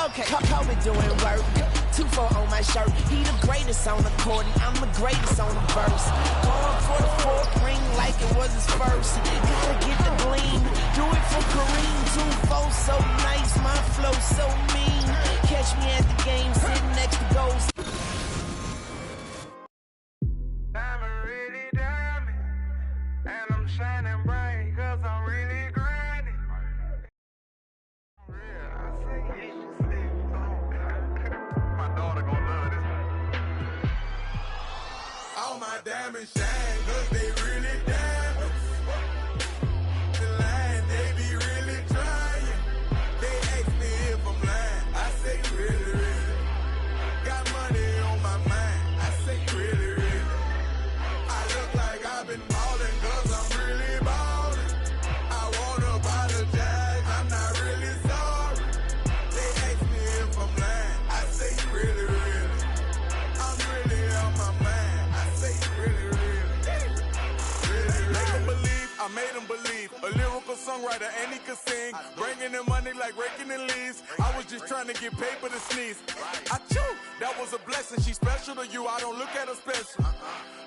Okay, Kobe doing work. 2-4 on my shirt. He the greatest on the court, and I'm the greatest on the verse. Going for the fourth ring like it was his first. Gotta get the gleam. Do it for Kareem. 2-4 so nice, my flow so mean. Catch me at the game, sitting next to goals. Diamond really diamond, and I'm shining bright 'cause I'm really grinding. My daughter gon' love this. All my diamonds shine 'cause they really diamonds. The line, they be really trying. They ask me if I'm lying. I say really, really. Got money on my mind. I say really, really. I look like I've been ballin' 'cause I'm really ballin'. I wanna apologize, I'm not really sorry. They ask me if I'm lying. I say really, really. I'm really on my mind. I say really, really. Really, make them believe, I made them believe. A lyrical songwriter and he could sing. Bringing in money like raking in leaves. I was just trying to get paper to sneeze. I chew, that was a blessing. She's special to you, I don't look at her special.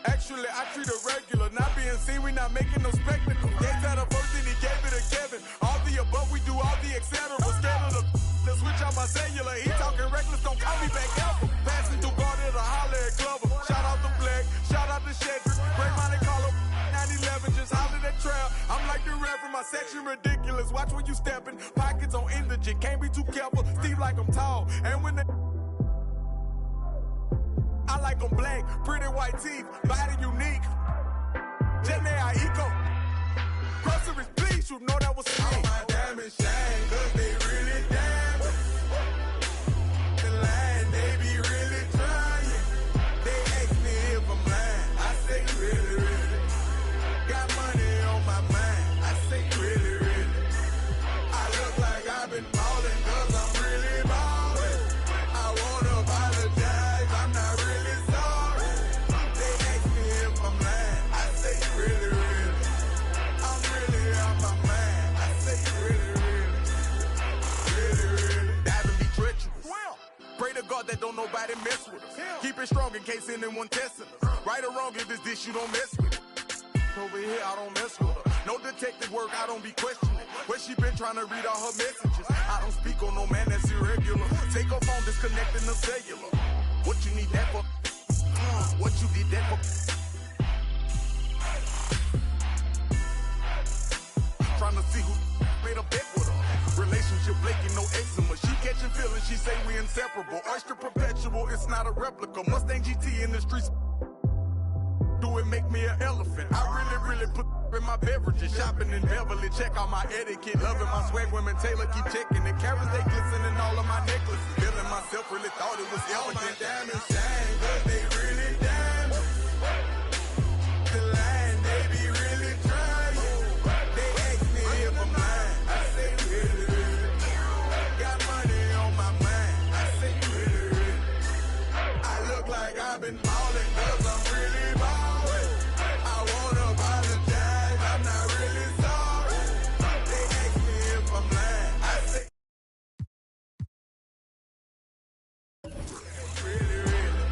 Actually, I treat her regular. Not being seen, we not making no spectacle. Gave that a first and he gave it to Kevin. All the above, we do all the etc. Scared of the switch out my cellular. He talking reckless, don't call me back ever. Passing through Garden to holler at Glover. Shout out to Black, shout out to Shedrick. Great Monte Carlo, 911, just holler that trail. I'm like the Reverend, my section ridiculous. Watch when you stepping, pockets on indigent. Can't be too careful, Steve like I'm tall. And when they I like them black, pretty white teeth, body unique. Jenny Aiko. Groceries, please, you know that was me. All my diamonds shine, 'cause they really diamonds. The line, they be really trying. They ask me if I'm lying. I say really, really. Got money on my mind. I say really, really. I look like I've been ballin' 'cause I'm really ballin'. I wanna apologize, I'm not really sorry. They ask me if I'm lying. I say really, really. I'm really on my mind. I say really, really. Really, really. Diving be treacherous. Pray to God that don't nobody mess with us. Keep it strong in case anyone testing us. Right or wrong, if it's this, you don't mess with it. Over here, I don't mess with her. No detective work, I don't be questioning. Where she been trying to read all her messages. I don't speak on no man that's irregular. Take her phone, disconnecting the cellular. What you need that for? What you did that for? Trying to see who made a bet with her. Relationship flaking, no eczema. She catching feelings, she say we inseparable. Oyster perpetual, it's not a replica. Mustang GT in the streets. Do it make me an elephant? I really put in my beverages. Shopping in Beverly, check out my etiquette. Loving my swag, women Taylor keep checking it. Carrots, they glisten in all of my necklaces. Feeling myself, really thought it was elegant. All my diamonds shine, 'cause they really diamonds. The line, they be really trying. They ask me if I'm lying. I say really, really. Got money on my mind. I say really, really. I look like I've been ballin' 'cause I'm really ballin'. I wanna apologize, I'm not really sorry. They ask me if I'm lying. I say really, really.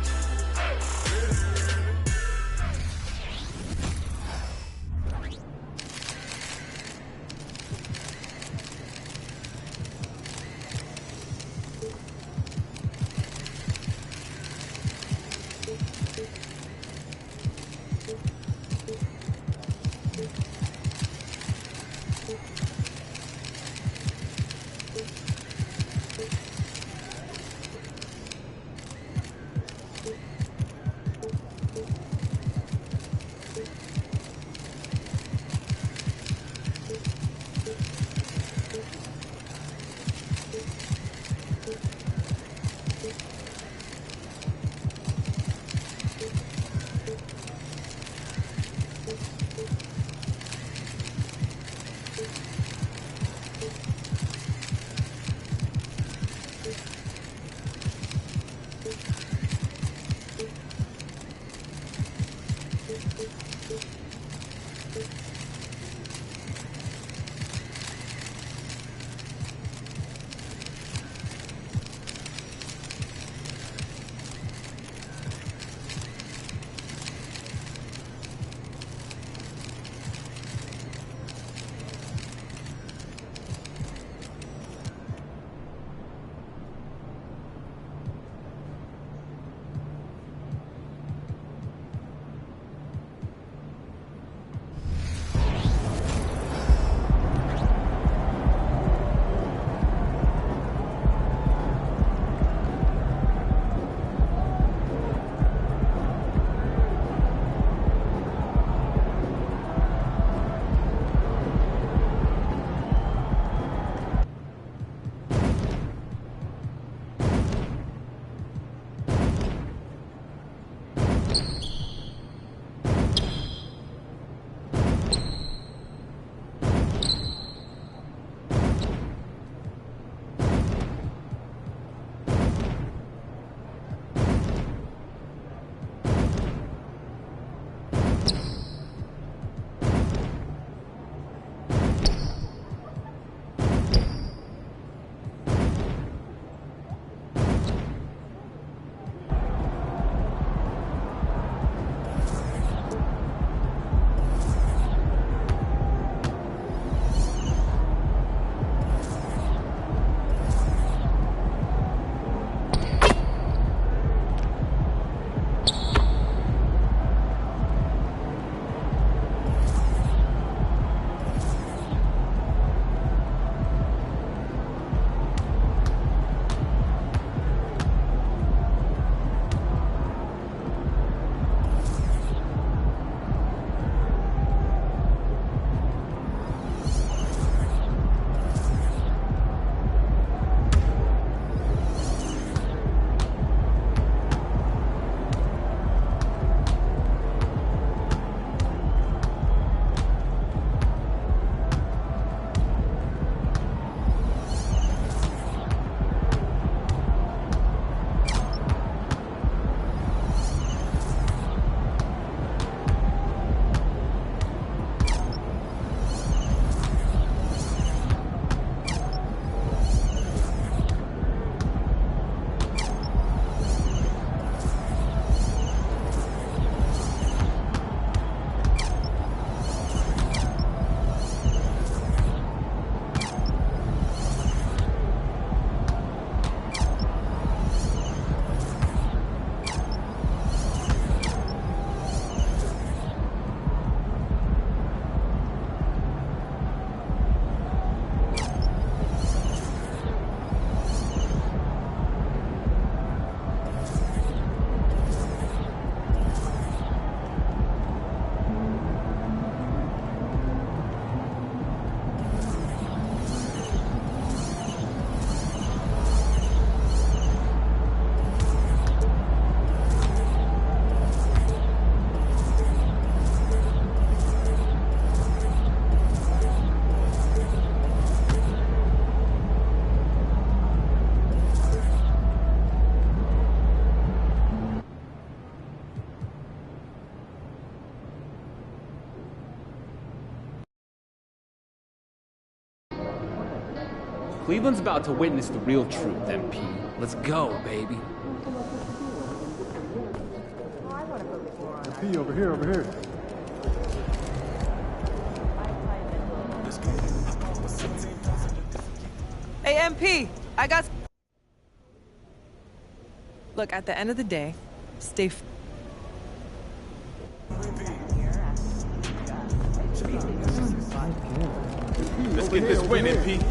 Cleveland's about to witness the real truth, MP. Let's go, baby. MP, over here, over here. Hey, MP, I got... Look, at the end of the day, stay... Let's get this win, MP.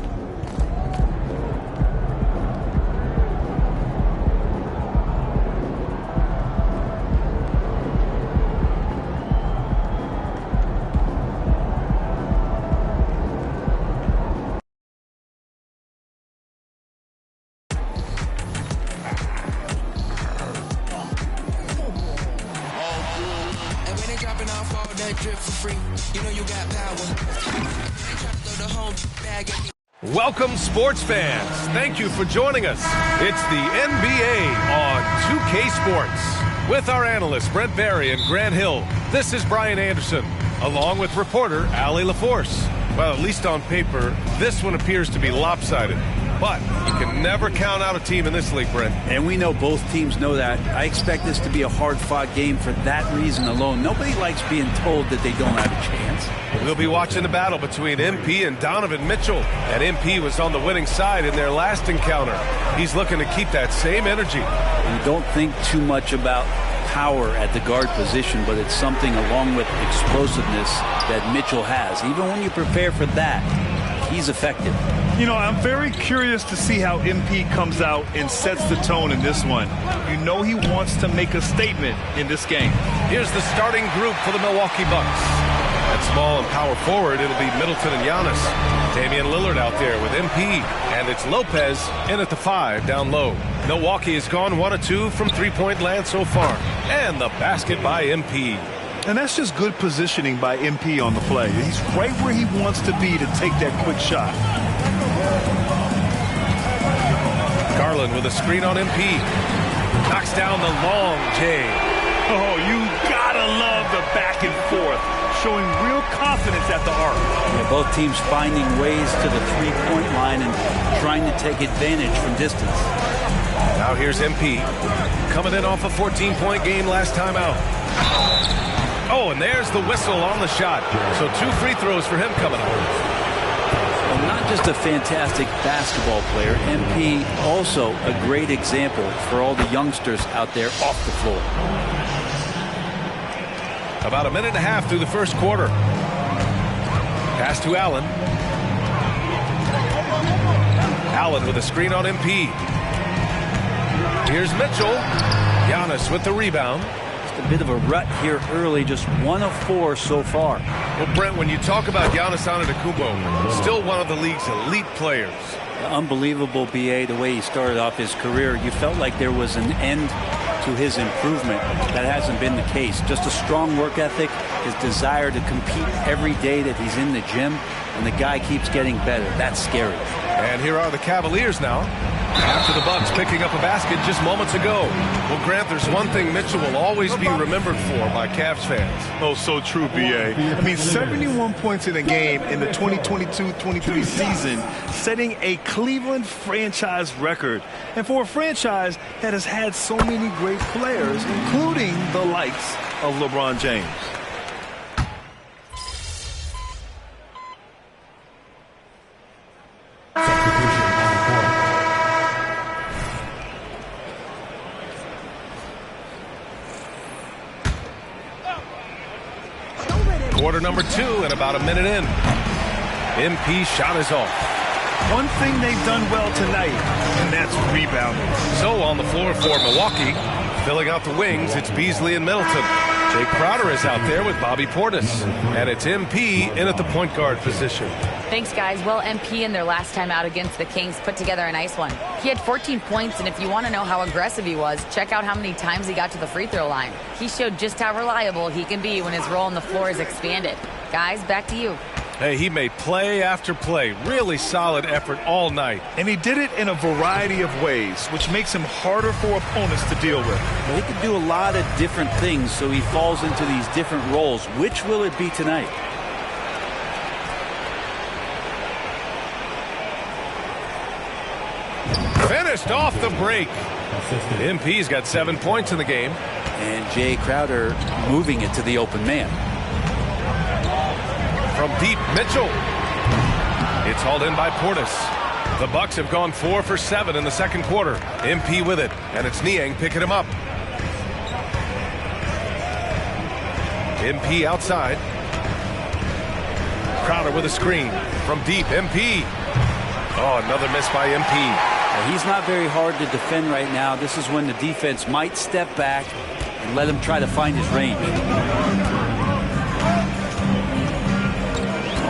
Welcome, sports fans. Thank you for joining us. It's the NBA on 2K Sports. With our analysts, Brent Barry and Grant Hill, this is Brian Anderson, along with reporter Allie LaForce. Well, at least on paper, this one appears to be lopsided. But you can never count out a team in this league, Brent. And we know both teams know that. I expect this to be a hard-fought game for that reason alone. Nobody likes being told that they don't have a chance. We'll be watching the battle between MP and Donovan Mitchell. And MP was on the winning side in their last encounter. He's looking to keep that same energy. You don't think too much about power at the guard position, but it's something along with explosiveness that Mitchell has. Even when you prepare for that, he's effective. You know, I'm very curious to see how MP comes out and sets the tone in this one. You know he wants to make a statement in this game. Here's the starting group for the Milwaukee Bucks. At small and power forward, it'll be Middleton and Giannis. Damian Lillard out there with MP. And it's Lopez in at the 5 down low. Milwaukee has gone 1 of 2 from three-point land so far. And the basket by MP. And that's just good positioning by MP on the play. He's right where he wants to be to take that quick shot. Garland with a screen on MP. Knocks down the long J. Oh, you gotta love the back and forth. Showing real confidence at the arc. Yeah, both teams finding ways to the three-point line and trying to take advantage from distance. Now here's MP. Coming in off a 14-point game last time out. Oh, and there's the whistle on the shot. So 2 free throws for him coming up. Well, not just a fantastic basketball player, MP also a great example for all the youngsters out there off the floor. About a minute and a half through the first quarter. Pass to Allen. Allen with a screen on MP. Here's Mitchell. Giannis with the rebound. A bit of a rut here early, just 1 of 4 so far. Well, Brent, when you talk about Giannis Antetokounmpo, still one of the league's elite players. Unbelievable, BA, the way he started off his career. You felt like there was an end to his improvement. That hasn't been the case. Just a strong work ethic, his desire to compete every day that he's in the gym, and the guy keeps getting better. That's scary. And here are the Cavaliers now. After the Bucks picking up a basket just moments ago. Well, Grant, there's one thing Mitchell will always be remembered for by Cavs fans. Oh, so true, B.A. I mean, 71 points in a game in the 2022-23 season, setting a Cleveland franchise record. And for a franchise that has had so many great players, including the likes of LeBron James. Quarter number 2 and about a minute in. MP shot is off. One thing they've done well tonight, and that's rebounding. So on the floor for Milwaukee, filling out the wings, it's Beasley and Middleton. Jake Crowder is out there with Bobby Portis. And it's MP in at the point guard position. Thanks, guys. Well, MP in their last time out against the Kings put together a nice one. He had 14 points, and if you want to know how aggressive he was, check out how many times he got to the free throw line. He showed just how reliable he can be when his role on the floor is expanded. Guys, back to you. Hey, he made play after play. Really solid effort all night. And he did it in a variety of ways, which makes him harder for opponents to deal with. Well, he can do a lot of different things, so he falls into these different roles. Which will it be tonight? Finished off the break. MP's got 7 points in the game. And Jay Crowder moving it to the open man. From deep, Mitchell. It's hauled in by Portis. The Bucks have gone 4 for 7 in the second quarter. MP with it, and it's Niang picking him up. MP outside. Crowder with a screen. From deep, MP. Oh, another miss by MP. He's not very hard to defend right now. This is when the defense might step back and let him try to find his range.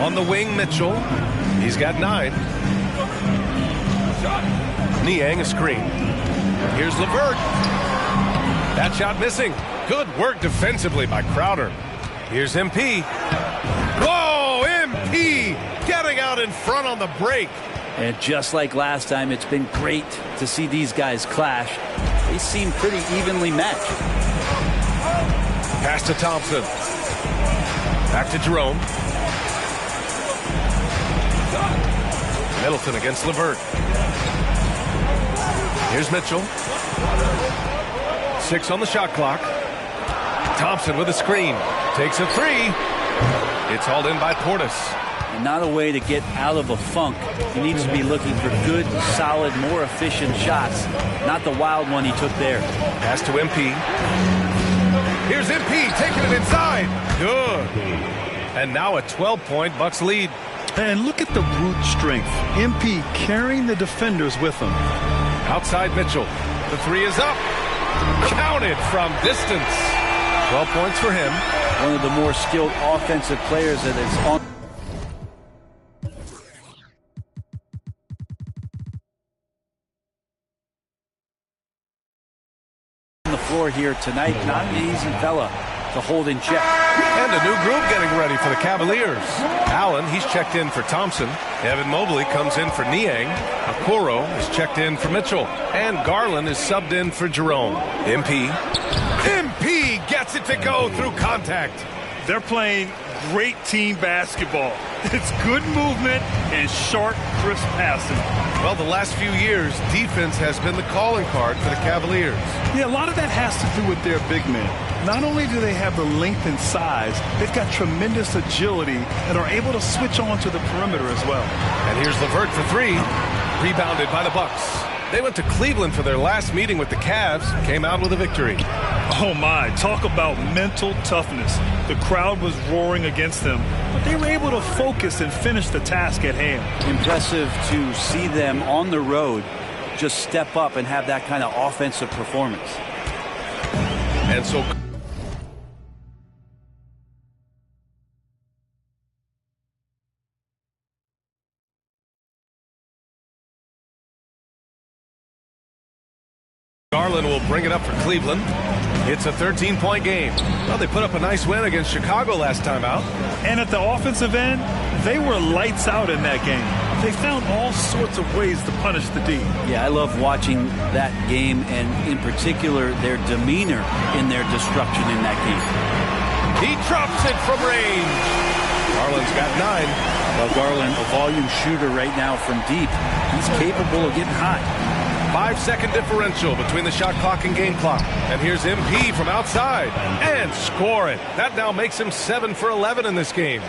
On the wing, Mitchell. He's got 9. Niang a screen. Here's LeVert. That shot missing. Good work defensively by Crowder. Here's MP. Whoa, MP getting out in front on the break. And just like last time, it's been great to see these guys clash. They seem pretty evenly matched. Pass to Thompson. Back to Jerome. Middleton against LeVert. Here's Mitchell. 6 on the shot clock. Thompson with a screen. Takes a 3. It's hauled in by Portis. And not a way to get out of a funk. He needs to be looking for good, solid, more efficient shots. Not the wild one he took there. Pass to MP. Here's MP taking it inside. Good. And now a 12-point Bucks lead. And look at the brute strength. MP carrying the defenders with him. Outside Mitchell. The 3 is up. Counted from distance. 12 points for him. One of the more skilled offensive players that is on the floor here tonight. Not an easy fella to hold in check. And a new group getting ready for the Cavaliers. Allen, he's checked in for Thompson. Evan Mobley comes in for Niang. Okoro is checked in for Mitchell. And Garland is subbed in for Jerome. MP gets it to go through contact. They're playing great team basketball. It's good movement and sharp, crisp passing. Well, the last few years, defense has been the calling card for the Cavaliers. Yeah, a lot of that has to do with their big men. Not only do they have the length and size, they've got tremendous agility and are able to switch on to the perimeter as well. And here's LeVert for 3. Rebounded by the Bucks. They went to Cleveland for their last meeting with the Cavs. Came out with a victory. Oh my, talk about mental toughness. The crowd was roaring against them, but they were able to focus and finish the task at hand. Impressive to see them on the road just step up and have that kind of offensive performance. And so Garland will bring it up for Cleveland. It's a 13-point game. Well, they put up a nice win against Chicago last time out. And at the offensive end, they were lights out in that game. They found all sorts of ways to punish the D. Yeah, I love watching that game, and in particular, their demeanor in their destruction in that game. He drops it from range. Garland's got 9. Well, Garland, a volume shooter right now from deep. He's capable of getting hot. 5-second differential between the shot clock and game clock. And here's MP from outside. And score it. That now makes him 7 for 11 in this game.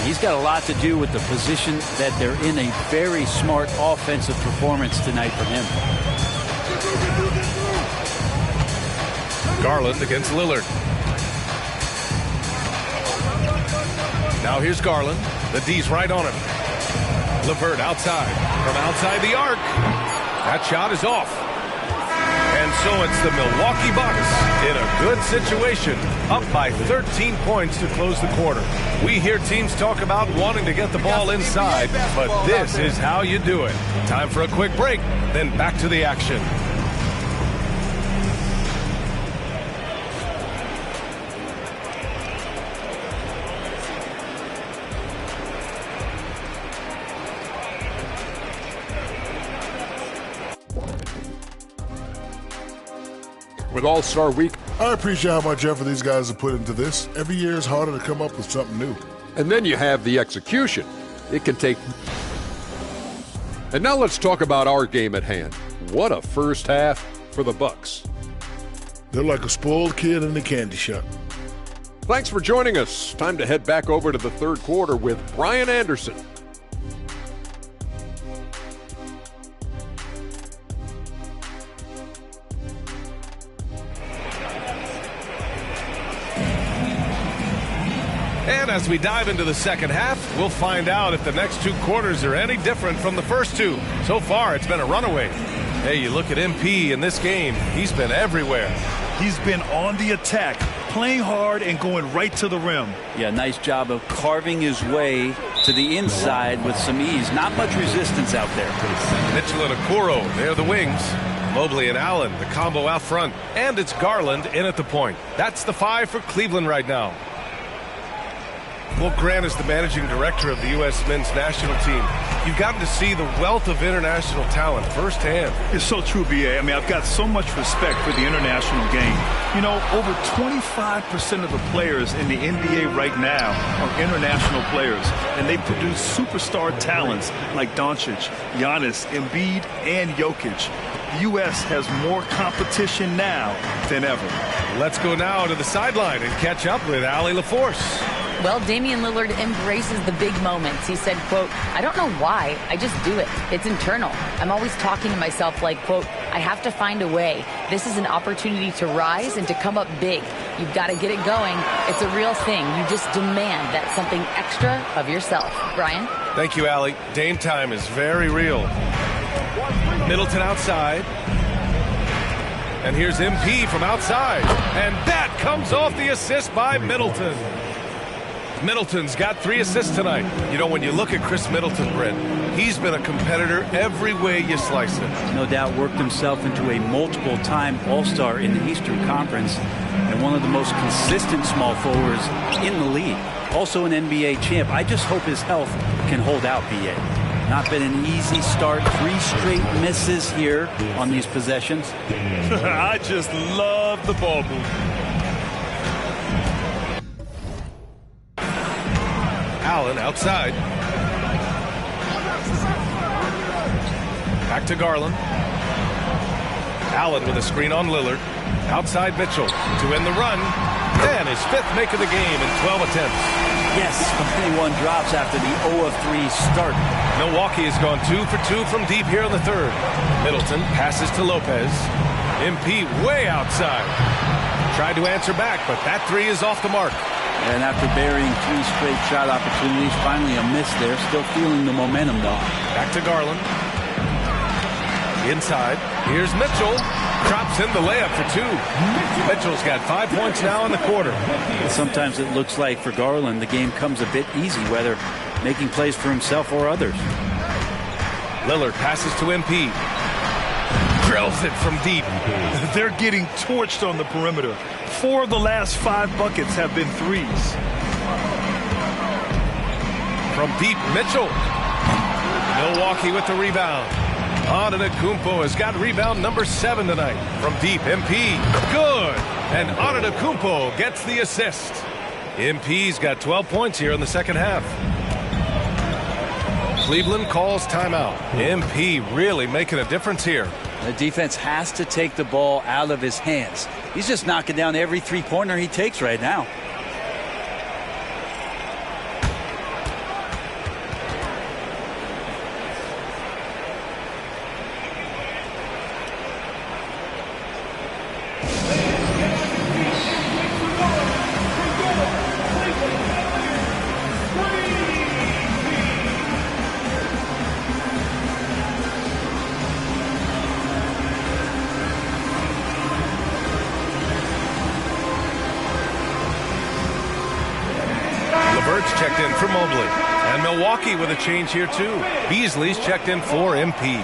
He's got a lot to do with the position that they're in. A very smart offensive performance tonight from him. Garland against Lillard. Now here's Garland. The D's right on him. LeVert outside. From outside the arc. That shot is off. And so it's the Milwaukee Bucks in a good situation, up by 13 points to close the quarter. We hear teams talk about wanting to get the ball inside, but this is how you do it. Time for a quick break, then back to the action. With All-Star Week, I appreciate how much effort these guys have put into this. Every year it's harder to come up with something new. and then you have the execution. It can take. And now let's talk about our game at hand. What a first half for the Bucks. They're like a spoiled kid in the candy shop. Thanks for joining us. Time to head back over to the third quarter with Brian Anderson. And as we dive into the second half, we'll find out if the next two quarters are any different from the first two. So far, it's been a runaway. Hey, you look at MP in this game, he's been everywhere. He's been on the attack, playing hard and going right to the rim. Yeah, nice job of carving his way to the inside with some ease. Not much resistance out there. Mitchell and Okoro, they're the wings. Mobley and Allen, the combo out front. And it's Garland in at the point. That's the 5 for Cleveland right now. Well, Grant is the managing director of the U.S. men's national team. You've gotten to see the wealth of international talent firsthand. It's so true, B.A. I mean, I've got so much respect for the international game. You know, over 25% of the players in the NBA right now are international players, and they produce superstar talents like Doncic, Giannis, Embiid, and Jokic. The U.S. has more competition now than ever. Let's go now to the sideline and catch up with Allie LaForce. Well, Damian Lillard embraces the big moments. He said, quote, "I don't know why, I just do it. It's internal. I'm always talking to myself like, quote, I have to find a way. This is an opportunity to rise and to come up big. You've got to get it going. It's a real thing. You just demand that something extra of yourself." Brian? Thank you, Allie. Dame time is very real. Middleton outside. And here's MP from outside. And that comes off the assist by Middleton. Middleton's got 3 assists tonight. You know, when you look at Chris Middleton, Brent, he's been a competitor every way you slice it. No doubt worked himself into a multiple-time All-Star in the Eastern Conference and one of the most consistent small forwards in the league. Also an NBA champ. I just hope his health can hold out, B.A. Not been an easy start. 3 straight misses here on these possessions. I just love the ball movement. Allen outside. Back to Garland. Allen with a screen on Lillard. Outside Mitchell to end the run. And his 5th make of the game in 12 attempts. Yes, 21 drops after the 0 of 3 start. Milwaukee has gone 2 for 2 from deep here in the third. Middleton passes to Lopez. MP way outside. Tried to answer back, but that 3 is off the mark. And after burying 3 straight shot opportunities, finally a miss there. Still feeling the momentum, though. Back to Garland. Inside. Here's Mitchell. Drops in the layup for 2. Mitchell's got 5 points now in the quarter. Sometimes it looks like for Garland, the game comes a bit easy, whether making plays for himself or others. Lillard passes to MP. Drills it from deep. They're getting torched on the perimeter. 4 of the last 5 buckets have been 3s. From deep, Mitchell. Milwaukee with the rebound. Antetokounmpo has got rebound number 7 tonight. From deep, MP. Good. And Antetokounmpo gets the assist. MP's got 12 points here in the second half. Cleveland calls timeout. MP really making a difference here. The defense has to take the ball out of his hands. He's just knocking down every 3-pointer he takes right now. Checked in for Mobley. And Milwaukee with a change here too. Beasley's checked in for MP.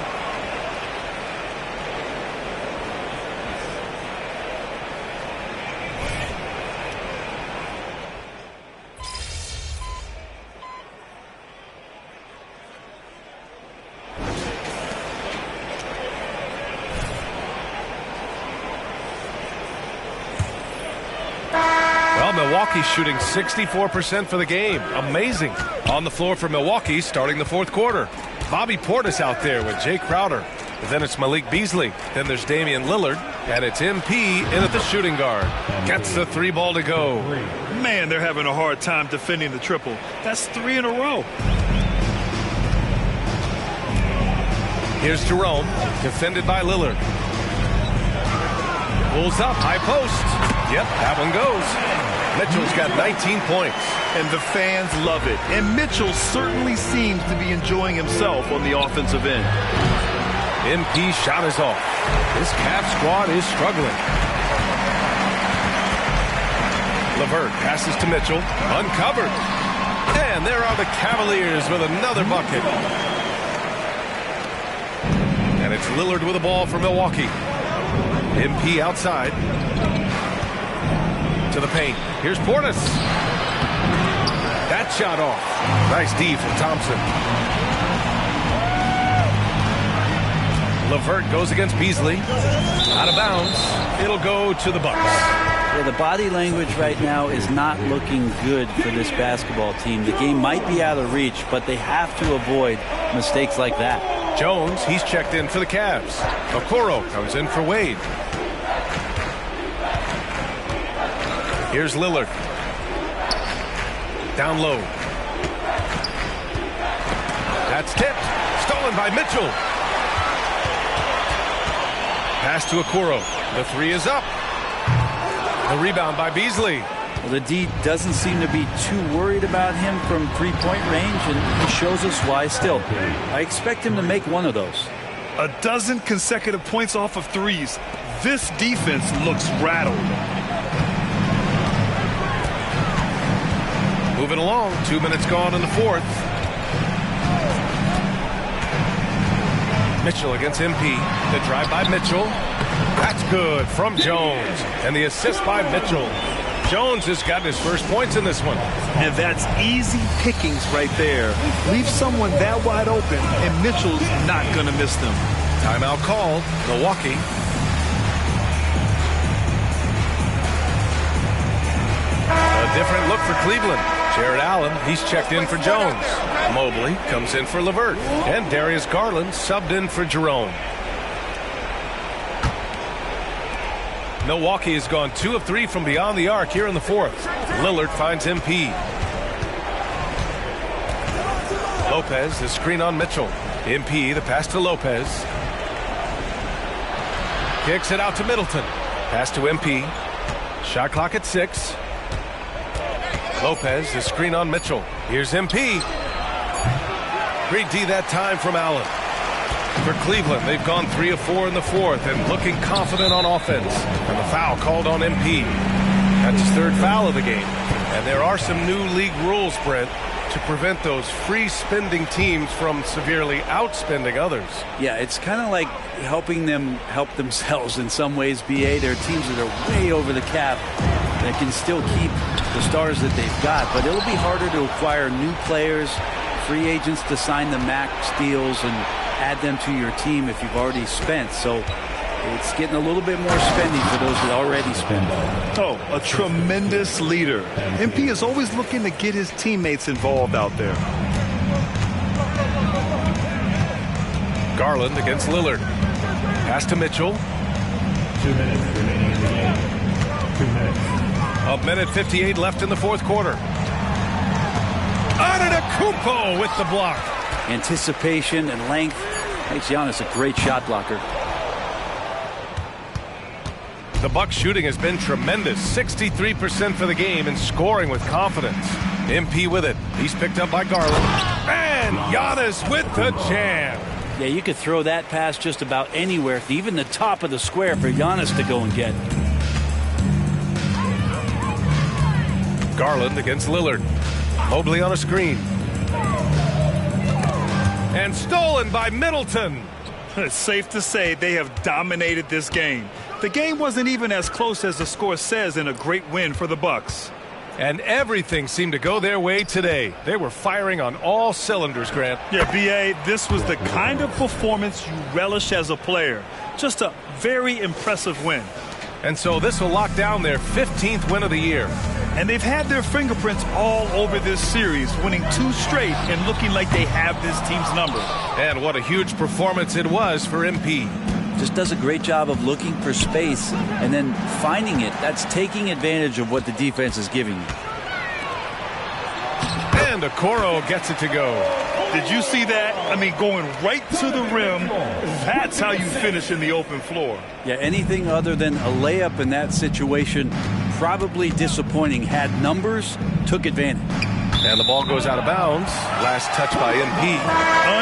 Milwaukee's shooting 64% for the game. Amazing. On the floor for Milwaukee starting the 4th quarter. Bobby Portis out there with Jay Crowder. Then it's Malik Beasley. Then there's Damian Lillard. And it's MP in at the shooting guard. Gets the 3 ball to go. Man, they're having a hard time defending the triple. That's 3 in a row. Here's Jerome, defended by Lillard. Pulls up, high post. Yep, that one goes. Mitchell's got 19 points. And the fans love it. And Mitchell certainly seems to be enjoying himself on the offensive end. MP shot is off. This Cavs squad is struggling. LeVert passes to Mitchell. Uncovered. And there are the Cavaliers with another bucket. And it's Lillard with the ball for Milwaukee. MP outside. To the paint. Here's Portis. That shot off. Nice D from Thompson. LeVert goes against Beasley. Out of bounds. It'll go to the Bucks. Yeah, the body language right now is not looking good for this basketball team. The game might be out of reach, but they have to avoid mistakes like that. Jones, he's checked in for the Cavs. Okoro comes in for Wade. Here's Lillard. Down low. That's tipped. Stolen by Mitchell. Pass to Okoro. The 3 is up. The rebound by Beasley. Well, the D doesn't seem to be too worried about him from three-point range, and he shows us why still. I expect him to make one of those. 12 consecutive points off of threes. This defense looks rattled. Moving along. 2 minutes gone in the fourth. Mitchell against MP. The drive by Mitchell. That's good from Jones. And the assist by Mitchell. Jones has gotten his first points in this one. And that's easy pickings right there. Leave someone that wide open, and Mitchell's not going to miss them. Timeout called. Milwaukee. A different look for Cleveland. Jared Allen, he's checked in for Jones. Mobley comes in for LeVert. And Darius Garland subbed in for Jerome. Milwaukee has gone 2 of 3 from beyond the arc here in the fourth. Lillard finds MP. Lopez, the screen on Mitchell. MP, the pass to Lopez. Kicks it out to Middleton. Pass to MP. Shot clock at 6. Lopez, the screen on Mitchell. Here's MP. Great D that time from Allen. For Cleveland, they've gone 3 of 4 in the fourth and looking confident on offense. And the foul called on MP. That's his 3rd foul of the game. And there are some new league rules, Brent, to prevent those free-spending teams from severely outspending others. Yeah, it's kind of like helping them help themselves in some ways, BA. There are teams that are way over the cap that can still keep the stars that they've got, but it'll be harder to acquire new players, free agents to sign the max deals and add them to your team if you've already spent. So it's getting a little bit more spending for those that already spend. Oh, a tremendous leader. MP is always looking to get his teammates involved out there. Garland against Lillard. Pass to Mitchell. 2 minutes remaining in the game. 2 minutes. A minute 58 left in the fourth quarter. Antetokounmpo with the block. Anticipation and length makes Giannis a great shot blocker. The Bucks shooting has been tremendous. 63% for the game and scoring with confidence. MP with it. He's picked up by Garland. And Giannis with the jam. Yeah, you could throw that pass just about anywhere, even the top of the square for Giannis to go and get. Garland against Lillard. Mobley on a screen. And stolen by Middleton. It's safe to say they have dominated this game. The game wasn't even as close as the score says in a great win for the Bucks. And everything seemed to go their way today. They were firing on all cylinders, Grant. Yeah, B.A., this was the kind of performance you relish as a player. Just a very impressive win. And so this will lock down their 15th win of the year. And they've had their fingerprints all over this series, winning 2 straight and looking like they have this team's number. And what a huge performance it was for MP. Just does a great job of looking for space and then finding it. That's taking advantage of what the defense is giving you. And Okoro gets it to go. Did you see that? I mean, going right to the rim. That's how you finish in the open floor. Yeah, anything other than a layup in that situation, probably disappointing. Had numbers, took advantage. And the ball goes out of bounds. Last touch by MP.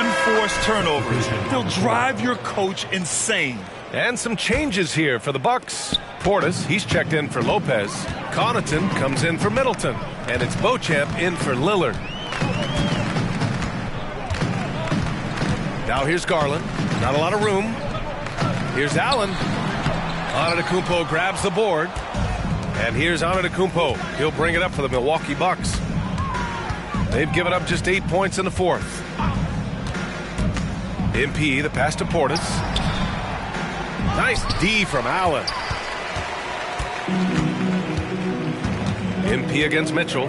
Unforced turnovers. They'll drive your coach insane. And some changes here for the Bucks. Portis, he's checked in for Lopez. Connaughton comes in for Middleton. And it's Beauchamp in for Lillard. Now here's Garland. Not a lot of room. Here's Allen. Antetokounmpo grabs the board. And here's Antetokounmpo. He'll bring it up for the Milwaukee Bucks. They've given up just 8 points in the 4th. MP, the pass to Portis. Nice D from Allen. MP against Mitchell.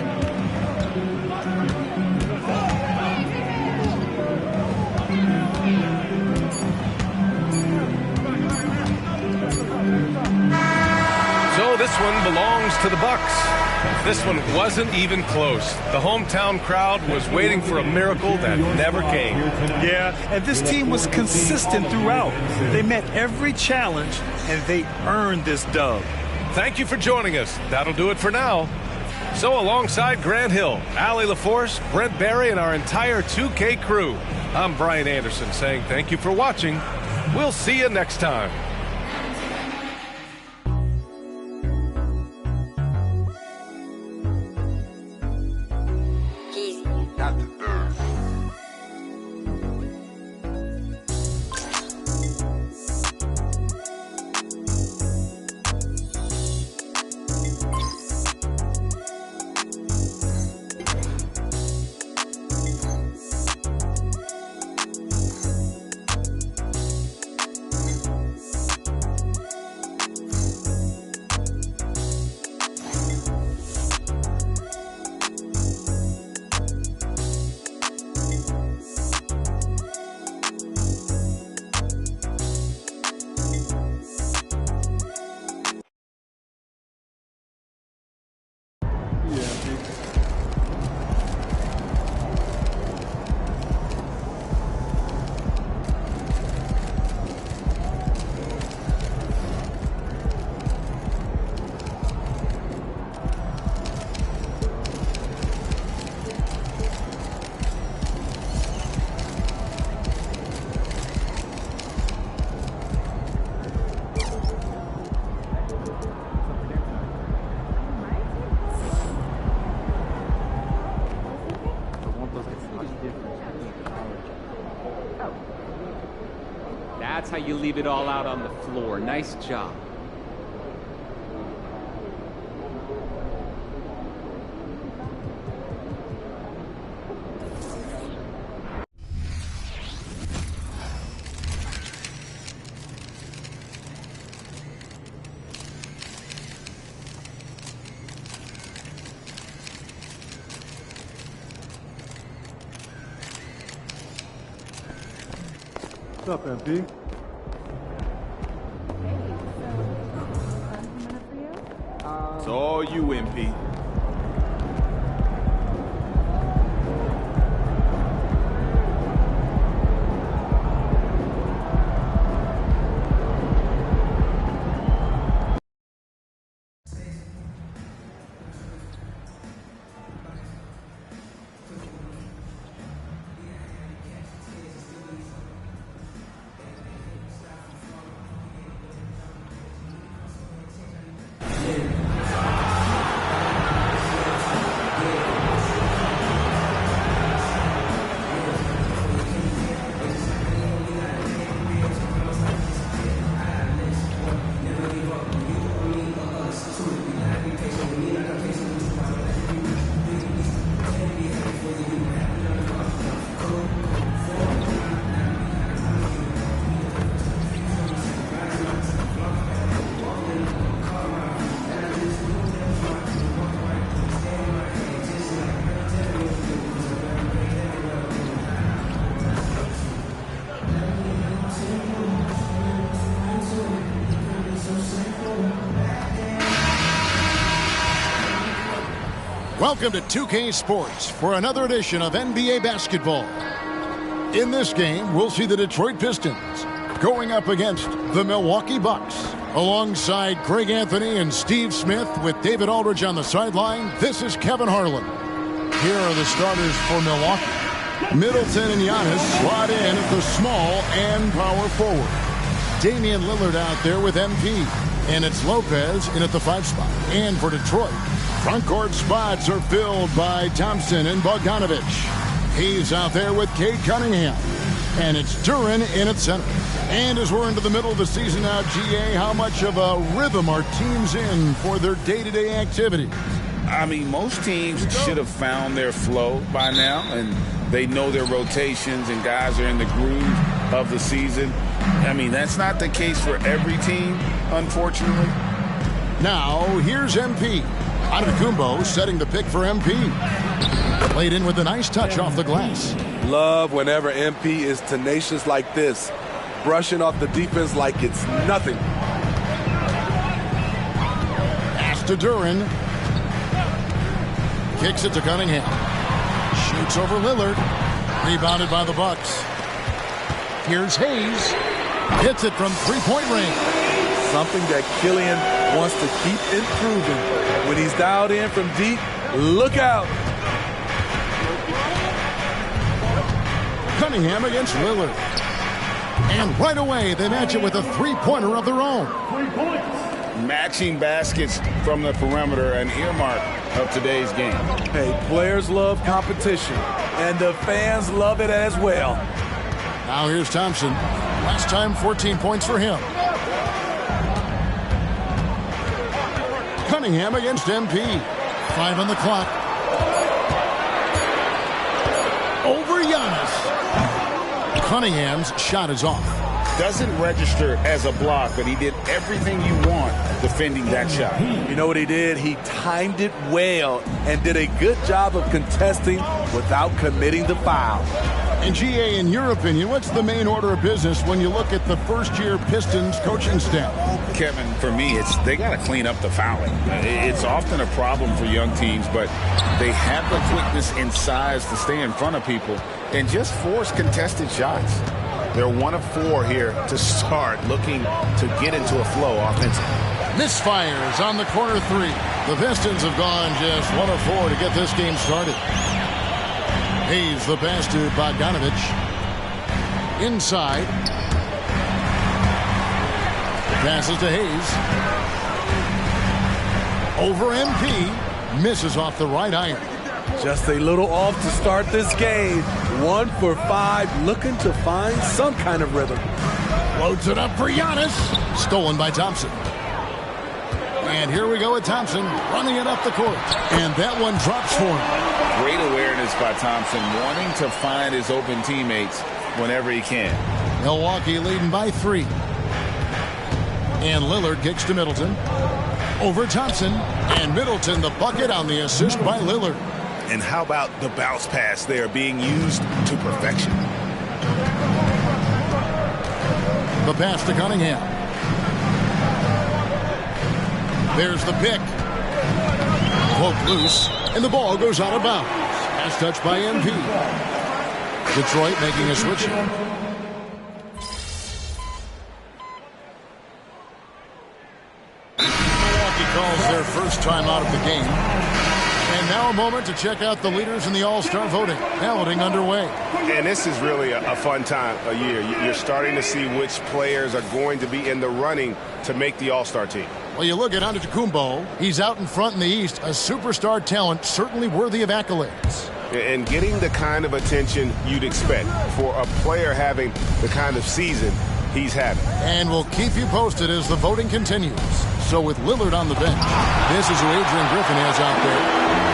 So this one belongs to the Bucks. This one wasn't even close. The hometown crowd was waiting for a miracle that never came. Yeah, and this team was consistent throughout. They met every challenge, and they earned this dub. Thank you for joining us. That'll do it for now. So alongside Grant Hill, Allie LaForce, Brent Barry, and our entire 2K crew, I'm Brian Anderson saying thank you for watching. We'll see you next time. That's how you leave it all out on the floor. Nice job. What's up, MP? It's all you, MP. Welcome to 2K Sports for another edition of NBA basketball. In this game, we'll see the Detroit Pistons going up against the Milwaukee Bucks. Alongside Greg Anthony and Steve Smith with David Aldridge on the sideline, this is Kevin Harlan. Here are the starters for Milwaukee. Middleton and Giannis slot in at the small and power forward. Damian Lillard out there with MP. And it's Lopez in at the 5 spot. And for Detroit, front court spots are filled by Thompson and Bogdanovich. He's out there with Cade Cunningham. And it's Duren in at center. And as we're into the middle of the season now, GA, how much of a rhythm are teams in for their day-to-day activity? I mean, most teams should have found their flow by now, and they know their rotations, and guys are in the groove of the season. I mean, that's not the case for every team, unfortunately. Now, here's MP. Antetokounmpo setting the pick for MP. Played in with a nice touch off the glass. Love whenever MP is tenacious like this, brushing off the defense like it's nothing. Pass to Duren. Kicks it to Cunningham. Shoots over Lillard. Rebounded by the Bucks. Here's Hayes. Hits it from three-point range. Something that Killian wants to keep improving. When he's dialed in from deep, look out. Cunningham against Lillard. And right away, they match it with a three-pointer of their own. Matching baskets from the perimeter, an earmark of today's game. Hey, players love competition, and the fans love it as well. Now here's Thompson. Last time, 14 points for him. Cunningham against MP. 5 on the clock. Over Giannis. Cunningham's shot is off. Doesn't register as a block, but he did everything you want defending that shot. You know what he did? He timed it well and did a good job of contesting without committing the foul. And GA, in your opinion, what's the main order of business when you look at the first-year Pistons coaching staff? Kevin, for me, they got to clean up the fouling. It's often a problem for young teams, but they have the quickness and size to stay in front of people and just force contested shots. They're 1 of 4 here to start, looking to get into a flow offensively. Misfires on the corner 3. The Pistons have gone just 1 of 4 to get this game started. Hayes the pass to Bogdanovich. Inside. Passes to Hayes. Over MP. Misses off the right iron. Just a little off to start this game. 1 for 5, looking to find some kind of rhythm. Loads it up for Giannis. Stolen by Thompson. And here we go with Thompson running it up the court. And that one drops for him. Great awareness by Thompson, wanting to find his open teammates whenever he can. Milwaukee leading by 3. And Lillard kicks to Middleton. Over Thompson. And Middleton the bucket on the assist by Lillard. And how about the bounce pass there being used to perfection? The pass to Cunningham. There's the pick. Cloak loose, and the ball goes out of bounds. Pass touched by MP. Detroit making a switch. Milwaukee calls their first time out of the game. And now a moment to check out the leaders in the All-Star voting. Balloting underway. And this is really a fun time of year. You're starting to see which players are going to be in the running to make the All-Star team. Well, you look at Antetokounmpo. He's out in front in the East. A superstar talent, certainly worthy of accolades. And getting the kind of attention you'd expect for a player having the kind of season he's having. And we'll keep you posted as the voting continues. So with Lillard on the bench, this is who Adrian Griffin has out there.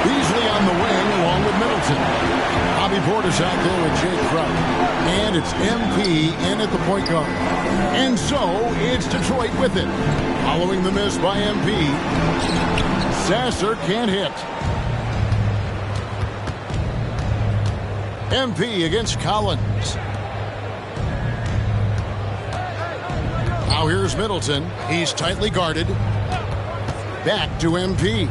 Beasley on the wing along with Middleton. Bobby Portis out there with Jay Crowder. And it's MP in at the point guard. And so it's Detroit with it. Following the miss by MP. Sasser can't hit. MP against Collins. Now here's Middleton. He's tightly guarded. Back to MP.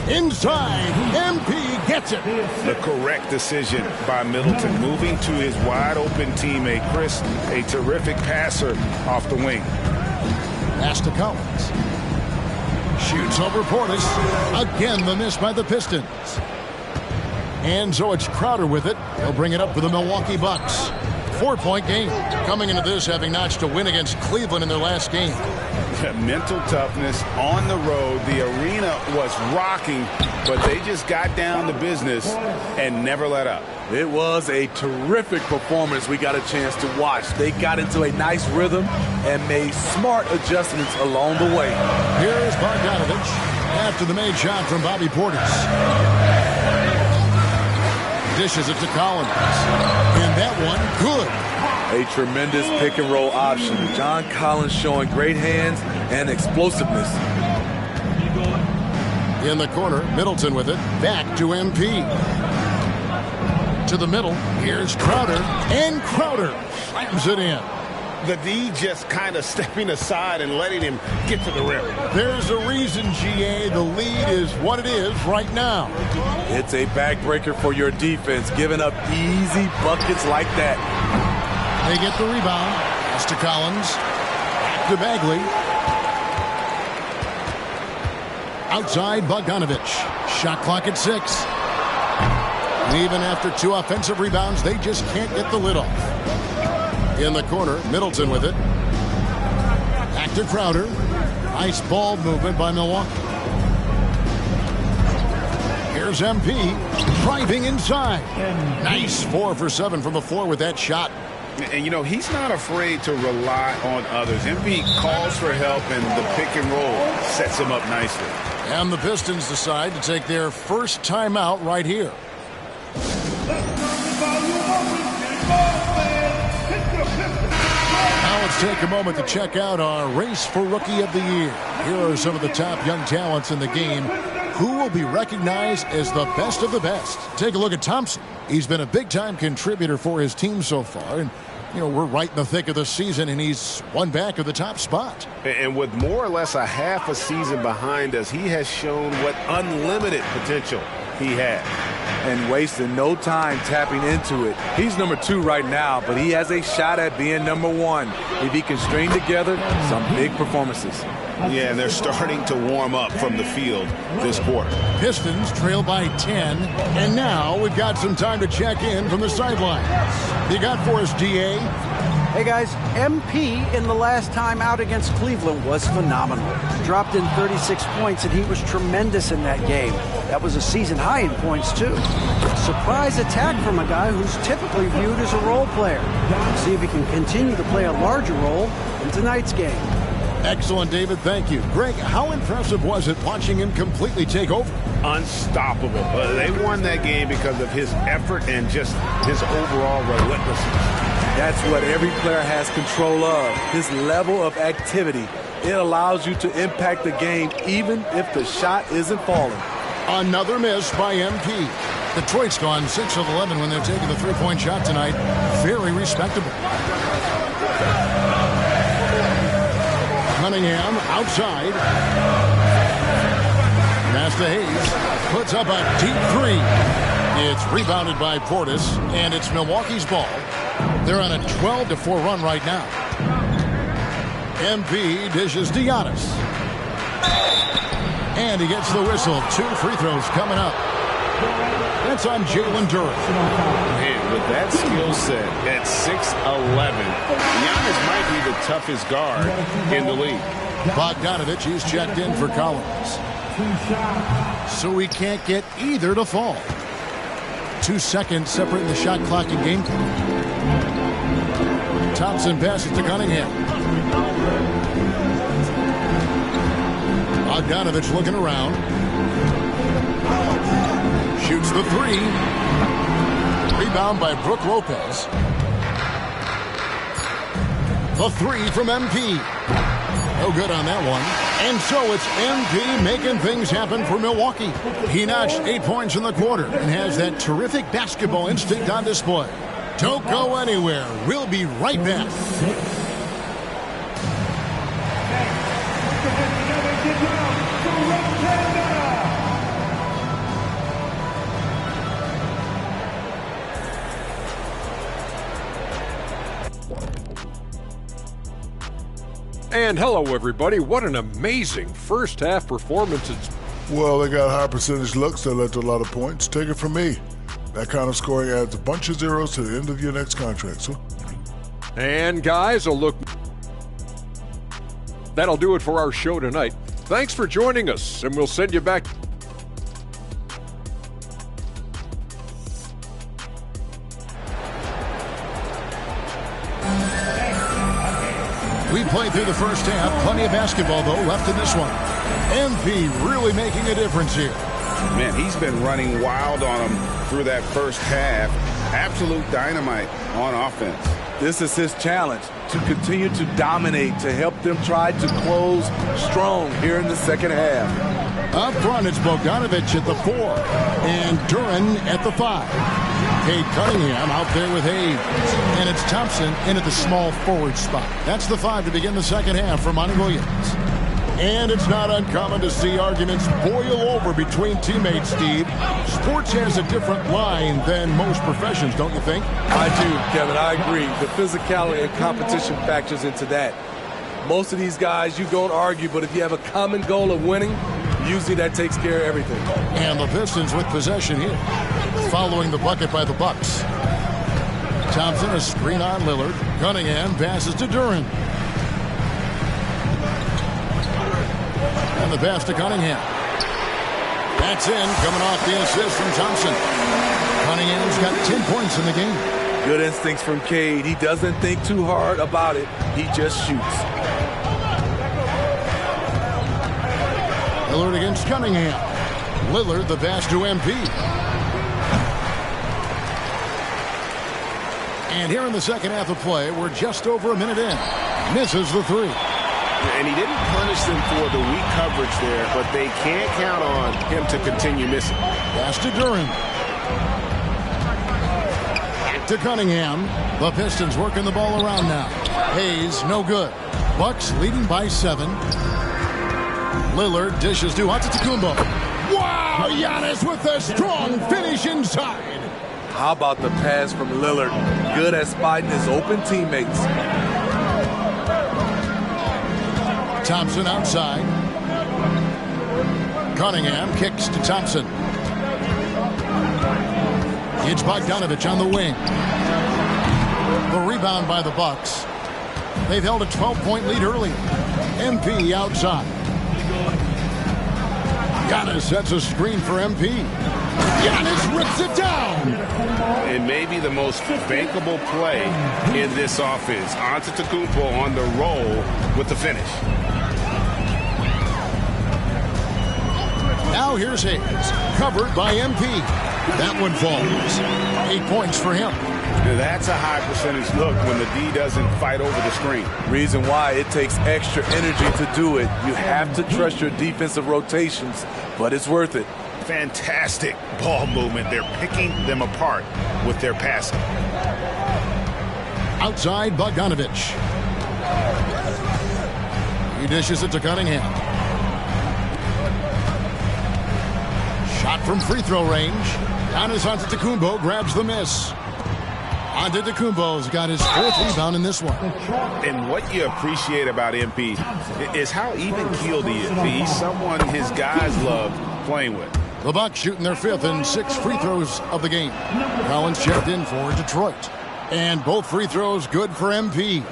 Inside, MP gets it. The correct decision by Middleton, moving to his wide-open teammate, Chris, a terrific passer off the wing. Pass to Collins. Shoots over Portis. Again, the miss by the Pistons. And so it's Crowder with it. He'll bring it up for the Milwaukee Bucks. 4-point game. Coming into this, having notched a win against Cleveland in their last game. Mental toughness on the road. The arena was rocking, but they just got down to business and never let up. It was a terrific performance we got a chance to watch. They got into a nice rhythm and made smart adjustments along the way. Here's Bogdanovich after the made shot from Bobby Portis. Dishes it to Collins. And that one, good. A tremendous pick and roll option. John Collins showing great hands and explosiveness. In the corner, Middleton with it. Back to MP. To the middle. Here's Crowder. And Crowder slams it in. The D just kind of stepping aside and letting him get to the rim. There's a reason, GA, the lead is what it is right now. It's a backbreaker for your defense, giving up easy buckets like that. They get the rebound. Pass to Collins. To Bagley. Outside, Bogdanovich. Shot clock at 6. Even after 2 offensive rebounds, they just can't get the lid off. In the corner, Middleton with it. Back to Crowder. Nice ball movement by Milwaukee. Here's MP driving inside. Nice 4 for 7 from the floor with that shot. And, you know, he's not afraid to rely on others. MP calls for help, and the pick and roll sets him up nicely. And the Pistons decide to take their first timeout right here. Now let's take a moment to check out our race for Rookie of the Year. Here are some of the top young talents in the game who will be recognized as the best of the best. Take a look at Thompson. He's been a big-time contributor for his team so far, and you know, we're right in the thick of the season, and he's one back of the top spot. And with more or less a half a season behind us, he has shown what unlimited potential he has. And wasting no time tapping into it. He's number 2 right now, but he has a shot at being number 1 if he can string together some big performances. Yeah, and they're starting to warm up from the field this quarter. Pistons trail by 10, and now we've got some time to check in from the sidelines. You got for us, GA? Hey guys, MP in the last time out against Cleveland was phenomenal. Dropped in 36 points, and he was tremendous in that game. That was a season high in points, too. Surprise attack from a guy who's typically viewed as a role player. See if he can continue to play a larger role in tonight's game. Excellent, David. Thank you. Greg, how impressive was it watching him completely take over? Unstoppable. They won that game because of his effort and just his overall relentlessness. That's what every player has control of, his level of activity. It allows you to impact the game even if the shot isn't falling. Another miss by MP. Detroit's gone 6 of 11 when they're taking the three-point shot tonight. Very respectable. Cunningham outside. Pass to Hayes. Puts up a deep 3. It's rebounded by Portis, and it's Milwaukee's ball. They're on a 12-4 run right now. MP dishes to Giannis. And he gets the whistle. 2 free throws coming up. That's on Jalen Duren. Man, with that skill set at 6'11", Giannis might be the toughest guard in the league. Bogdanovich is checked in for Collins. So we can't get either to fall. 2 seconds separating the shot clock and game clock. Thompson passes to Cunningham. Bogdanovich looking around. Shoots the 3. Rebound by Brook Lopez. The 3 from MP. No good on that one. And so it's MP making things happen for Milwaukee. He notched 8 points in the quarter and has that terrific basketball instinct on display. Don't go anywhere. We'll be right back. And hello, everybody. What an amazing first half performance. Well, they got high percentage looks that led to a lot of points. Take it from me. That kind of scoring adds a bunch of zeros to the end of your next contract. So, and guys, that'll do it for our show tonight. Thanks for joining us, and we'll send you back. We played through the first half. Plenty of basketball, though, left in this one. MP really making a difference here. Man, he's been running wild on him through that first half. Absolute dynamite on offense. This is his challenge, to continue to dominate, to help them try to close strong here in the second half. Up front, it's Bogdanovich at the 4 and Duren at the 5. Cade Cunningham out there with Hayes. And it's Thompson in at the small forward spot. That's the 5 to begin the second half for Monty Williams. And it's not uncommon to see arguments boil over between teammates, Steve. Sports has a different line than most professions, don't you think? I do, Kevin. I agree. The physicality and competition factors into that. Most of these guys, you don't argue, but if you have a common goal of winning, usually that takes care of everything. And the Pistons with possession here, following the bucket by the Bucks. Thompson, a screen on Lillard. Cunningham passes to Duren. And the pass to Cunningham. That's in, coming off the assist from Thompson. Cunningham's got 10 points in the game. Good instincts from Cade. He doesn't think too hard about it. He just shoots. Lillard against Cunningham. Lillard, the pass to MP. And here in the second half of play, we're just over a minute in. Misses the 3. And he didn't punish them for the weak coverage there, but they can't count on him to continue missing. Pass to Duren. Back to Cunningham. The Pistons working the ball around now. Hayes, no good. Bucks leading by 7. Lillard dishes to Antetokounmpo. Wow! Giannis with a strong finish inside. How about the pass from Lillard? Good at spotting his open teammates. Thompson outside. Cunningham kicks to Thompson. It's Bogdanovich on the wing. The rebound by the Bucks. They've held a 12-point lead earlier. MP outside. Giannis sets a screen for MP. Giannis rips it down. And maybe the most bankable play in this offense. Antetokounmpo on the roll with the finish. Now here's Hayes, covered by MP. That one falls. 8 points for him. That's a high percentage look when the D doesn't fight over the screen. Reason why it takes extra energy to do it. You have to trust your defensive rotations, but it's worth it. Fantastic ball movement. They're picking them apart with their passing. Outside, Bogdanovich. He dishes it to Cunningham. Shot from free throw range. Giannis Antetokounmpo grabs the miss. Antetokounmpo's got his 4th rebound in this one. And what you appreciate about MP is how even-keeled he is. He's someone his guys love playing with. The Bucks shooting their 5th and 6th free throws of the game. Collins checked in for Detroit. And both free throws good for MP.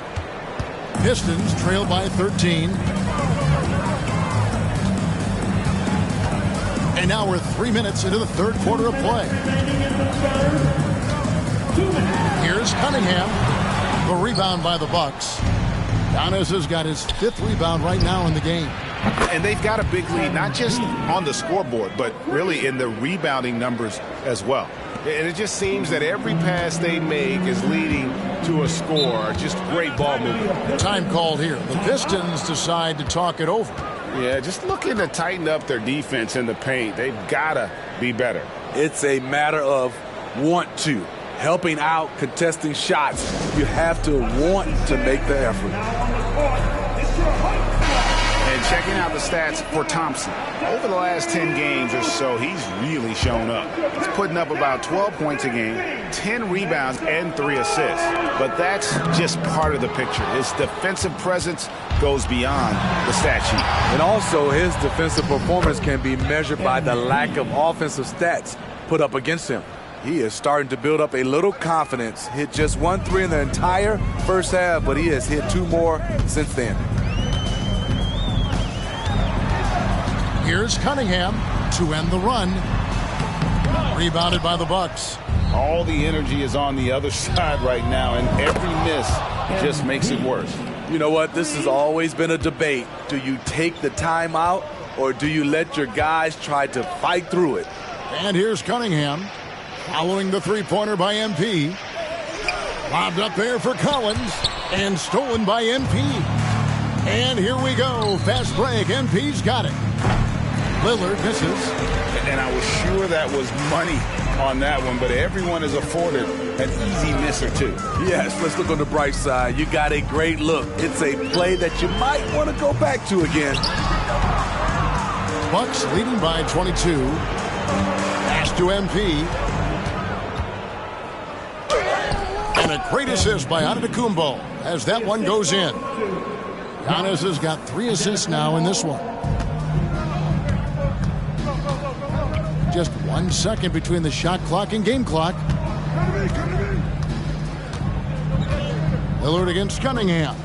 Pistons trail by 13. And now we're 3 minutes into the third quarter of play. Here's Cunningham. The rebound by the Bucks. Giannis has got his 5th rebound right now in the game. And they've got a big lead, not just on the scoreboard, but really in the rebounding numbers as well. And it just seems that every pass they make is leading to a score. Just great ball movement. Time called here. The Pistons decide to talk it over. Yeah, just looking to tighten up their defense in the paint. They've got to be better. It's a matter of want to. Helping out, contesting shots. You have to want to make the effort. And And checking out the stats for Thompson. Over the last 10 games or so, he's really shown up. He's putting up about 12 points a game, 10 rebounds, and 3 assists. But that's just part of the picture. His defensive presence goes beyond the stat sheet. And also, his defensive performance can be measured by the lack of offensive stats put up against him. He is starting to build up a little confidence. Hit just 1 3 in the entire first half, but he has hit 2 more since then. Here's Cunningham to end the run. Rebounded by the Bucks. All the energy is on the other side right now, and every miss just makes it worse. You know what? This has always been a debate. Do you take the timeout, or do you let your guys try to fight through it? And here's Cunningham following the three-pointer by MP. Lobbed up there for Collins and stolen by MP. And here we go. Fast break. MP's got it. Lillard misses. And I was sure that was money on that one, but everyone is afforded an easy miss or two. Yes, let's look on the bright side. You got a great look. It's a play that you might want to go back to again. Bucks leading by 22. Pass to MP. And a great assist by Antetokounmpo as that one goes in. Giannis has got 3 assists now in this one. Just 1 second between the shot clock and game clock. Lillard against Cunningham.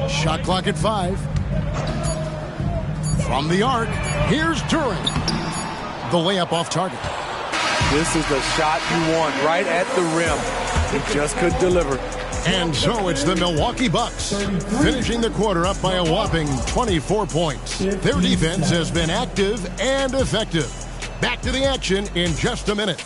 Shot clock at 5. From the arc, here's Duren. The layup off target. This is the shot you want right at the rim. He just couldn't deliver. And so it's the Milwaukee Bucks finishing the quarter up by a whopping 24 points. Their defense has been active and effective. Back to the action in just a minute.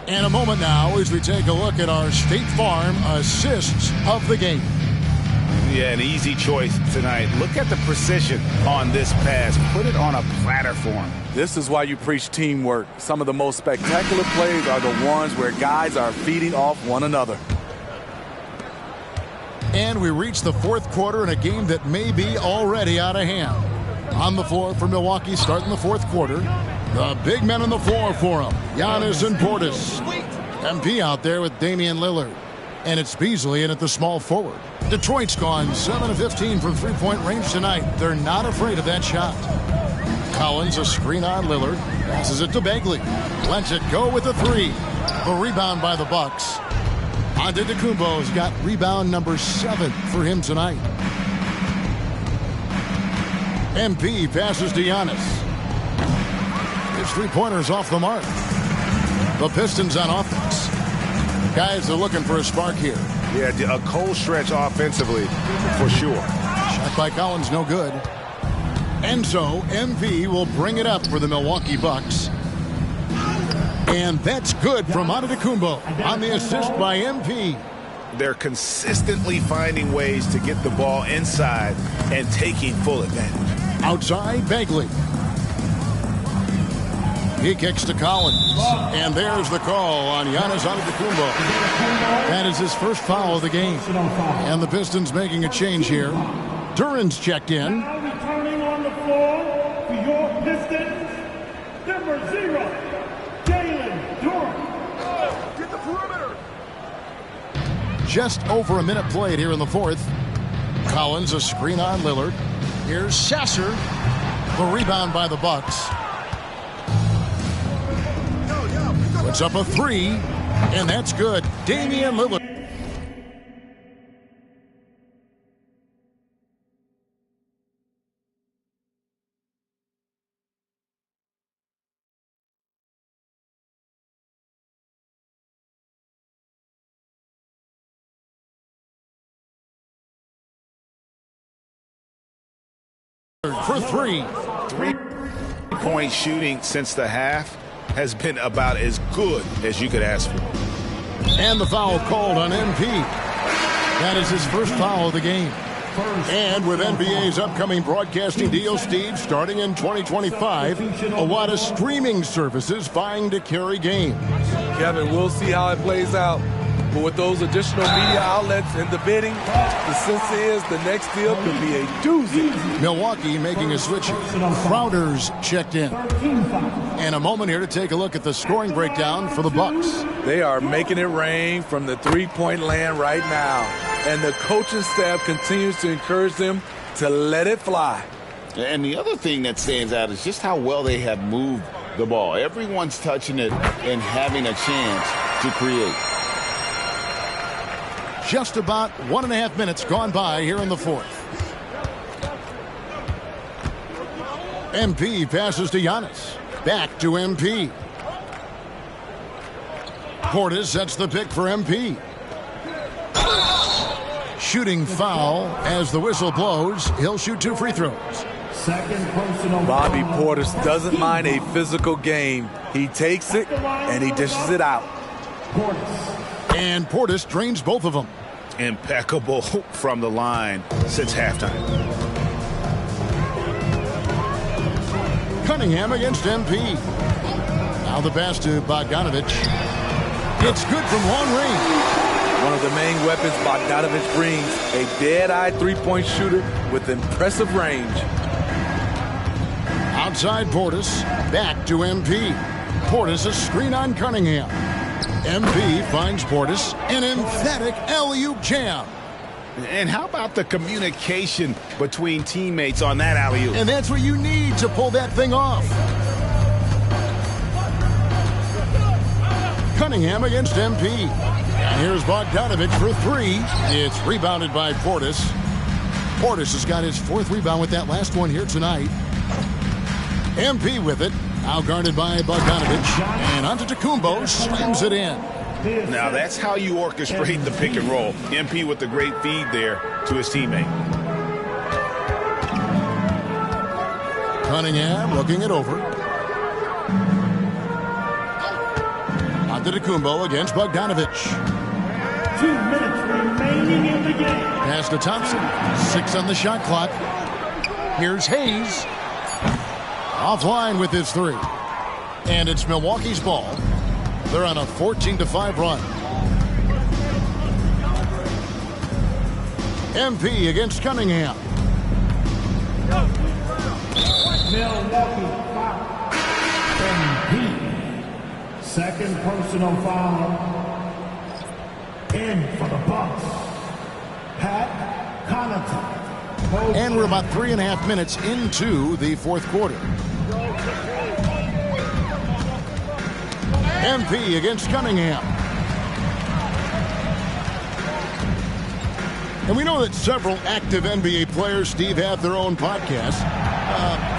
And a moment now as we take a look at our State Farm assists of the game. Yeah, an easy choice tonight. Look at the precision on this pass. Put it on a platter for him. This is why you preach teamwork. Some of the most spectacular plays are the ones where guys are feeding off one another. And we reach the fourth quarter in a game that may be already out of hand. On the floor for Milwaukee starting the fourth quarter. The big men on the floor for him. Giannis and Portis. MP out there with Damian Lillard. And it's Beasley in at the small forward. Detroit's gone 7 of 15 from three-point range tonight. They're not afraid of that shot. Collins, a screen on Lillard. Passes it to Bagley. Lets it go with the 3. The rebound by the Bucks. Antetokounmpo's got rebound number 7 for him tonight. MP passes to Giannis. His three-pointer's off the mark. The Pistons on offense. Guys are looking for a spark here. Yeah, a cold stretch offensively for sure. Shot by Collins, no good. And so MP will bring it up for the Milwaukee Bucks. And that's good from Antetokounmpo on the assist by MP. They're consistently finding ways to get the ball inside and taking full advantage. Outside, Bagley. He kicks to Collins. And there's the call on Giannis Antetokounmpo. That is his first foul of the game. And the Pistons making a change here. Duren's checked in. Now returning on the floor for your Pistons, number 0, Jalen Duren. Get the perimeter. Just over a minute played here in the fourth. Collins, a screen on Lillard. Here's Sasser. The rebound by the Bucks. Puts up a 3, and that's good. Damian Lillard. For 3. 3-point shooting since the half has been about as good as you could ask for. And the foul called on MP. That is his first foul of the game. And with NBA's upcoming broadcasting deal, Steve, starting in 2025, a lot of streaming services vying to carry games. Kevin, we'll see how it plays out. But with those additional media outlets and the bidding, the sense is the next deal could be a doozy. Milwaukee making a switch. Crowder's checked in. And a moment here to take a look at the scoring breakdown for the Bucks. They are making it rain from the three-point land right now. And the coaching staff continues to encourage them to let it fly. And the other thing that stands out is just how well they have moved the ball. Everyone's touching it and having a chance to create. Just about 1.5 minutes gone by here in the fourth. MP passes to Giannis. Back to MP. Portis sets the pick for MP. Shooting foul as the whistle blows. He'll shoot 2 free throws. Bobby Portis doesn't mind a physical game. He takes it and he dishes it out. And Portis drains both of them. Impeccable from the line since halftime. Cunningham against MP. Now the pass to Bogdanovic. It's good from long range. One of the main weapons Bogdanovic brings, a dead-eye three-point shooter with impressive range. Outside Portis, back to MP. Portis a screen on Cunningham. MP finds Portis an emphatic alley-oop jam. And how about the communication between teammates on that alley-oop? And that's what you need to pull that thing off. Cunningham against MP. And here's Bogdanovic for 3. It's rebounded by Portis. Portis has got his 4th rebound with that last one here tonight. MP with it. Now guarded by Bogdanovic. And Antetokounmpo slams it in. Now that's how you orchestrate the pick and roll. MP with the great feed there to his teammate. Cunningham looking it over. Antetokounmpo against Bogdanovic. 2 minutes remaining in the game. Pass to Thompson. 6 on the shot clock. Here's Hayes. Offline with his 3. And it's Milwaukee's ball. They're on a 14-5 run. MP against Cunningham. Milwaukee foul. MP. Second personal foul. In for the Bucks. Pat Connaughton. And we're about 3.5 minutes into the fourth quarter. MP against Cunningham. And we know that several active NBA players, Steve, have their own podcasts.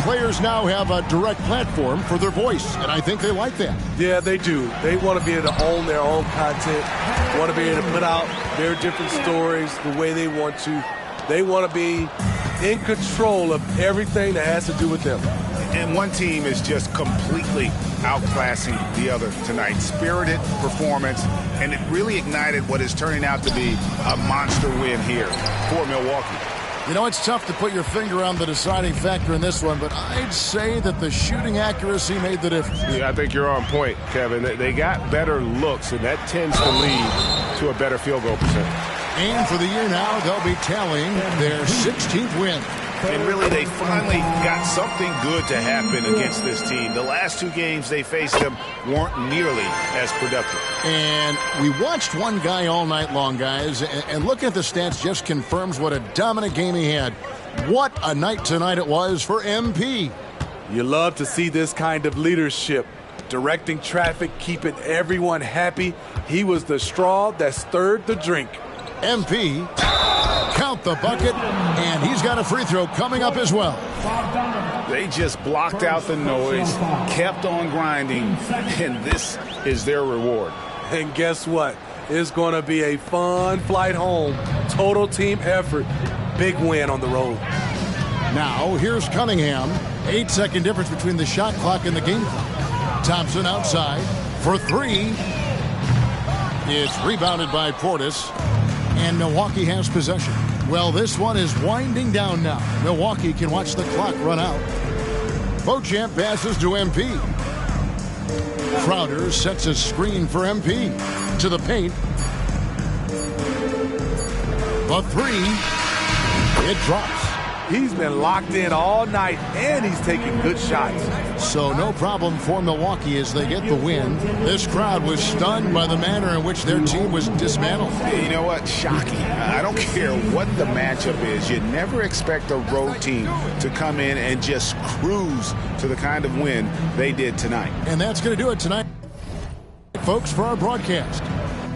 Players now have a direct platform for their voice, and I think they like that. Yeah, they do. They want to be able to own their own content, want to be able to put out their different stories the way they want to. They want to be in control of everything that has to do with them. And one team is just completely outclassing the other tonight. Spirited performance, and it really ignited what is turning out to be a monster win here for Milwaukee. You know, it's tough to put your finger on the deciding factor in this one, but I'd say that the shooting accuracy made the difference. Yeah, I think you're on point, Kevin. They got better looks, and that tends to lead to a better field goal percentage. And for the year now, they'll be tallying their 16th win. And really, they finally got something good to happen against this team. The last 2 games they faced them weren't nearly as productive. And we watched one guy all night long, guys, and looking at the stats just confirms what a dominant game he had. What a night tonight it was for MP. You love to see this kind of leadership, directing traffic, keeping everyone happy. He was the straw that stirred the drink. MP, count the bucket, and he's got a free throw coming up as well. They just blocked out the noise, kept on grinding, and this is their reward. And guess what? It's going to be a fun flight home. Total team effort. Big win on the road. Now, here's Cunningham. 8-second difference between the shot clock and the game clock. Thompson outside for 3. It's rebounded by Portis. And Milwaukee has possession. Well, this one is winding down now. Milwaukee can watch the clock run out. Beauchamp passes to MP. Crowder sets a screen for MP. To the paint. The three. It drops. He's been locked in all night, and he's taking good shots. So no problem for Milwaukee as they get the win. This crowd was stunned by the manner in which their team was dismantled. You know what? Shocking. I don't care what the matchup is. You never expect a road team to come in and just cruise to the kind of win they did tonight. And that's going to do it tonight, folks, for our broadcast.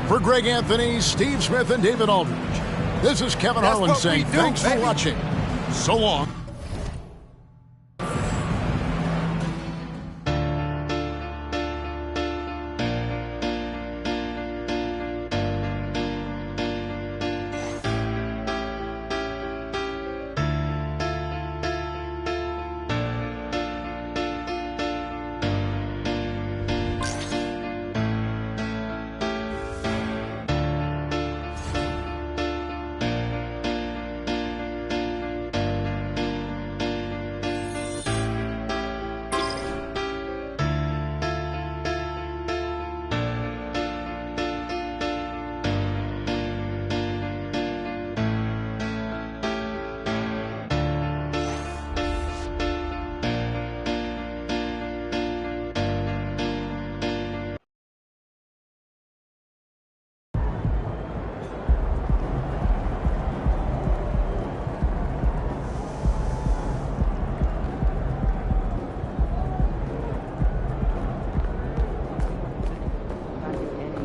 For Greg Anthony, Steve Smith, and David Aldridge, this is Kevin Harlan saying thanks for watching. So long.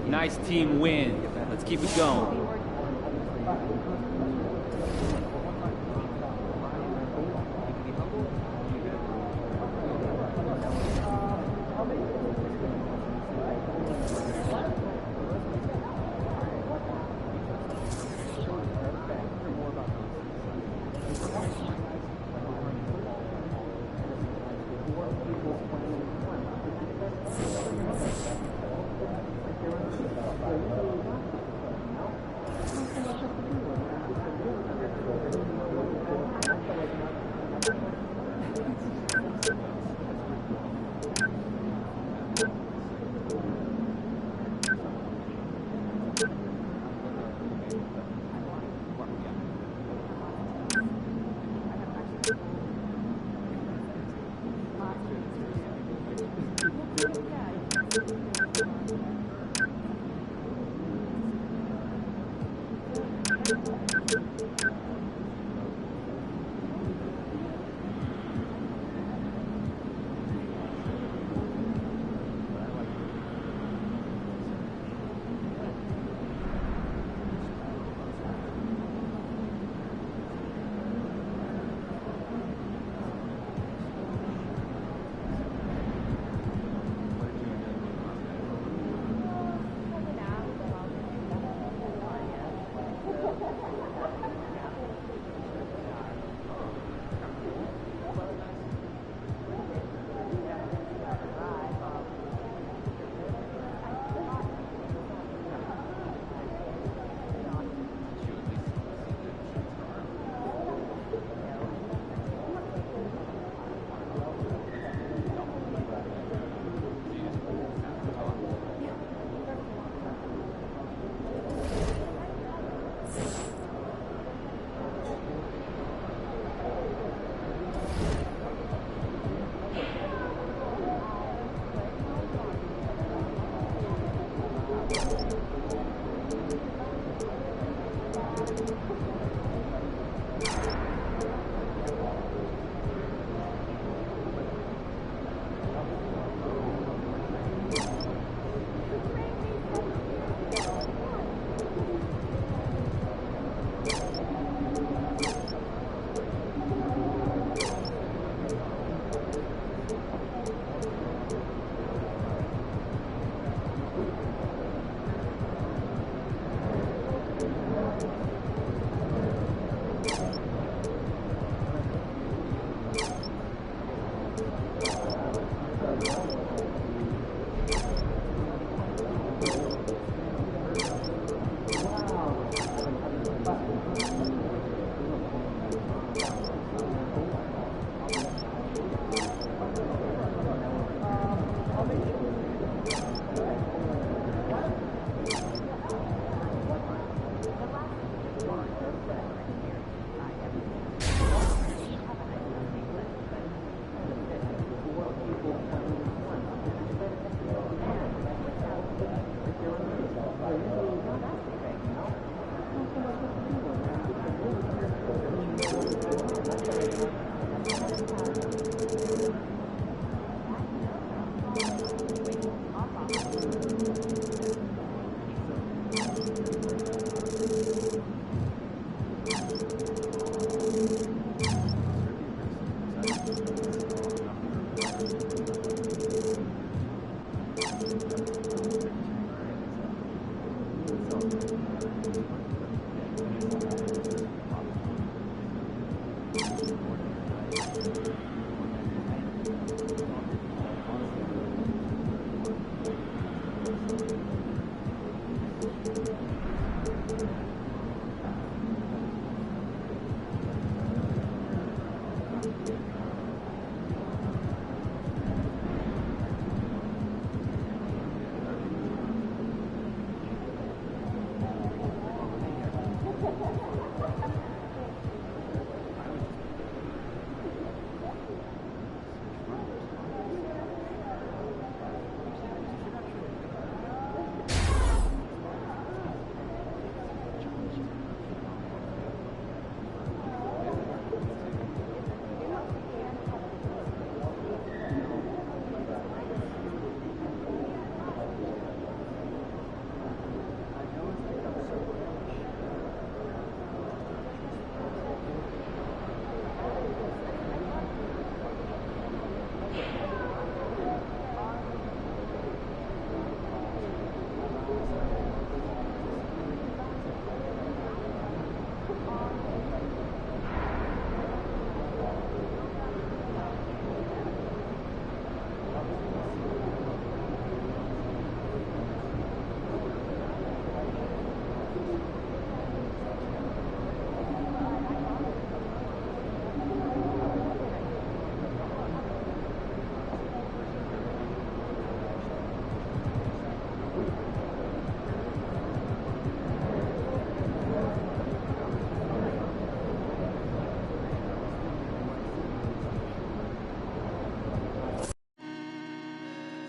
Nice team win. Let's keep it going.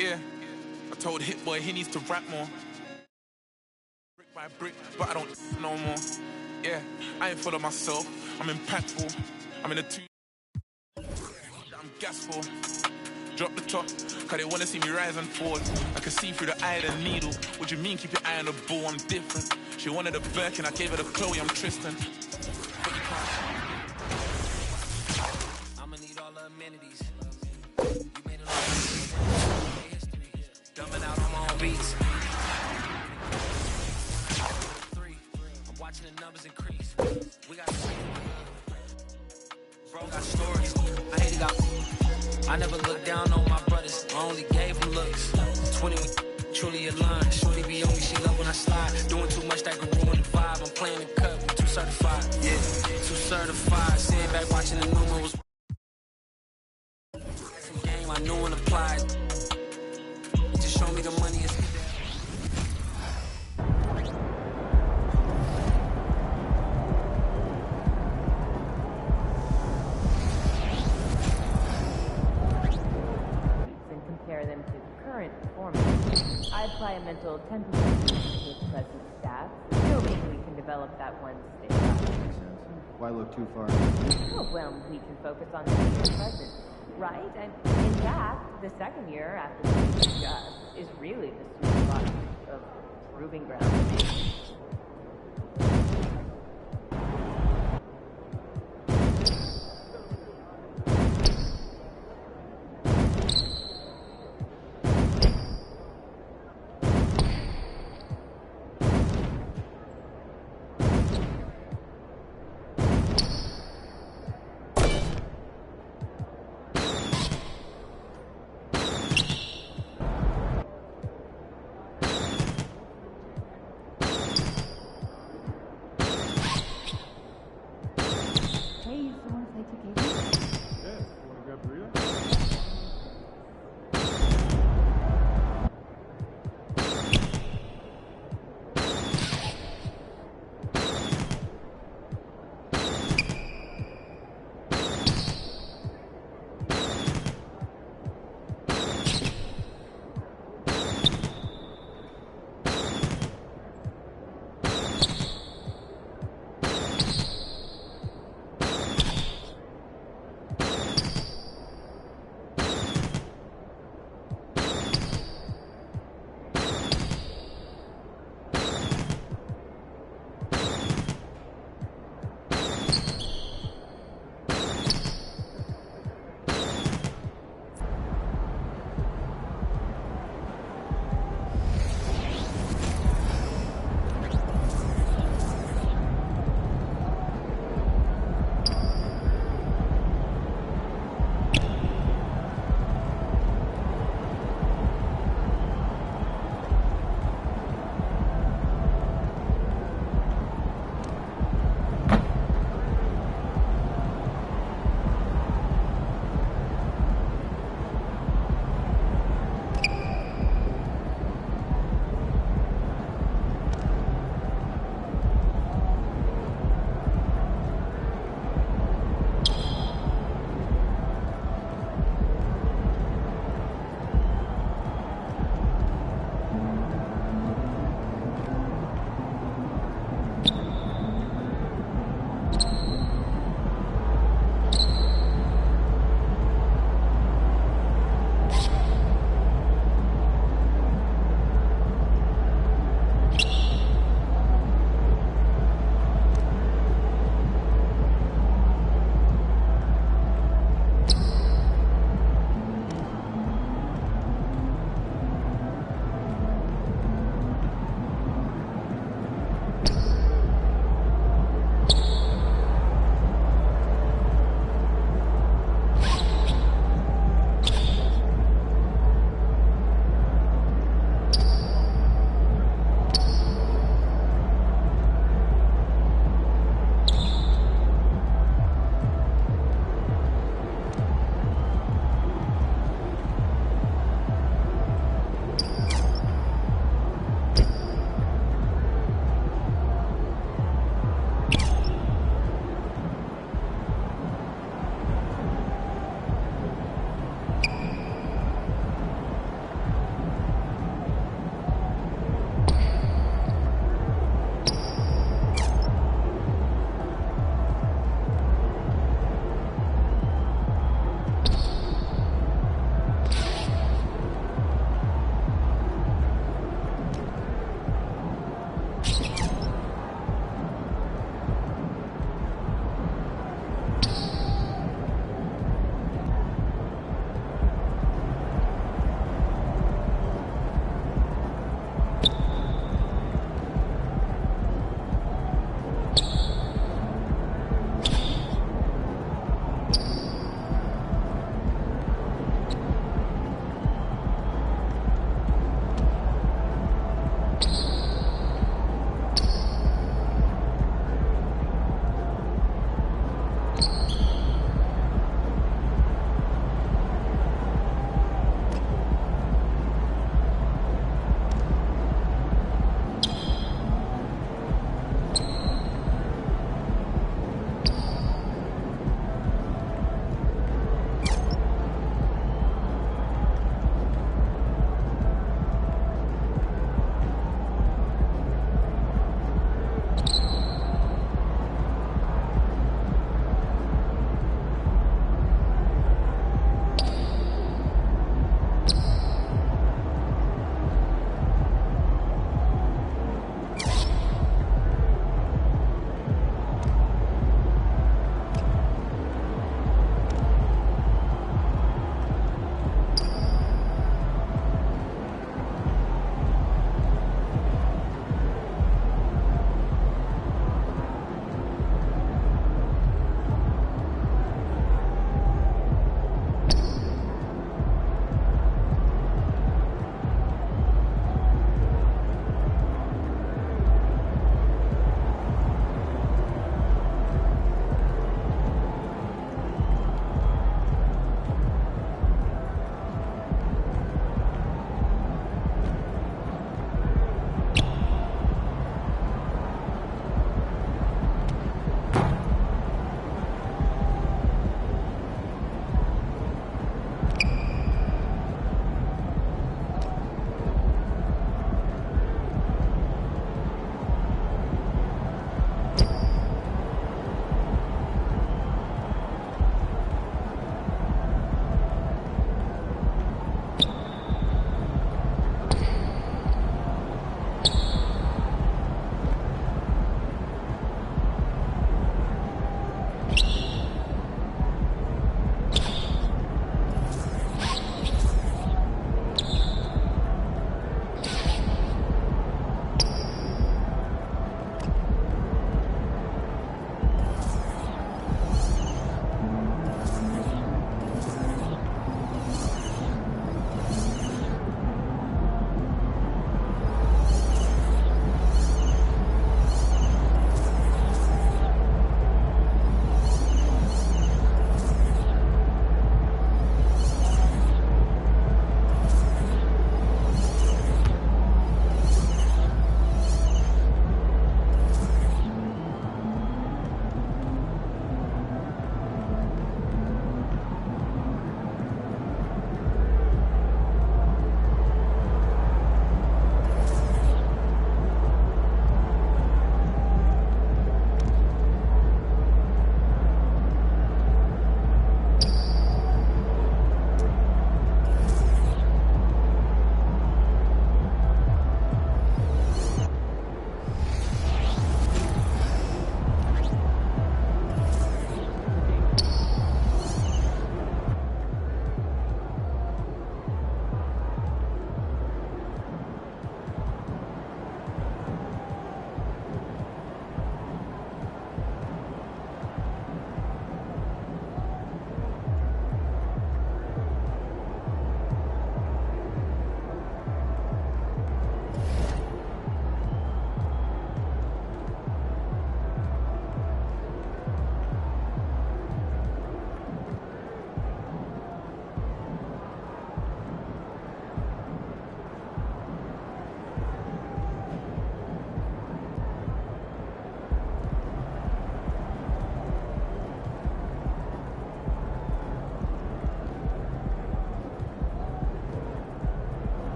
Yeah, I told Hit Boy he needs to rap more. Brick by brick, but I don't no more. Yeah, I ain't full of myself, I'm impactful. I'm in a two, I'm gas for. Drop the top, cause they wanna see me rise and fall. I can see through the eye of the needle. What do you mean keep your eye on the ball? I'm different. She wanted a Birkin, I gave her the Chloe, I'm Tristan. I'ma need all the amenities. You made a lot of history. Dumbing out on my own beats. I'm watching the numbers increase. We got bro got stories. I hate it got. I never looked down on my brothers. I only gave them looks. 20 truly aligned. Shorty be on me, she love when I slide. Doing too much that could ruin the vibe. I'm playing the cut, I'm too certified. Yeah, too certified. Sitting back watching the numerals. Game I knew and applied. Just show me the money is. Them to current performance. I apply a mental 10% with present stats, hoping we can develop that one state. Why look too far? Oh, well, we can focus on the year present, right? And in fact, the second year after the just is really the sweet spot of proving ground.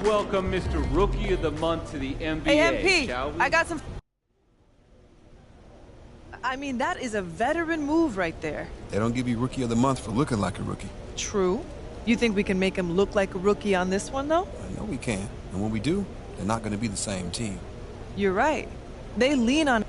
welcome Mr. Rookie of the Month to the NBA, shall we? I got some... I mean, that is a veteran move right there. They don't give you Rookie of the Month for looking like a rookie. True. You think we can make him look like a rookie on this one, though? I know we can. And when we do, they're not going to be the same team. You're right. They lean on...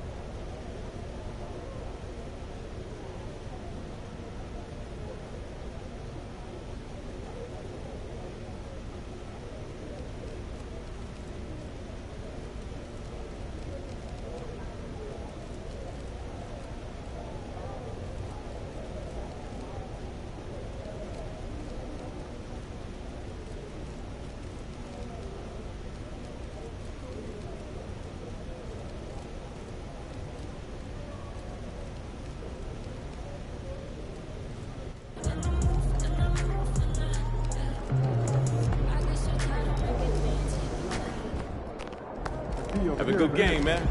Have a good game, man.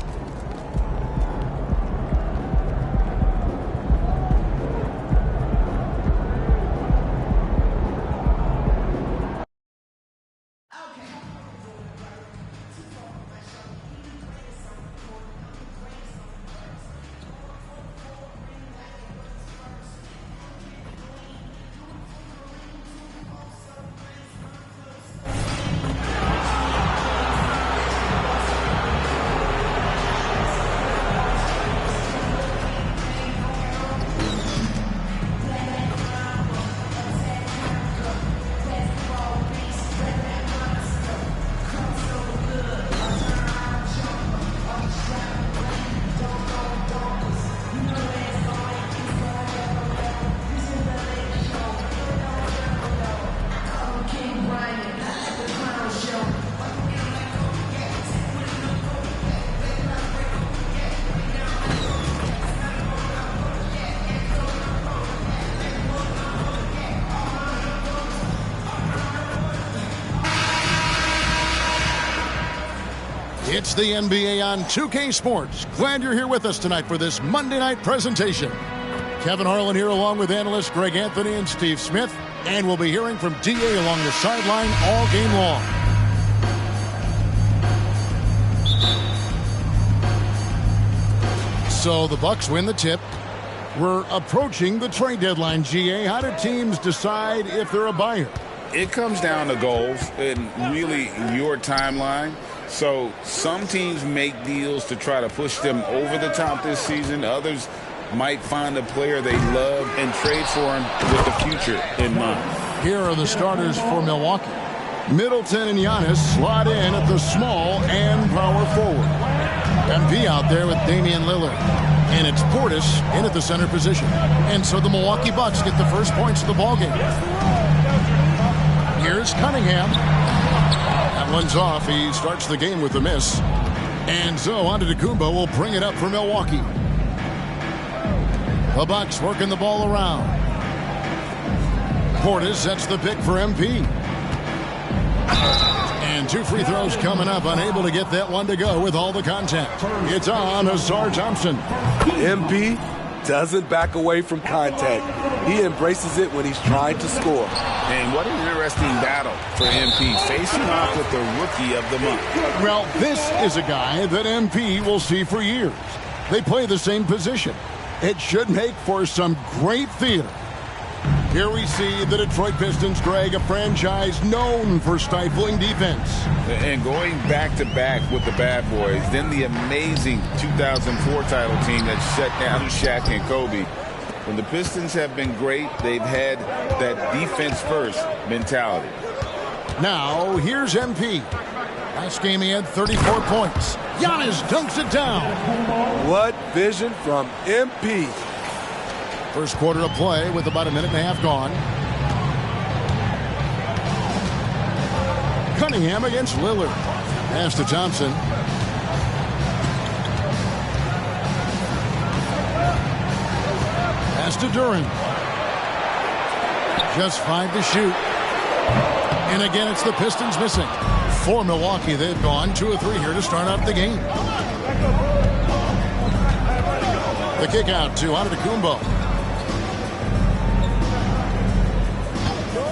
It's the NBA on 2K Sports. Glad you're here with us tonight for this Monday night presentation. Kevin Harlan here along with analysts Greg Anthony and Steve Smith. And we'll be hearing from DA along the sideline all game long. So the Bucks win the tip. We're approaching the trade deadline, GA. How do teams decide if they're a buyer? It comes down to goals and really your timeline. So some teams make deals to try to push them over the top this season. Others might find a player they love and trade for him with the future in mind. Here are the starters for Milwaukee. Middleton and Giannis slot in at the small and power forward. MP out there with Damian Lillard. And it's Portis in at the center position. And so the Milwaukee Bucks get the first points of the ballgame. Here's Cunningham. That one's off. He starts the game with a miss. And so Antetokounmpo will bring it up for Milwaukee. The Bucks working the ball around. Portis sets the pick for MP. And two free throws coming up. Unable to get that one to go with all the contact. It's on Ausar Thompson. MP doesn't back away from contact. He embraces it when he's trying to score. And what an interesting battle for MP, facing off with the Rookie of the Month. Well, this is a guy that MP will see for years. They play the same position. It should make for some great theater. Here we see the Detroit Pistons, Greg, a franchise known for stifling defense. And going back-to-back with the bad boys, then the amazing 2004 title team that shut down Shaq and Kobe. When the Pistons have been great, they've had that defense-first mentality. Now, here's MP. Last game he had 34 points. Giannis dunks it down. What vision from MP. First quarter of play with about a minute and a half gone. Cunningham against Lillard. Pass to Thompson. Pass to Duren. Just 5 to shoot. And again, it's the Pistons missing. For Milwaukee, they've gone 2 of 3 here to start out the game. The kick out to Antetokounmpo.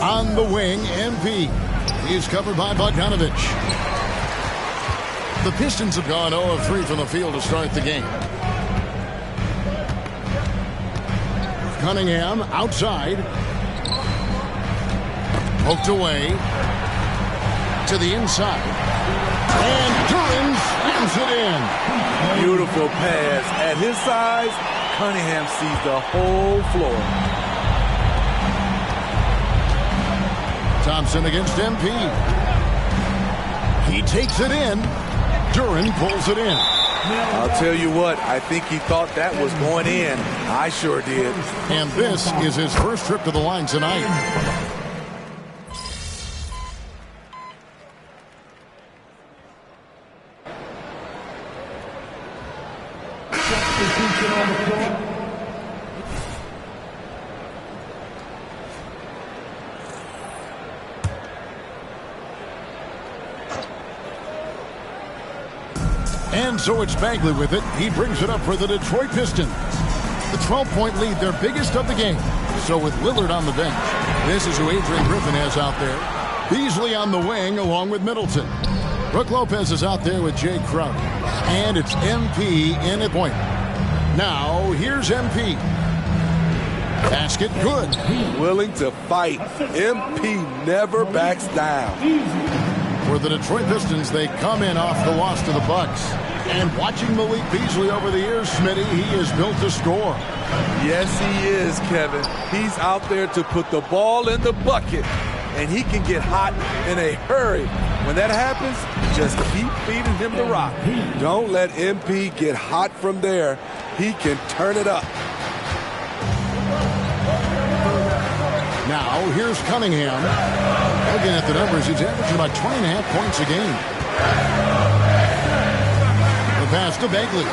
On the wing, MP. He's covered by Bogdanovich. The Pistons have gone 0 of 3 from the field to start the game. Cunningham outside. Poked away to the inside. And Duren slams it in. Beautiful pass. At his size, Cunningham sees the whole floor. Thompson against MP. He takes it in. Duren pulls it in. I'll tell you what, I think he thought that was going in. I sure did. And this is his first trip to the line tonight. And so it's Bagley with it. He brings it up for the Detroit Pistons. The 12-point lead, their biggest of the game. So with Lillard on the bench, this is who Adrian Griffin has out there. Beasley on the wing along with Middleton. Brook Lopez is out there with Jay Crowder. And it's MP in at point. Now, here's MP. Basket good. Willing to fight. MP never backs down. For the Detroit Pistons, they come in off the loss to the Bucks. And watching Malik Beasley over the years, Smitty, he is built to score. Yes, he is, Kevin. He's out there to put the ball in the bucket. And he can get hot in a hurry. When that happens, just keep feeding him the rock. Don't let MP get hot from there. He can turn it up. Now, here's Cunningham. Looking at the numbers, he's averaging about 20.5 points a game. The pass to Bagley.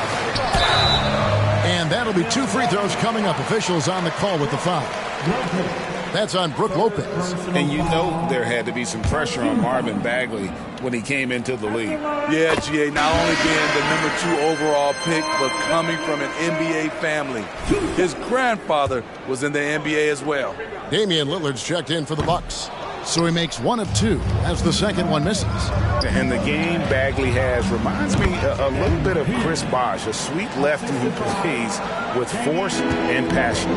And that'll be 2 free throws coming up. Officials on the call with the foul. That's on Brook Lopez. And you know there had to be some pressure on Marvin Bagley when he came into the league. Yeah, GA, not only being the number 2 overall pick, but coming from an NBA family. His grandfather was in the NBA as well. Damian Lillard's checked in for the Bucks. So he makes 1 of 2 as the second one misses. And the game Bagley has reminds me a little bit of Chris Bosh, a sweet lefty who plays with force and passion.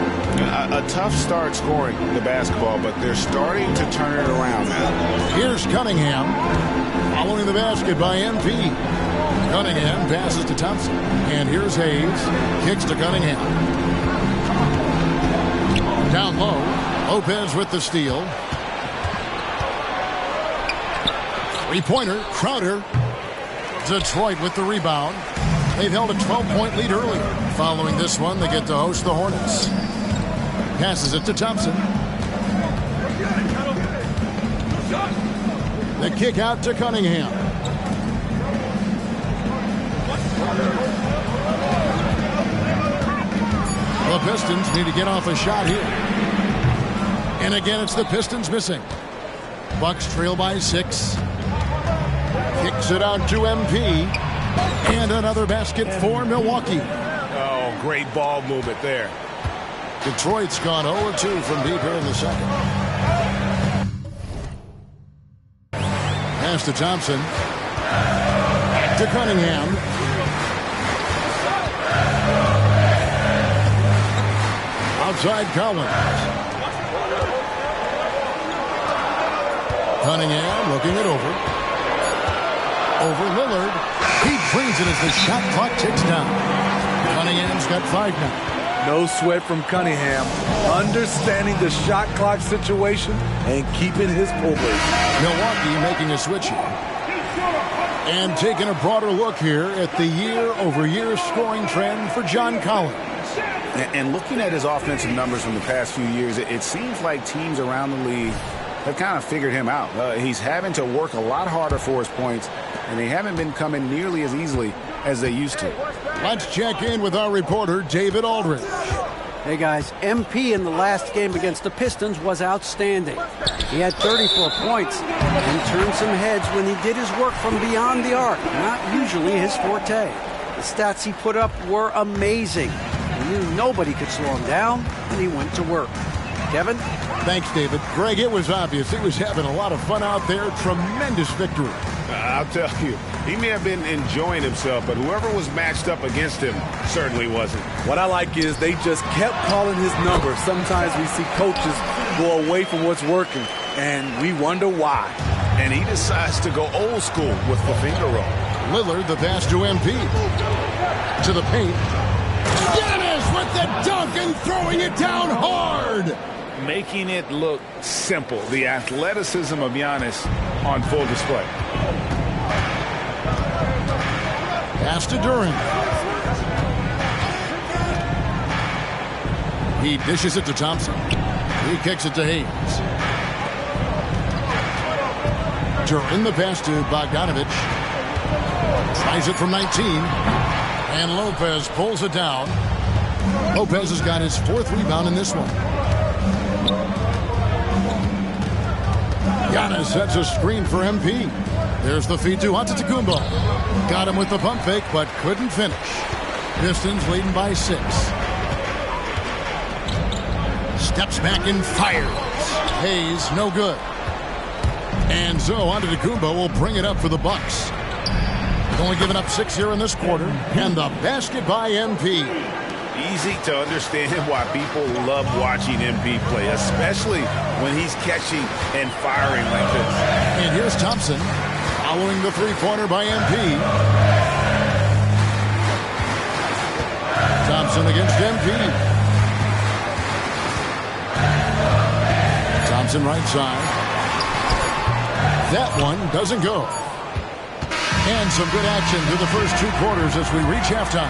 A tough start scoring the basketball, but they're starting to turn it around now. Here's Cunningham following the basket by MP. Cunningham passes to Thompson. And here's Hayes. Kicks to Cunningham. Down low. Lopez with the steal. Three-pointer, Crowder. Detroit with the rebound. They've held a 12-point lead earlier. Following this one, they get to host the Hornets. Passes it to Thompson. The kick out to Cunningham. The Pistons need to get off a shot here. And again, it's the Pistons missing. Bucks trail by 6. Kicks it out to MP. And another basket for Milwaukee. Oh, great ball movement there. Detroit's gone 0-2 from deep here in the second. Pass to Thompson. To Cunningham. Outside Collins. Cunningham looking it over. Over Lillard. He drains it as the shot clock ticks down. Cunningham's got 5 now. No sweat from Cunningham. Understanding the shot clock situation and keeping his cool. Milwaukee making a switch here. And taking a broader look here at the year-over-year scoring trend for John Collins. And looking at his offensive numbers from the past few years, it seems like teams around the league have kind of figured him out. He's having to work a lot harder for his points, and they haven't been coming nearly as easily as they used to. Let's check in with our reporter, David Aldridge. Hey, guys, MP in the last game against the Pistons was outstanding. He had 34 points and turned some heads when he did his work from beyond the arc, not usually his forte. The stats he put up were amazing. He knew nobody could slow him down, and he went to work. Kevin? Thanks, David. Greg, it was obvious. He was having a lot of fun out there. Tremendous victory. I'll tell you, he may have been enjoying himself, but whoever was matched up against him certainly wasn't. What I like is they just kept calling his number. Sometimes we see coaches go away from what's working, and we wonder why. And he decides to go old school with the finger roll. Lillard, the pass to MP. To the paint. Giannis with the dunk and throwing it down hard. Making it look simple. The athleticism of Giannis on full display. Pass to Duren. He dishes it to Thompson. He kicks it to Hayes. Duren, the pass to Bogdanovic. Tries it from 19. And Lopez pulls it down. Lopez has got his 4th rebound in this one. Giannis sets a screen for MP. There's the feed to Antetokounmpo. Got him with the pump fake, but couldn't finish. Pistons leading by 6. Steps back and fires. Hayes, no good. And so Antetokounmpo will bring it up for the Bucks. They've only given up 6 here in this quarter. And the basket by MP. Easy to understand why people love watching MP play, especially when he's catching and firing like this. And here's Thompson following the three-pointer by MP. Thompson against MP. Thompson right side. That one doesn't go. And some good action through the first 2 quarters as we reach halftime.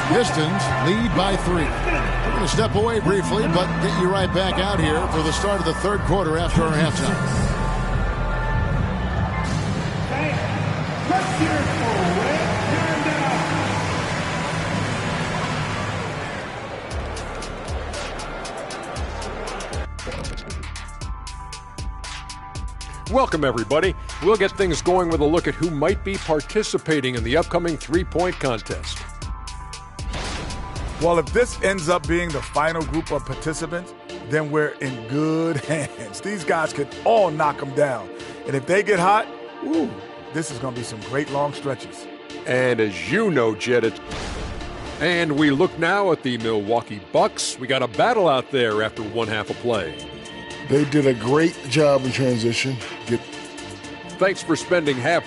Pistons lead by 3. We're going to step away briefly, but get you right back out here for the start of the 3rd quarter after our halftime. Let's hear it for Red Welcome, everybody. We'll get things going with a look at who might be participating in the upcoming three-point contest. Well, if this ends up being the final group of participants, then we're in good hands. These guys could all knock them down. And if they get hot, ooh, this is going to be some great long stretches. And as you know, Jed, and we look now at the Milwaukee Bucks. We got a battle out there after 1 half of play. They did a great job in transition. Thanks for spending half.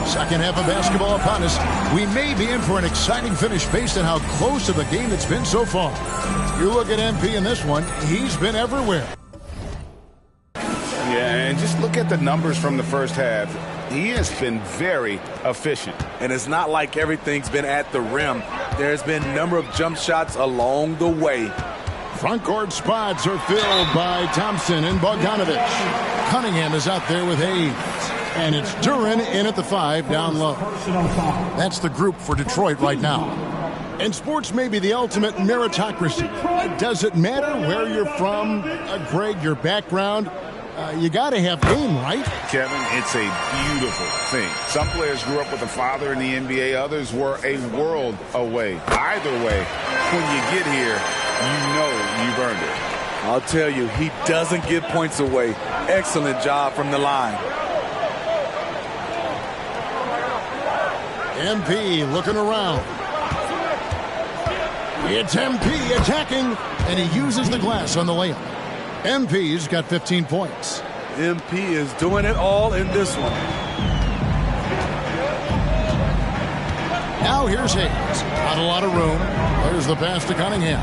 Second half of basketball upon us. We may be in for an exciting finish based on how close to the game it's been so far. You look at MP in this one, he's been everywhere. Yeah, and just look at the numbers from the first half. He has been very efficient. And it's not like everything's been at the rim. There's been a number of jump shots along the way. Front court spots are filled by Thompson and Bogdanovic. Cunningham is out there with Hayes. And it's Duren in at the 5 down low. That's the group for Detroit right now. And sports may be the ultimate meritocracy. Does it matter where you're from, Greg, your background? You got to have game, right? Kevin, it's a beautiful thing. Some players grew up with a father in the NBA. Others were a world away. Either way, when you get here, you know you've earned it. I'll tell you, he doesn't give points away. Excellent job from the line. MP looking around. It's MP attacking, and he uses the glass on the layup. MP's got 15 points. MP is doing it all in this one. Now here's Hayes. Not a lot of room. There's the pass to Cunningham.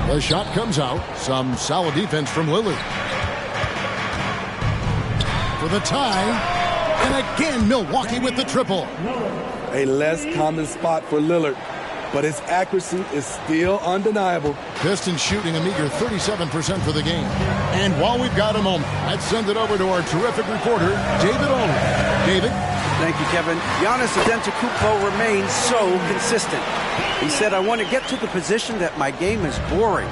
The shot comes out. Some solid defense from Lillard. For the tie. And again, Milwaukee with the triple. A less common spot for Lillard, but his accuracy is still undeniable. Pistons shooting a meager 37% for the game. And while we've got a moment, let's send it over to our terrific reporter, David Olin. David? Thank you, Kevin. Giannis Antetokounmpo remains so consistent. He said, I want to get to the position that my game is boring.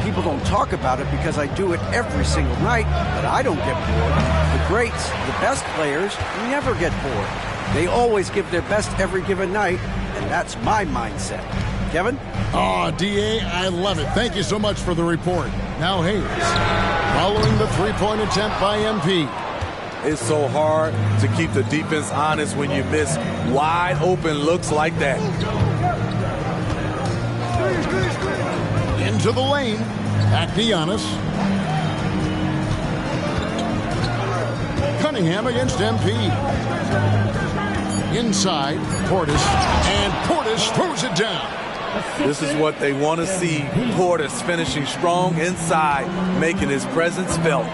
People don't talk about it because I do it every single night, but I don't get bored. The greats, the best players, never get bored. They always give their best every given night, and that's my mindset. Kevin? Oh, D.A., I love it. Thank you so much for the report. Now Hayes, following the three-point attempt by MP. It's so hard to keep the defense honest when you miss wide open looks like that. Into the lane. Back to Giannis. Cunningham against MP. Inside, Portis. And Portis throws it down. This is what they want to see. Portis finishing strong inside, making his presence felt.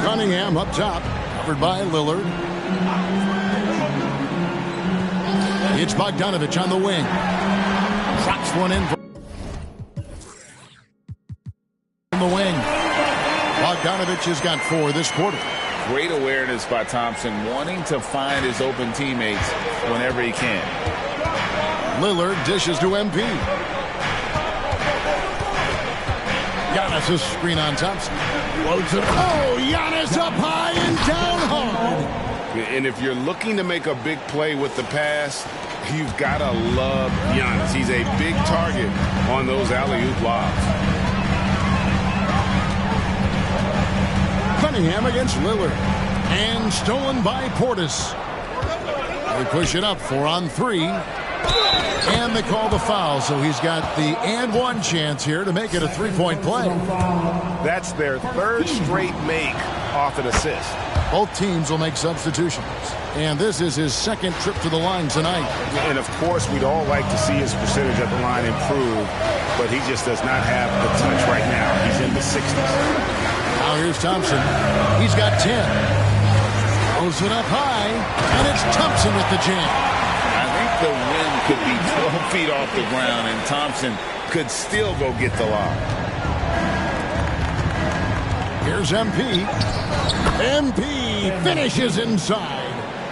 Cunningham up top, covered by Lillard. It's Bogdanovich on the wing. Drops one in from the wing. Bogdanovich has got 4 this quarter. Great awareness by Thompson, wanting to find his open teammates whenever he can. Lillard dishes to MP. Giannis' screen on Thompson. Loads it. Oh, Giannis up high and down hard. And if you're looking to make a big play with the pass, you've got to love Giannis. He's a big target on those alley-oop lobs. Cunningham against Lillard. And stolen by Portis. They push it up 4 on 3. And they call the foul, so he's got the and one chance here to make it a 3-point play. That's their 3rd straight make off an assist. Both teams will make substitutions. And this is his 2nd trip to the line tonight. And, of course, we'd all like to see his percentage at the line improve, but he just does not have the touch right now. He's in the 60s. Now here's Thompson. He's got 10. Throws it up high, and it's Thompson with the jam. I think the rim could be 12 feet off the ground, and Thompson could still go get the lob. Here's MP. MP finishes inside.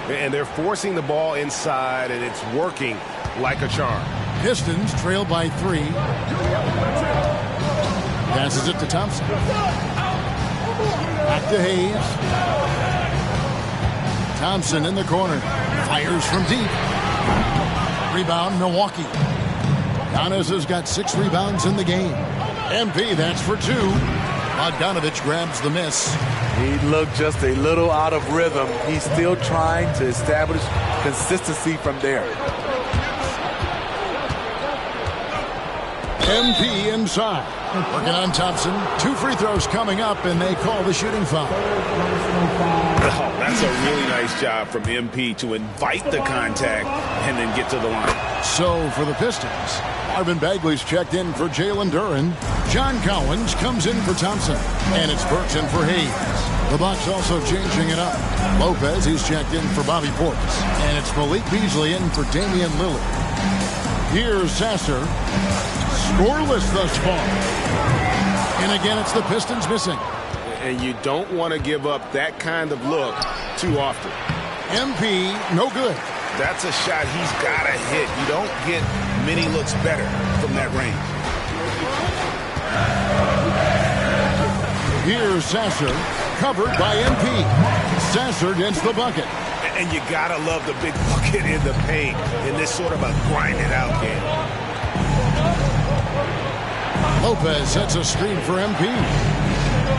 And they're forcing the ball inside, and it's working like a charm. Pistons trail by 3. Passes it to Thompson. Back to Hayes. Thompson in the corner. Fires from deep. Rebound, Milwaukee. Giannis has got 6 rebounds in the game. MP, that's for 2. Bogdanovich grabs the miss. He looked just a little out of rhythm. He's still trying to establish consistency from there. MP inside. Working on Thompson. 2 free throws coming up, and they call the shooting foul. Oh, that's a really nice job from MP to invite the contact and then get to the line. So for the Pistons, Marvin Bagley's checked in for Jalen Duren. John Collins comes in for Thompson. And it's Burton for Hayes. The Bucks also changing it up. Lopez, he's checked in for Bobby Portis. And it's Malik Beasley in for Damian Lillard. Here's Sasser. Scoreless thus far. And again, it's the Pistons missing. And you don't want to give up that kind of look too often. MP, no good. That's a shot he's got to hit. You don't get many looks better from that range. Here's Sasser, covered by MP. Sasser gets the bucket. And you got to love the big bucket in the paint in this sort of a grind-it-out game. Lopez sets a screen for MP.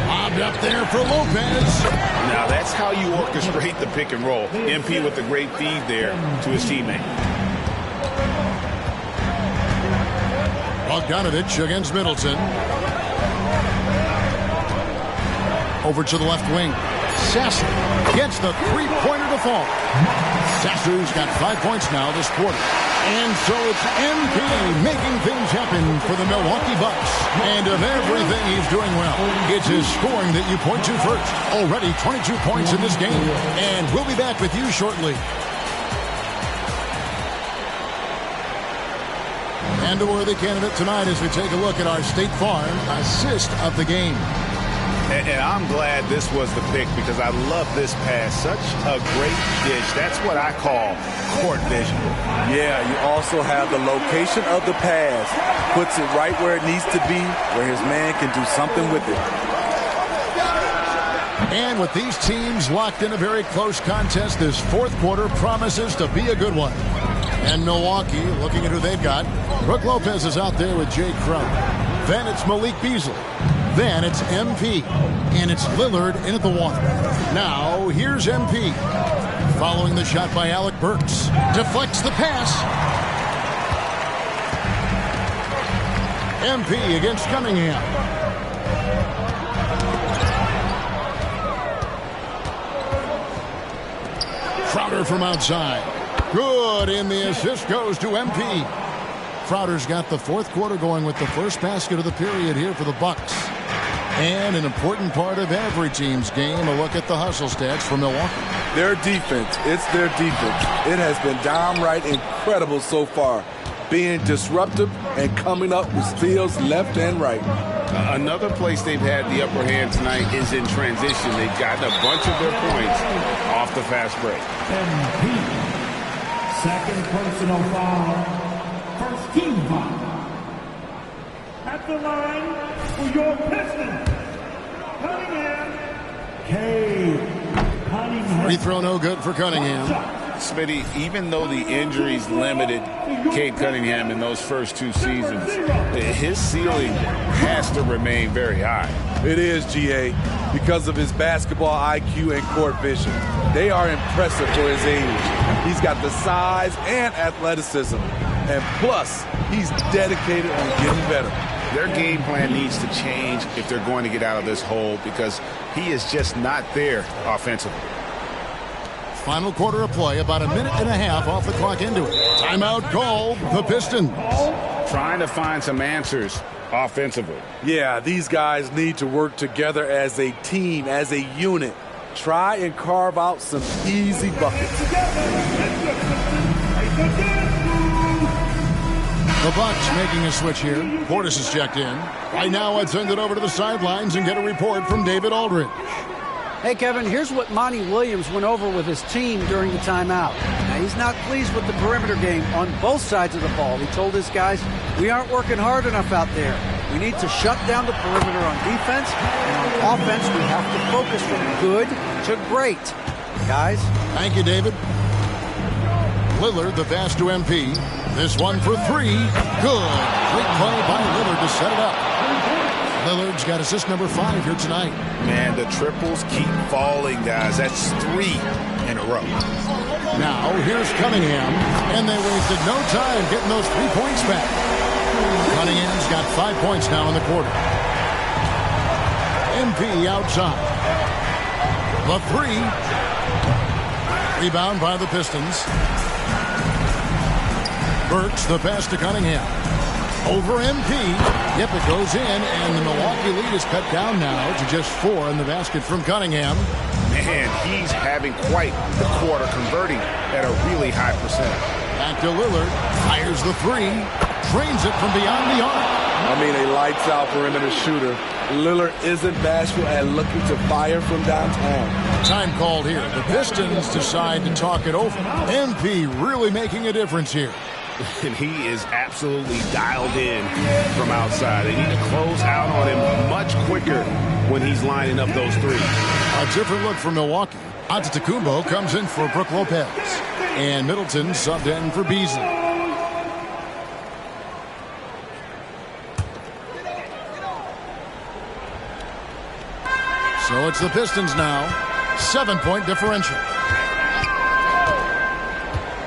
Lobbed up there for Lopez. Now that's how you orchestrate the pick and roll. MP with a great feed there to his teammate. Bogdanovich against Middleton. Over to the left wing. Sasser gets the three-pointer to fall. Sasser's got 5 points now this quarter. And so it's MP making things happen for the Milwaukee Bucks. And of everything he's doing well, it's his scoring that you point to first. Already 22 points in this game. And we'll be back with you shortly. And a worthy candidate tonight as we take a look at our State Farm assist of the game. And I'm glad this was the pick because I love this pass. Such a great dish. That's what I call court vision. Yeah, you also have the location of the pass. Puts it right where it needs to be, where his man can do something with it. And with these teams locked in a very close contest, this fourth quarter promises to be a good one. And Milwaukee, looking at who they've got, Brook Lopez is out there with Jay Crumb. Then it's Malik Beasley. Then it's MP. And it's Lillard in at the one. Now, here's MP. Following the shot by Alec Burks. Deflects the pass. MP against Cunningham. Crowder from outside. Good, and the assist goes to MP. Crowder's got the fourth quarter going with the first basket of the period here for the Bucks. And an important part of every team's game, a look at the hustle stats for Milwaukee. Their defense, it's their defense. It has been downright incredible so far, being disruptive and coming up with steals left and right. Another place they've had the upper hand tonight is in transition. They've gotten a bunch of their points off the fast break. MP. Second personal foul. First team foul. At the line for your Pistons, Cunningham. Cunningham. Free throw no good for Cunningham. Smitty, even though the injuries limited Cade Cunningham in those first two seasons, his ceiling has to remain very high. It is, GA, because of his basketball IQ and court vision. They are impressive for his age. He's got the size and athleticism. And plus, he's dedicated on getting better. Their game plan needs to change if they're going to get out of this hole because he is just not there offensively. Final quarter of play, about a minute and a half off the clock into it. Timeout called, the Pistons. Trying to find some answers offensively. Yeah, these guys need to work together as a team, as a unit. Try and carve out some easy buckets. The Bucks making a switch here. Portis is checked in. Right now, I'd send it over to the sidelines and get a report from David Aldridge. Hey, Kevin, here's what Monty Williams went over with his team during the timeout. Now, he's not pleased with the perimeter game on both sides of the ball. He told his guys, we aren't working hard enough out there. We need to shut down the perimeter on defense, and on offense, we have to focus from good to great. Guys? Thank you, David. Lillard, the pass to MP. This one for three. Good. Great play by Lillard to set it up. Lillard's got assist number 5 here tonight. Man, the triples keep falling, guys. That's 3 in a row. Now, here's Cunningham, and they wasted no time getting those 3 points back. Cunningham's got 5 points now in the quarter. MP outside. The 3. Rebound by the Pistons. Burks, the pass to Cunningham. Over MP. Yep, it goes in, and the Milwaukee lead is cut down now to just 4 in the basket from Cunningham. Man, he's having quite the quarter, converting at a really high percentage. Back to Lillard. Fires the 3. Trains it from beyond the arc. I mean, a lights-out perimeter shooter. Lillard isn't bashful at looking to fire from downtown. Time called here. The Pistons decide to talk it over. MP really making a difference here. And he is absolutely dialed in from outside. They need to close out on him much quicker when he's lining up those threes. A different look for Milwaukee. Antetokounmpo comes in for Brook Lopez. And Middleton subbed in for Beasley. So it's the Pistons now. 7-point differential.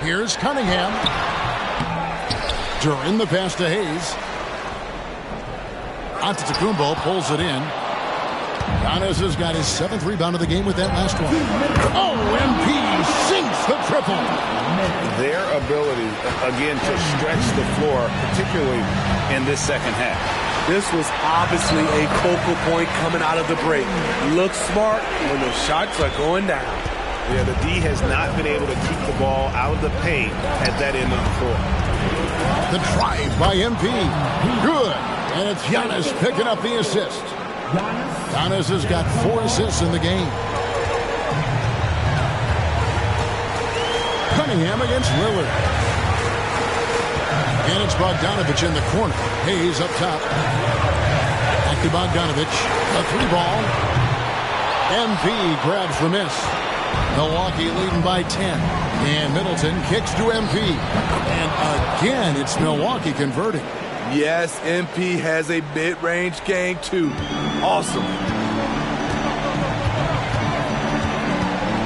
Here's Cunningham. During the pass to Hayes. Antetokounmpo pulls it in. Giannis has got his 7th rebound of the game with that last one. Oh, MP sinks the triple. Their ability, again, to stretch the floor, particularly in this second half. This was obviously a focal point coming out of the break. Look smart when the shots are going down. Yeah, the D has not been able to keep the ball out of the paint at that end of the floor. The drive by MP. Good. And it's Giannis picking up the assist. Giannis has got 4 assists in the game. Cunningham against Lillard. And it's Bogdanovich in the corner. Hayes up top. Back to Bogdanovich. A 3-ball. MP grabs the miss. Milwaukee leading by 10. And Middleton kicks to MP. And again, it's Milwaukee converting. Yes, MP has a mid-range game too. Awesome.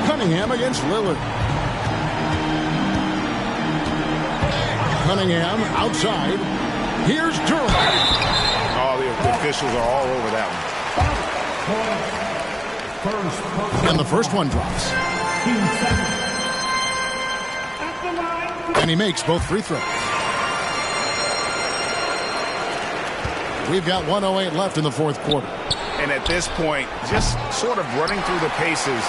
Cunningham against Lillard. Cunningham outside. Here's Durham. Oh, the officials are all over that one. And the first one drops. And he makes both free throws. We've got 1:08 left in the fourth quarter. And at this point, just sort of running through the paces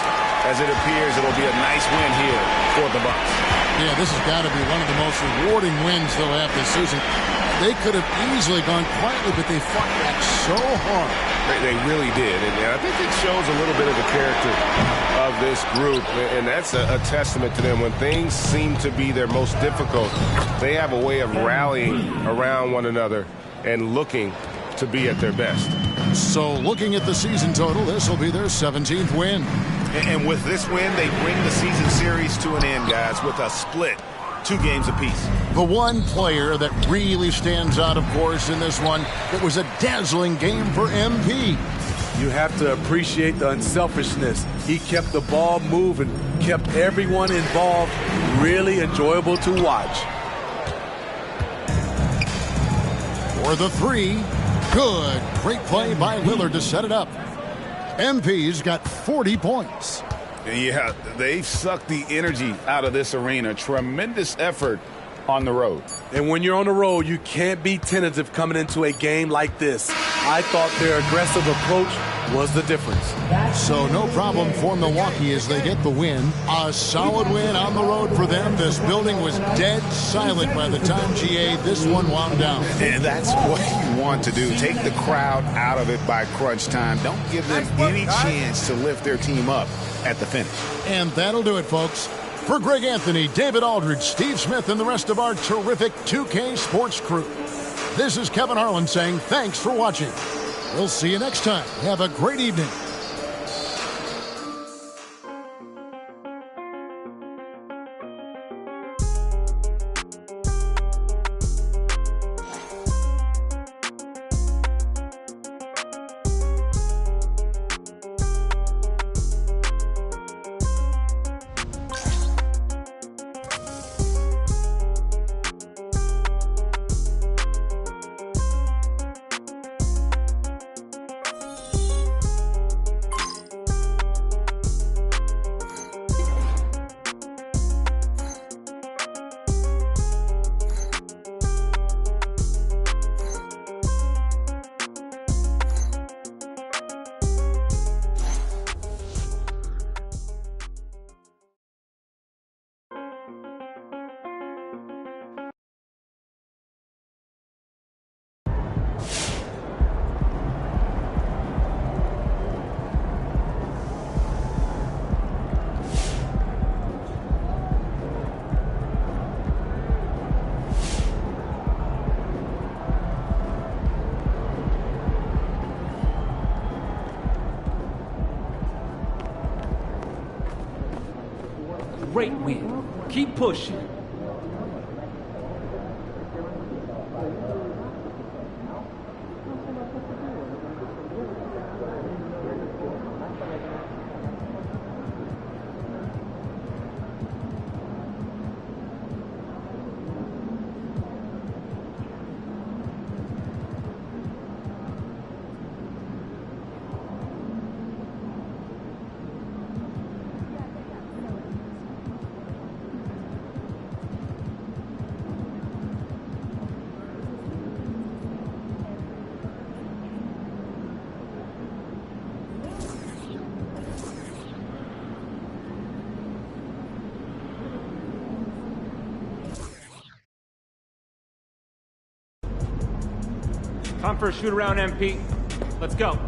as it appears it'll be a nice win here for the Bucks. Yeah, this has got to be one of the most rewarding wins they'll have this season. They could have easily gone quietly, but they fought back so hard. They really did. And I think it shows a little bit of the character of this group. And that's a testament to them. When things seem to be their most difficult, they have a way of rallying around one another and looking to be at their best. So looking at the season total, this will be their 17th win. And with this win, they bring the season series to an end, guys, with a split, 2 games apiece. The one player that really stands out, of course, in this one, it was a dazzling game for MP. You have to appreciate the unselfishness. He kept the ball moving, kept everyone involved, really enjoyable to watch. For the 3, good. Great play by Lillard to set it up. MP's got 40 points. Yeah, they've sucked the energy out of this arena. Tremendous effort on the road. And when you're on the road, you can't be tentative coming into a game like this. I thought their aggressive approach was the difference. So no problem for Milwaukee as they get the win. A solid win on the road for them. This building was dead silent by the time, GA, this one wound down. And that's what you want to do. Take the crowd out of it by crunch time. Don't give them any chance to lift their team up at the finish. And that'll do it, folks. For Greg Anthony, David Aldridge, Steve Smith, and the rest of our terrific 2K Sports crew, this is Kevin Harlan saying thanks for watching. We'll see you next time. Have a great evening. Great win. Keep pushing. Time for a shoot around, MP. Let's go.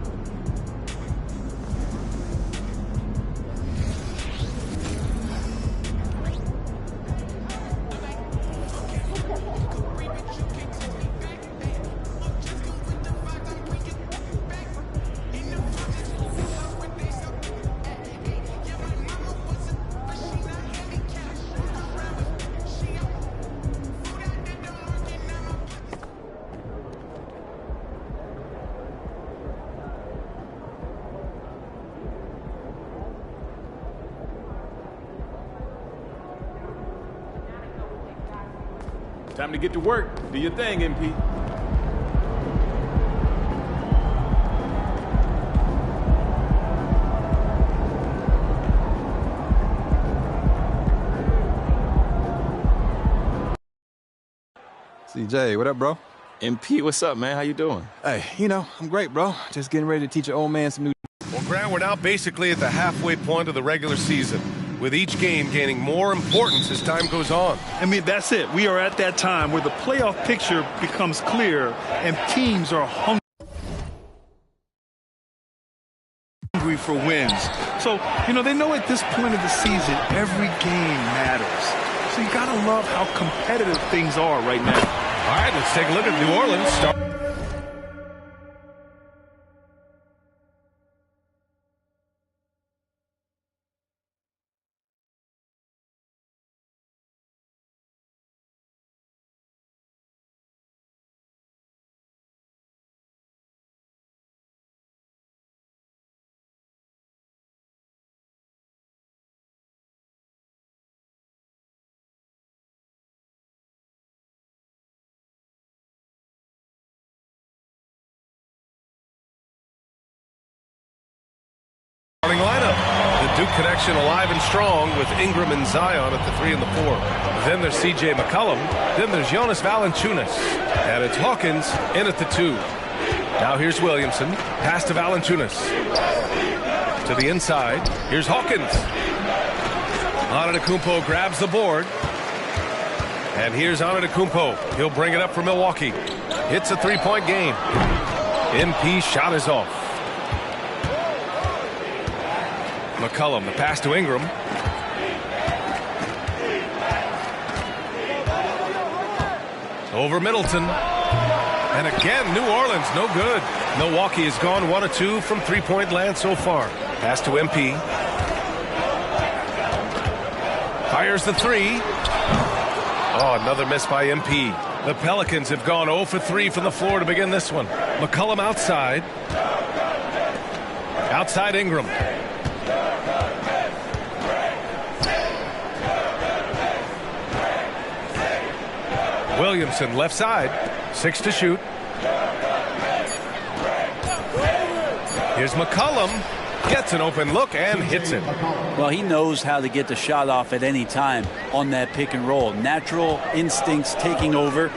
Time to get to work. Do your thing, MP. CJ, what up, bro? MP, what's up, man? How you doing? Hey, you know, I'm great, bro. Just getting ready to teach an old man some new... Well, Grant, we're now basically at the halfway point of the regular season, with each game gaining more importance as time goes on. I mean, that's it. We are at that time where the playoff picture becomes clear and teams are hungry for wins. So, you know, they know at this point of the season, every game matters. So you got to love how competitive things are right now. All right, let's take a look at New Orleans. Lineup. The Duke connection alive and strong with Ingram and Zion at the 3 and the 4. Then there's C.J. McCollum. Then there's Jonas Valanciunas. And it's Hawkins in at the 2. Now here's Williamson. Pass to Valanciunas. To the inside. Here's Hawkins. Antetokounmpo grabs the board. And here's Antetokounmpo. He'll bring it up for Milwaukee. It's a three-point game. MP shot is off. McCollum, the pass to Ingram. Over Middleton. And again, New Orleans, no good. Milwaukee has gone 1 of 2 from three-point land so far. Pass to MP. Fires the 3. Oh, another miss by MP. The Pelicans have gone 0 for 3 from the floor to begin this one. McCollum outside. Outside Ingram. Williamson left side. 6 to shoot. Here's McCollum. Gets an open look and hits it. Well, he knows how to get the shot off at any time on that pick and roll. Natural instincts taking over,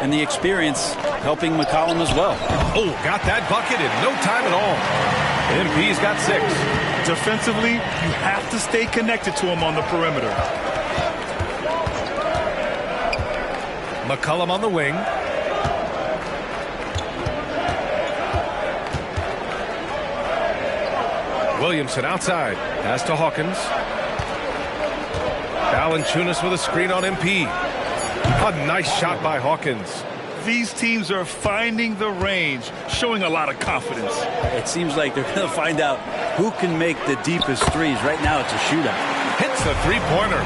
and the experience helping McCollum as well. Oh, got that bucket in no time at all. MP's got 6. Defensively, you have to stay connected to him on the perimeter. McCollum on the wing. Williamson outside. Pass to Hawkins. Valanciunas with a screen on MP. A nice shot by Hawkins. These teams are finding the range, showing a lot of confidence. It seems like they're going to find out who can make the deepest threes. Right now, it's a shootout. Hits the three-pointer.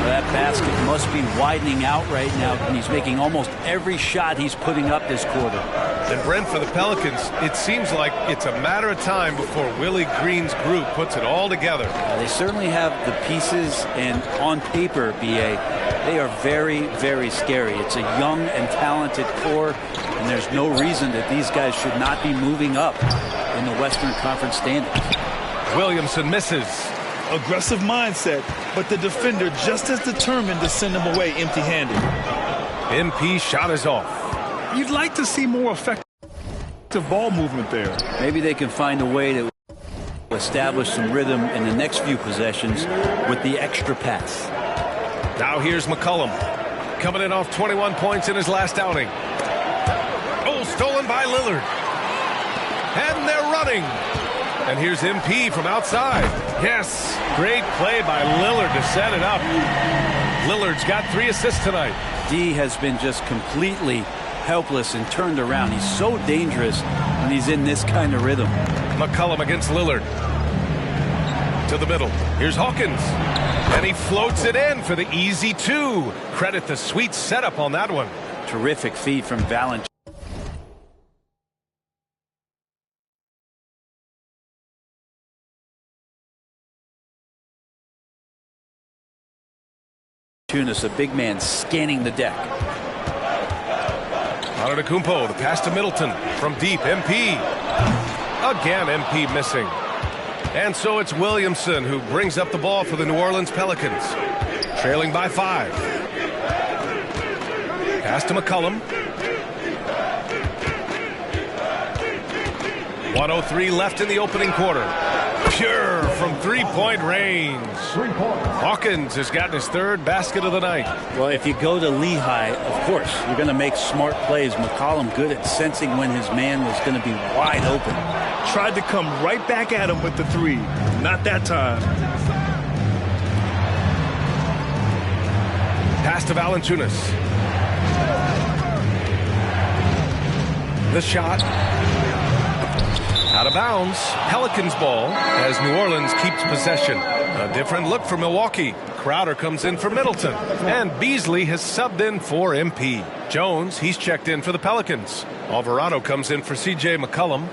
That basket must be widening out right now, and he's making almost every shot he's putting up this quarter. And Brent, for the Pelicans, it seems like it's a matter of time before Willie Green's group puts it all together. They certainly have the pieces, and on paper, B.A., they are very, very scary. It's a young and talented core, and there's no reason that these guys should not be moving up in the Western Conference standings. Williamson misses. Aggressive mindset, but the defender just as determined to send him away empty-handed. MP shot is off. You'd like to see more effective ball movement there. Maybe they can find a way to establish some rhythm in the next few possessions with the extra pass. Now here's McCollum, coming in off 21 points in his last outing. Oh, stolen by Lillard. And they're running. And here's MP from outside. Yes, great play by Lillard to set it up. Lillard's got 3 assists tonight. D has been just completely helpless and turned around. He's so dangerous when he's in this kind of rhythm. McCollum against Lillard. To the middle. Here's Hawkins. And he floats it in for the easy 2. Credit the sweet setup on that one. Terrific feed from Valanciunas. A big man scanning the deck. Antetokounmpo, the pass to Middleton. From deep, MP. Again, MP missing. And so it's Williamson who brings up the ball for the New Orleans Pelicans. Trailing by 5. Pass to McCollum. 1:03 left in the opening quarter. Pure from three-point range. Hawkins has gotten his 3rd basket of the night. Well, if you go to Lehigh, of course, you're going to make smart plays. McCollum good at sensing when his man was going to be wide open. Tried to come right back at him with the 3. Not that time. Pass to Valanciunas. The shot. Out of bounds. Pelicans ball as New Orleans keeps possession. A different look for Milwaukee. Crowder comes in for Middleton. And Beasley has subbed in for MP. Jones, he's checked in for the Pelicans. Alvarado comes in for C.J. McCollum.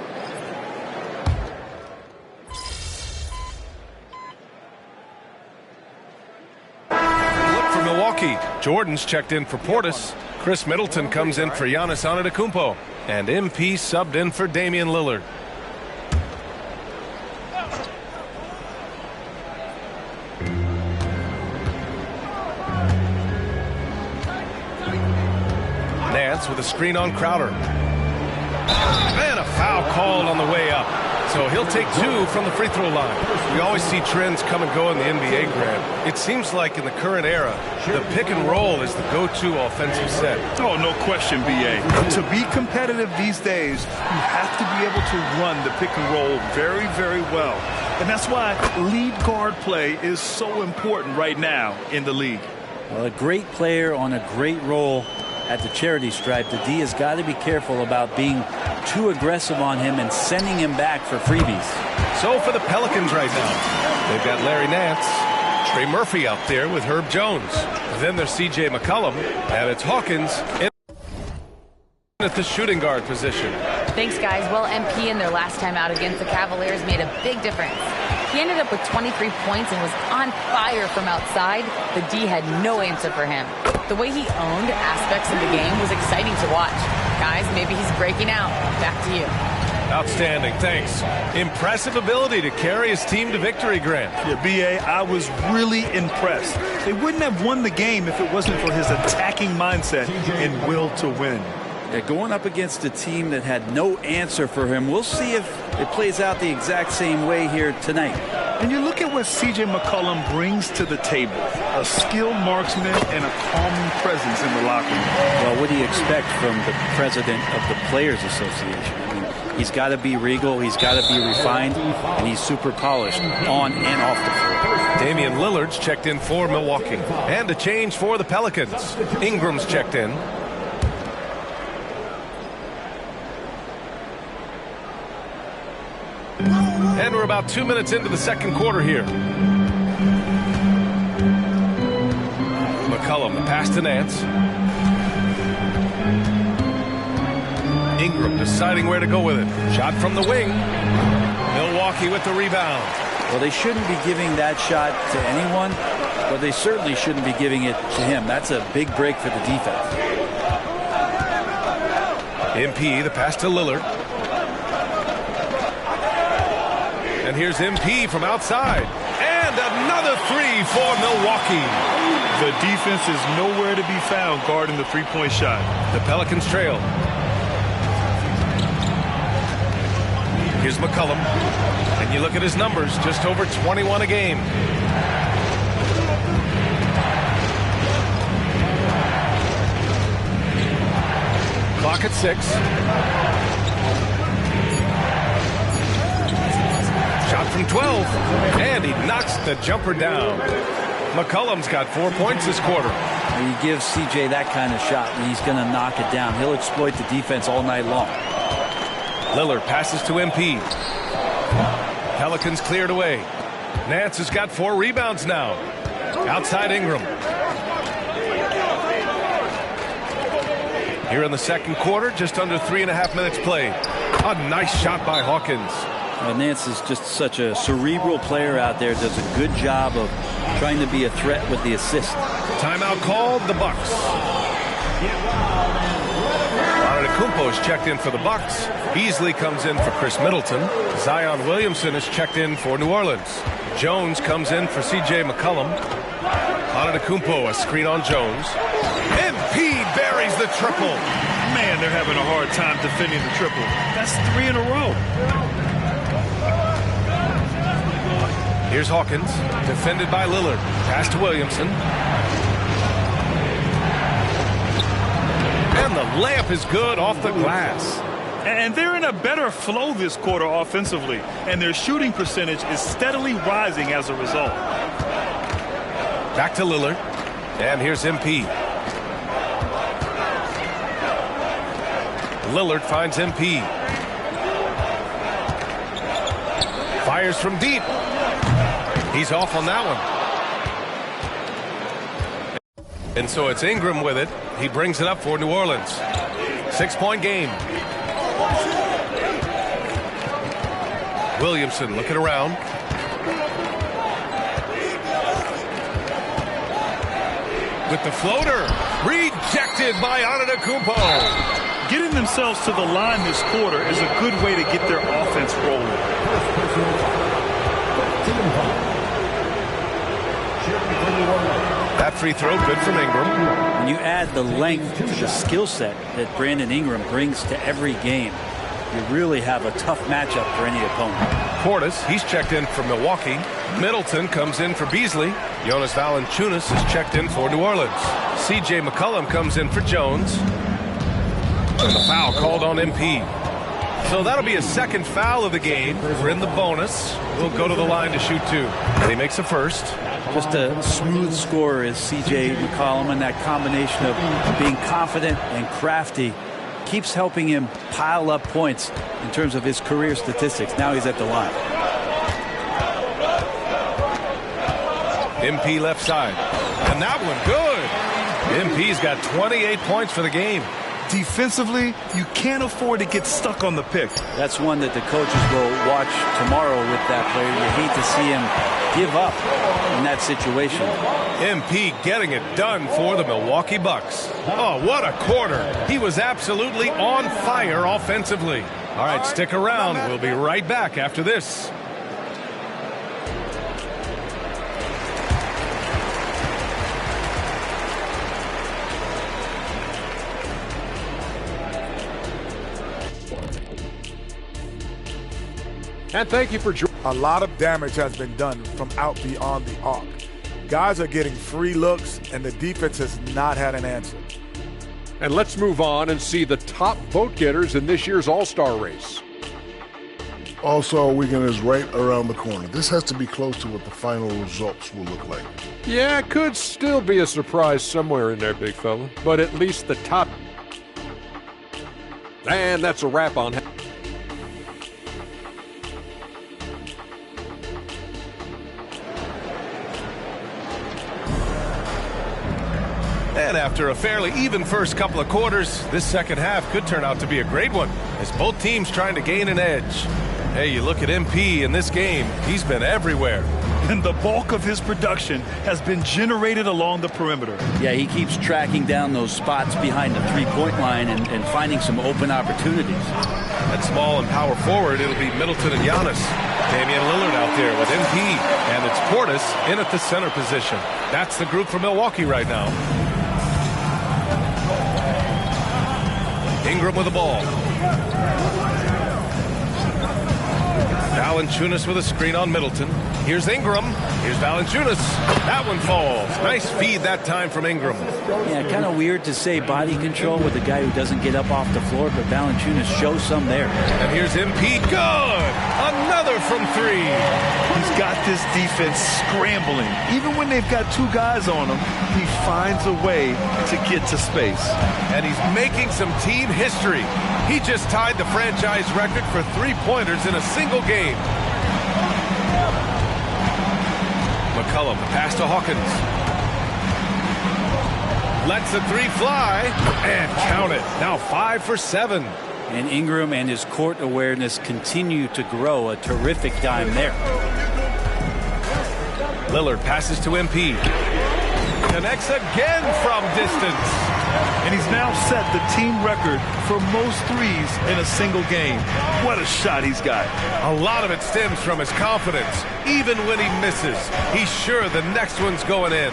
Look for Milwaukee. Jordan's checked in for Portis. Chris Middleton comes in for Giannis Antetokounmpo. And MP subbed in for Damian Lillard. Nance with a screen on Crowder. And a foul called on the way up. So he'll take 2 from the free throw line. We always see trends come and go in the NBA, Grant. It seems like in the current era, the pick and roll is the go-to offensive set. Oh, no question, B.A. To be competitive these days, you have to be able to run the pick and roll very, very well. And that's why lead guard play is so important right now in the league. Well, a great player on a great role at the charity stripe. The D has got to be careful about being too aggressive on him and sending him back for freebies. So for the Pelicans right now, they've got Larry Nance, Trey Murphy out there with Herb Jones. Then there's C.J. McCollum, and it's Hawkins at the shooting guard position. Thanks, guys. Well, MP in their last time out against the Cavaliers made a big difference. He ended up with 23 points and was on fire from outside. The D had no answer for him. The way he owned aspects of the game was exciting to watch. Guys, maybe he's breaking out. Back to you. Outstanding, thanks. Impressive ability to carry his team to victory, Grant. Yeah, B.A., I was really impressed. They wouldn't have won the game if it wasn't for his attacking mindset and will to win. Yeah, going up against a team that had no answer for him. We'll see if it plays out the exact same way here tonight. And you look at what C.J. McCollum brings to the table. A skilled marksman and a calming presence in the locker room. Well, what do you expect from the president of the Players Association? I mean, he's got to be regal, he's got to be refined, and he's super polished on and off the floor. Damian Lillard's checked in for Milwaukee. And a change for the Pelicans. Ingram's checked in. And we're about 2 minutes into the second quarter here. McCollum, the pass to Nance. Ingram deciding where to go with it. Shot from the wing. Milwaukee with the rebound. Well, they shouldn't be giving that shot to anyone, but they certainly shouldn't be giving it to him. That's a big break for the defense. MP, the pass to Lillard. And here's MP from outside. And another 3 for Milwaukee. The defense is nowhere to be found guarding the three-point shot. The Pelicans trail. Here's McCollum. And you look at his numbers, just over 21 a game. Clock at 6. Shot from 12, and he knocks the jumper down. McCollum's got 4 points this quarter. You give CJ that kind of shot, and he's going to knock it down. He'll exploit the defense all night long. Lillard passes to MP. Pelicans cleared away. Nance has got 4 rebounds now. Outside Ingram. Here in the second quarter, just under 3.5 minutes played. A nice shot by Hawkins. Well, Nance is just such a cerebral player out there. Does a good job of trying to be a threat with the assist. Timeout called, the Bucks. Antetokounmpo is checked in for the Bucks. Beasley comes in for Chris Middleton. Zion Williamson is checked in for New Orleans. Jones comes in for C.J. McCollum. Antetokounmpo, a screen on Jones. MP buries the triple. Man, they're having a hard time defending the triple. That's 3 in a row. Here's Hawkins, defended by Lillard. Pass to Williamson. And the layup is good off the glass. And they're in a better flow this quarter offensively, and their shooting percentage is steadily rising as a result. Back to Lillard, and here's MP. Lillard finds MP. Fires from deep. He's off on that one. And so it's Ingram with it. He brings it up for New Orleans. 6-point game. Williamson looking around. With the floater. Rejected by Antetokounmpo. Getting themselves to the line this quarter is a good way to get their offense rolling. That free throw good from Ingram. When you add the length to the skill set that Brandon Ingram brings to every game, you really have a tough matchup for any opponent. Portis, he's checked in for Milwaukee. Middleton comes in for Beasley. Jonas Valanciunas is checked in for New Orleans. C.J. McCollum comes in for Jones. And the foul called on MP. So that'll be a second foul of the game. We're in the bonus. We'll go to the line to shoot 2. And he makes a first. Just a smooth scorer is C.J. McCollum, and that combination of being confident and crafty keeps helping him pile up points in terms of his career statistics. Now he's at the line. MP left side. And that one good. MP's got 28 points for the game. Defensively, you can't afford to get stuck on the pick. That's one that the coaches will watch tomorrow with that player. You hate to see him give up in that situation. MP getting it done for the Milwaukee Bucks. Oh, what a quarter. He was absolutely on fire offensively. All right, stick around. We'll be right back after this. And thank you for joining. A lot of damage has been done from out beyond the arc. Guys are getting free looks, and the defense has not had an answer. And let's move on and see the top vote getters in this year's All-Star race. All-Star weekend is right around the corner. This has to be close to what the final results will look like. Yeah, it could still be a surprise somewhere in there, big fella. But at least the top. And that's a wrap on. And after a fairly even first couple of quarters, this second half could turn out to be a great one as both teams trying to gain an edge. Hey, you look at MP in this game, he's been everywhere. And the bulk of his production has been generated along the perimeter. Yeah, he keeps tracking down those spots behind the three-point line and finding some open opportunities. At small and power forward, it'll be Middleton and Giannis. Damian Lillard out there with MP. And it's Portis in at the center position. That's the group for Milwaukee right now. Ingram with the ball. Valanciunas with a screen on Middleton. Here's Ingram. Here's Valanciunas. That one falls. Nice feed that time from Ingram. Yeah, kind of weird to say body control with a guy who doesn't get up off the floor, but Valanciunas shows some there. And here's MP. Good! Another from 3. He's got this defense scrambling. Even when they've got 2 guys on him, he finds a way to get to space. And he's making some team history. He just tied the franchise record for 3-pointers in a single game. McCollum, the pass to Hawkins. Lets the 3 fly and count it. Now 5 for 7. And Ingram and his court awareness continue to grow. A terrific dime there. Lillard passes to MP. Connects again from distance. And he's now set the team record for most threes in a single game. What a shot he's got. A lot of it stems from his confidence. Even when he misses, he's sure the next one's going in.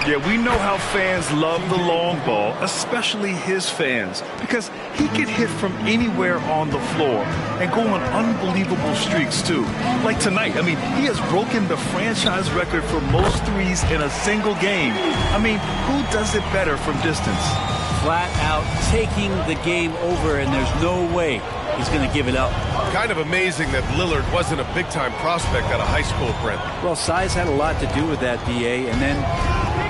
Yeah, we know how fans love the long ball, especially his fans, because he can hit from anywhere on the floor and go on unbelievable streaks, too. Like tonight, I mean, he has broken the franchise record for most threes in a single game. I mean, who does it better from distance? Flat out taking the game over, and there's no way he's going to give it up. Kind of amazing that Lillard wasn't a big-time prospect out of high school, Brent. Well, size had a lot to do with that, BA, and then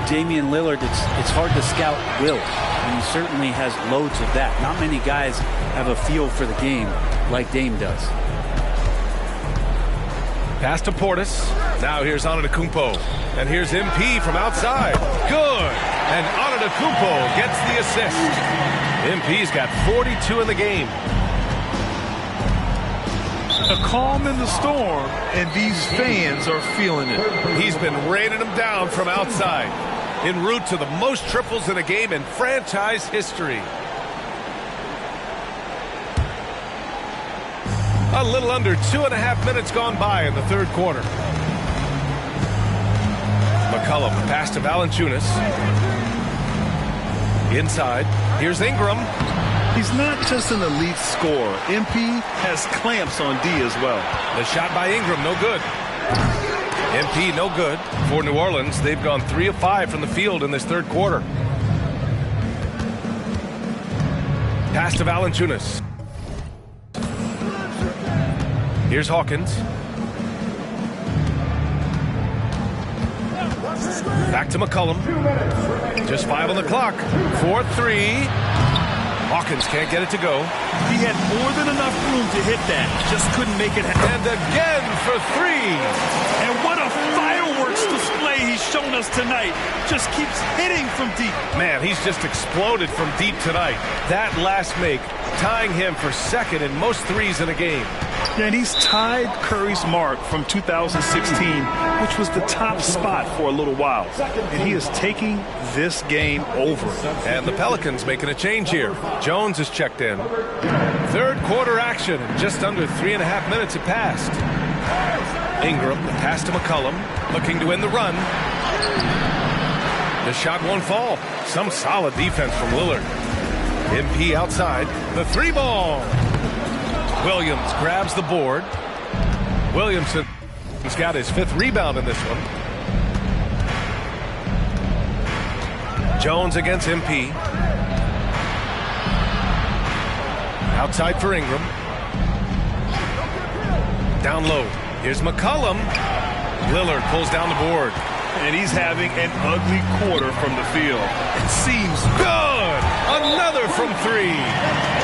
Damian Lillard, it's hard to scout will, and he certainly has loads of that. Not many guys have a feel for the game like Dame does. Pass to Portis. Now here's Antetokounmpo. And here's MP from outside. Good. And Antetokounmpo gets the assist. MP's got 42 in the game. A calm in the storm, and these fans are feeling it. He's been raining them down from outside, en route to the most triples in a game in franchise history. A little under 2.5 minutes gone by in the third quarter. McCollum, pass to Valanciunas. Inside, here's Ingram. He's not just an elite scorer. MP has clamps on D as well. The shot by Ingram, no good. MP, no good. For New Orleans, they've gone 3 of 5 from the field in this third quarter. Pass to Valanciunas. Here's Hawkins. Back to McCollum. Just 5 on the clock. 4-3. Hawkins can't get it to go. He had more than enough room to hit that. Just couldn't make it happen. And again for 3. And what a fireworks display he's shown us tonight. Just keeps hitting from deep. Man, he's just exploded from deep tonight. That last make, tying him for second in most threes in a game. And he's tied Curry's mark from 2016, which was the top spot for a little while. And he is taking this game over. And the Pelicans making a change here. Jones has checked in. Third quarter action. Just under 3.5 minutes have passed. Ingram, the pass to McCollum, looking to win the run. The shot won't fall. Some solid defense from Lillard. MP outside. The 3-ball. Williams grabs the board. Williamson has got his 5th rebound in this one. Jones against MP. Outside for Ingram. Down low. Here's McCollum. Lillard pulls down the board. And he's having an ugly quarter from the field. It seems good. Another from 3.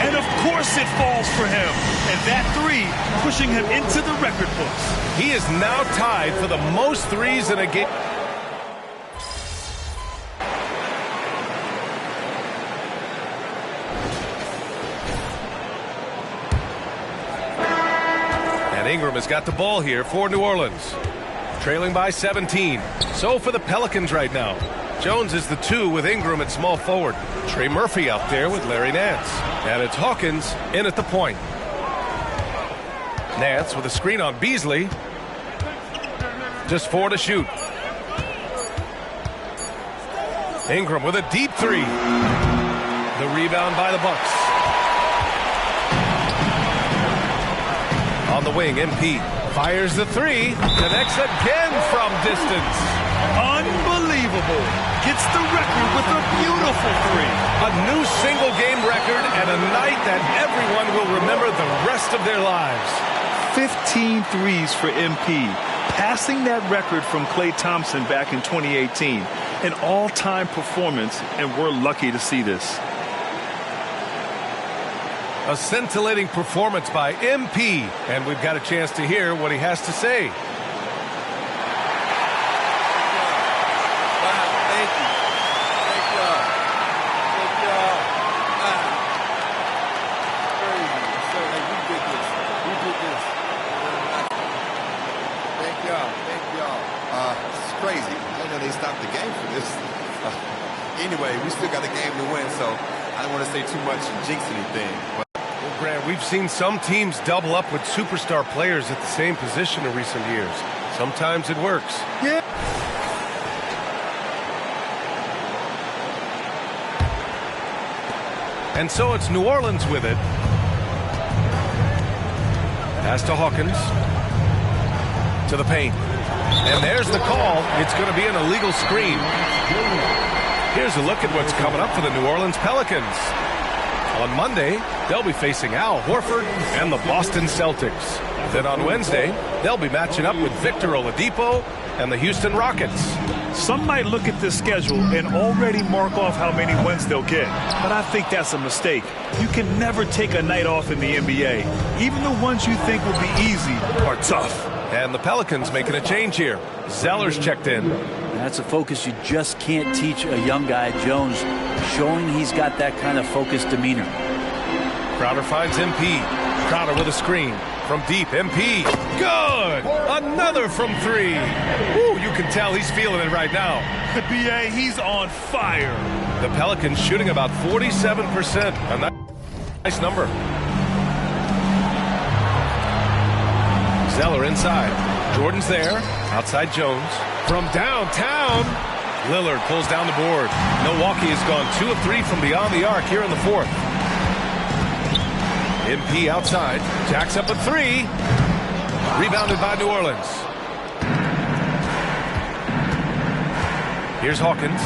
And of course it falls for him. And that 3 pushing him into the record books. He is now tied for the most threes in a game. And Ingram has got the ball here for New Orleans. Trailing by 17. So for the Pelicans right now. Jones is the 2 with Ingram at small forward. Trey Murphy out there with Larry Nance. And it's Hawkins in at the point. Nance with a screen on Beasley. Just 4 to shoot. Ingram with a deep 3. The rebound by the Bucks. On the wing, MP fires the 3. Connects again from distance. Unbelievable. Gets the record with a beautiful 3. A new single game record and a night that everyone will remember the rest of their lives. 15 threes for MP, passing that record from Klay Thompson back in 2018. An all-time performance, and we're lucky to see this. A scintillating performance by MP, and we've got a chance to hear what he has to say. anyway, we still got the game to win, so I don't want to say too much and jinx anything. But well, Grant, we've seen some teams double up with superstar players at the same position in recent years. Sometimes it works. Yeah. And so it's New Orleans with it. Pass to Hawkins. To the paint. And there's the call. It's going to be an illegal screen. Here's a look at what's coming up for the New Orleans Pelicans. On Monday, they'll be facing Al Horford and the Boston Celtics. Then on Wednesday, they'll be matching up with Victor Oladipo and the Houston Rockets. Some might look at this schedule and already mark off how many wins they'll get. But I think that's a mistake. You can never take a night off in the NBA. Even the ones you think will be easy are tough. And the Pelicans making a change here. Zeller's checked in. That's a focus you just can't teach a young guy, Jones, showing he's got that kind of focused demeanor. Crowder finds MP. Crowder with a screen. From deep, MP. Good! Another from three. Woo, you can tell he's feeling it right now. The BA, he's on fire. The Pelicans shooting about 47%. A nice number. Zeller inside. Jordan's there. Outside Jones. From downtown, Lillard pulls down the board. Milwaukee has gone 2 of 3 from beyond the arc here in the fourth. MP outside. Jacks up a 3. Rebounded by New Orleans. Here's Hawkins.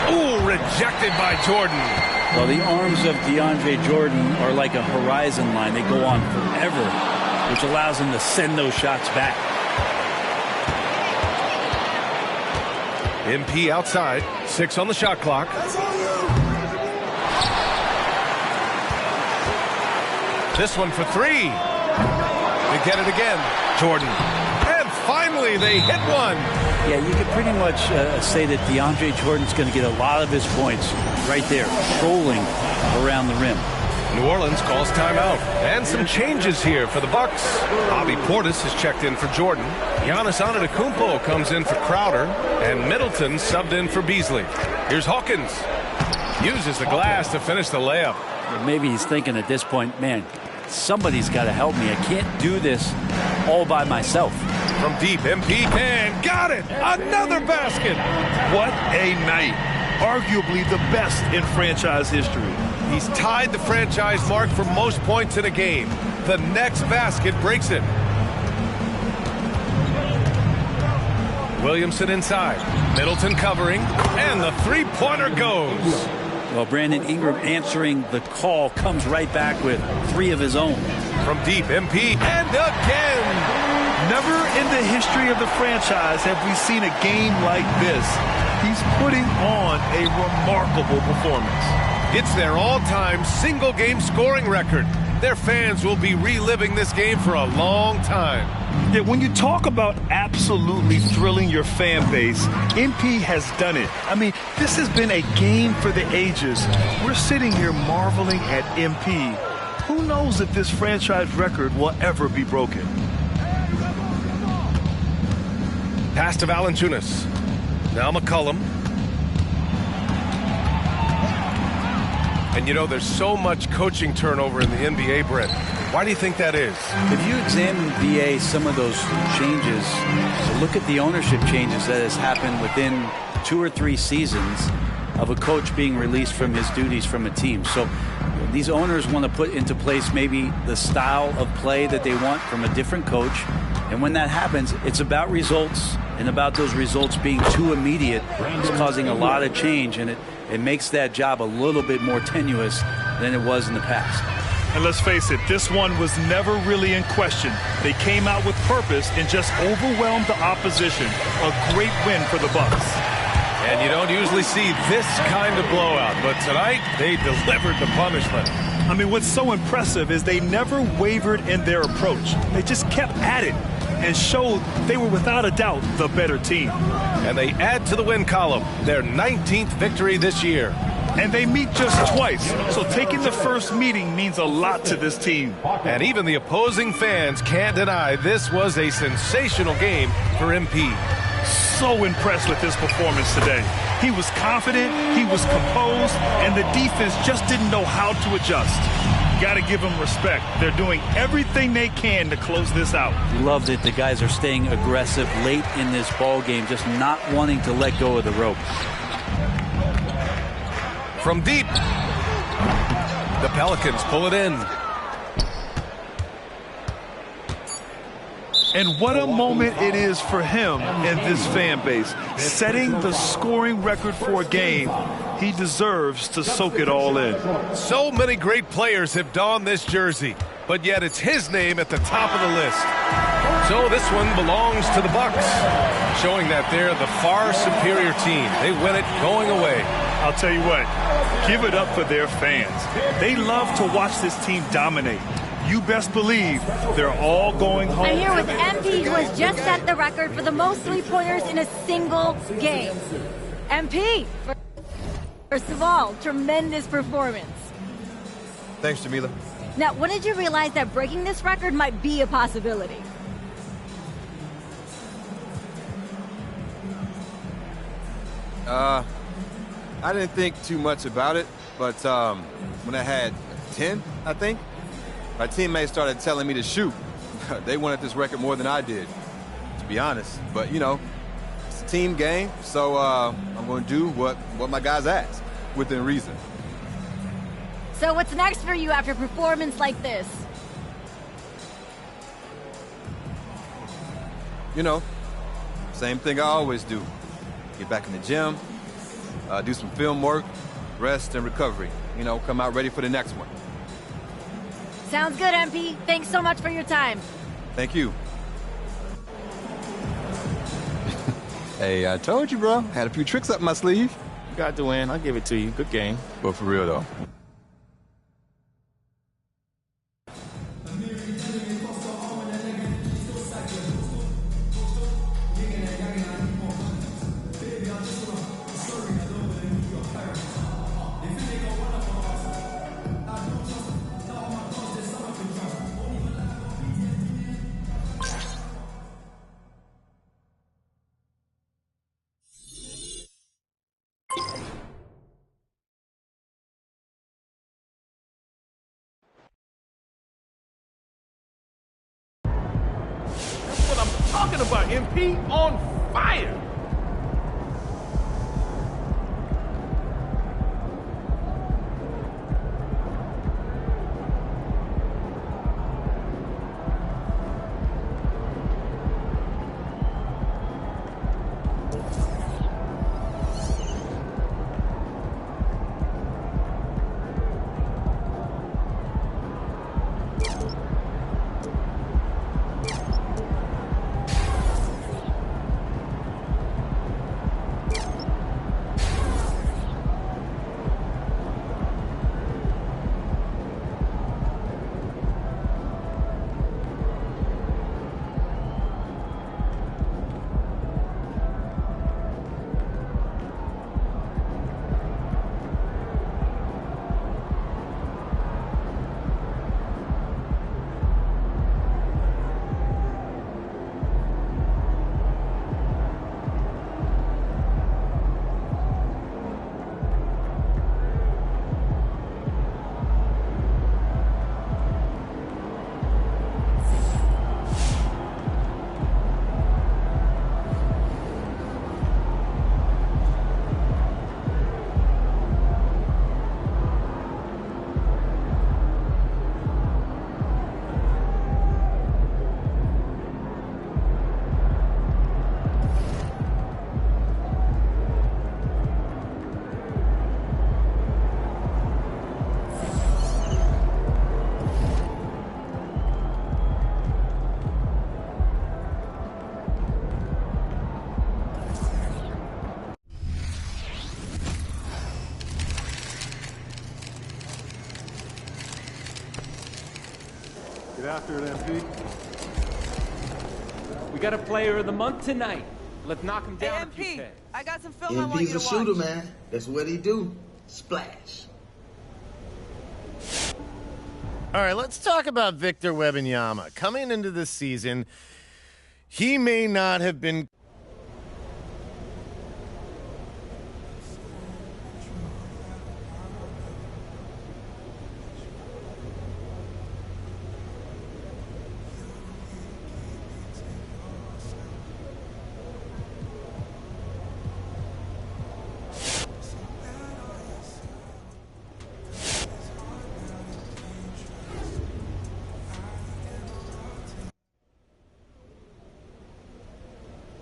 Ooh, rejected by Jordan. Well, the arms of DeAndre Jordan are like a horizon line. They go on forever, which allows him to send those shots back. MP outside. 6 on the shot clock. This one for 3. They get it again. Jordan. And finally they hit one. Yeah, you can pretty much say that DeAndre Jordan's going to get a lot of his points right there, trolling around the rim. New Orleans calls timeout. And some changes here for the Bucks. Bobby Portis has checked in for Jordan. Giannis Antetokounmpo comes in for Crowder. And Middleton subbed in for Beasley. Here's Hawkins. Uses the glass to finish the layup. Well, maybe he's thinking at this point, man, somebody's got to help me. I can't do this all by myself. From deep, MP, and got it! Another basket! What a night. Arguably the best in franchise history. He's tied the franchise mark for most points in a game. The next basket breaks it. Williamson inside. Middleton covering, and the three-pointer goes. Well, Brandon Ingram answering the call comes right back with 3 of his own. From deep, MP, and again! Never in the history of the franchise have we seen a game like this. He's putting on a remarkable performance. It's their all-time single-game scoring record. Their fans will be reliving this game for a long time. Yeah, when you talk about absolutely thrilling your fan base, MP has done it. I mean, this has been a game for the ages. We're sitting here marveling at MP. Who knows if this franchise record will ever be broken? Pass to Valanciunas. Now McCollum. And you know, there's so much coaching turnover in the NBA, Brent. Why do you think that is? If you examine, BA, some of those changes, so look at the ownership changes that has happened within 2 or 3 seasons of a coach being released from his duties from a team. So these owners want to put into place maybe the style of play that they want from a different coach. And when that happens, it's about results, and about those results being too immediate. It's causing a lot of change, and it makes that job a little bit more tenuous than it was in the past. And let's face it, this one was never really in question. They came out with purpose and just overwhelmed the opposition. A great win for the Bucks. And you don't usually see this kind of blowout, but tonight they delivered the punishment. I mean, what's so impressive is they never wavered in their approach. They just kept at it and showed they were without a doubt the better team. And they add to the win column, their 19th victory this year. And they meet just twice, so taking the first meeting means a lot to this team. And even the opposing fans can't deny this was a sensational game for MP. So impressed with his performance today. He was confident, he was composed, and the defense just didn't know how to adjust. Got to give them respect. They're doing everything they can to close this out. Love that the guys are staying aggressive late in this ball game, just not wanting to let go of the rope. From deep, the Pelicans pull it in. And what a moment it is for him and this fan base. Setting the scoring record for a game, he deserves to soak it all in. So many great players have donned this jersey, but yet it's his name at the top of the list. So this one belongs to the Bucks, showing that they're the far superior team. They win it going away. I'll tell you what, give it up for their fans. They love to watch this team dominate. You best believe they're all going home. I'm here with MP, who has just set the record for the most three-pointers in a single game. MP, first of all, tremendous performance. Thanks, Jamila. Now, when did you realize that breaking this record might be a possibility? I didn't think too much about it, but when I had 10, I think, my teammates started telling me to shoot. They wanted this record more than I did, to be honest. But, you know, it's a team game, so I'm going to do what my guys ask, within reason. So what's next for you after a performance like this? You know, same thing I always do. Get back in the gym, do some film work, rest and recovery. You know, come out ready for the next one. Sounds good, MP. Thanks so much for your time. Thank you. Hey, I told you, bro. Had a few tricks up my sleeve. You got the win. I'll give it to you. Good game. But for real, though. Talking about MP on fire. Get after it, MP. We got a player of the month tonight. Let's knock him down. Hey, MP, I got some film I want you to MP's a watch. shooter, man. That's what he do. Splash. All right, let's talk about Victor Wembanyama. Coming into this season, he may not have been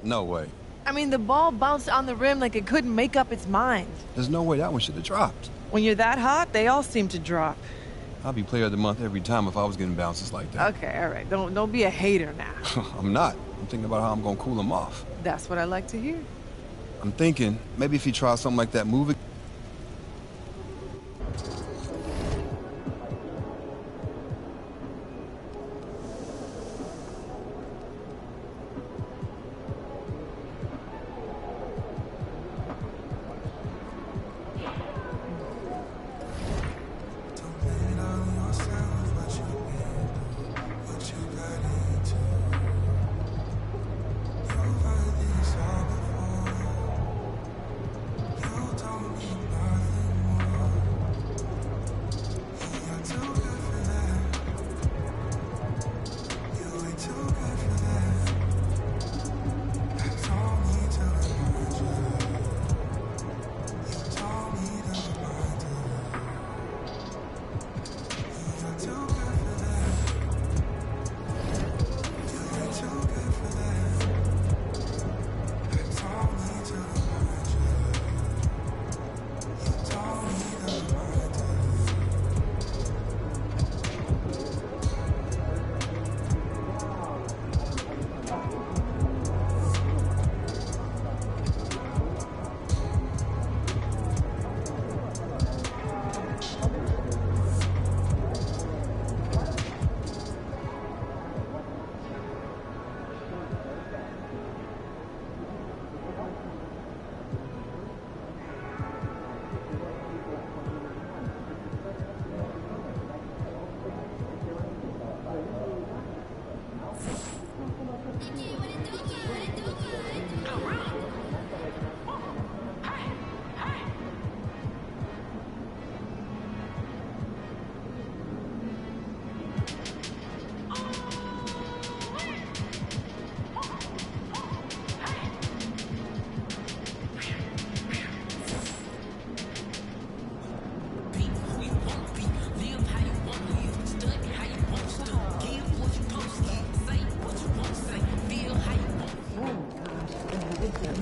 No way. I mean, the ball bounced on the rim like it couldn't make up its mind. There's no way that one should have dropped. When you're that hot, they all seem to drop. I'll be player of the month every time if I was getting bounces like that. Okay, all right. Don't be a hater now. I'm not. I'm thinking about how I'm going to cool him off. That's what I like to hear. I'm thinking maybe if he tries something like that, move it.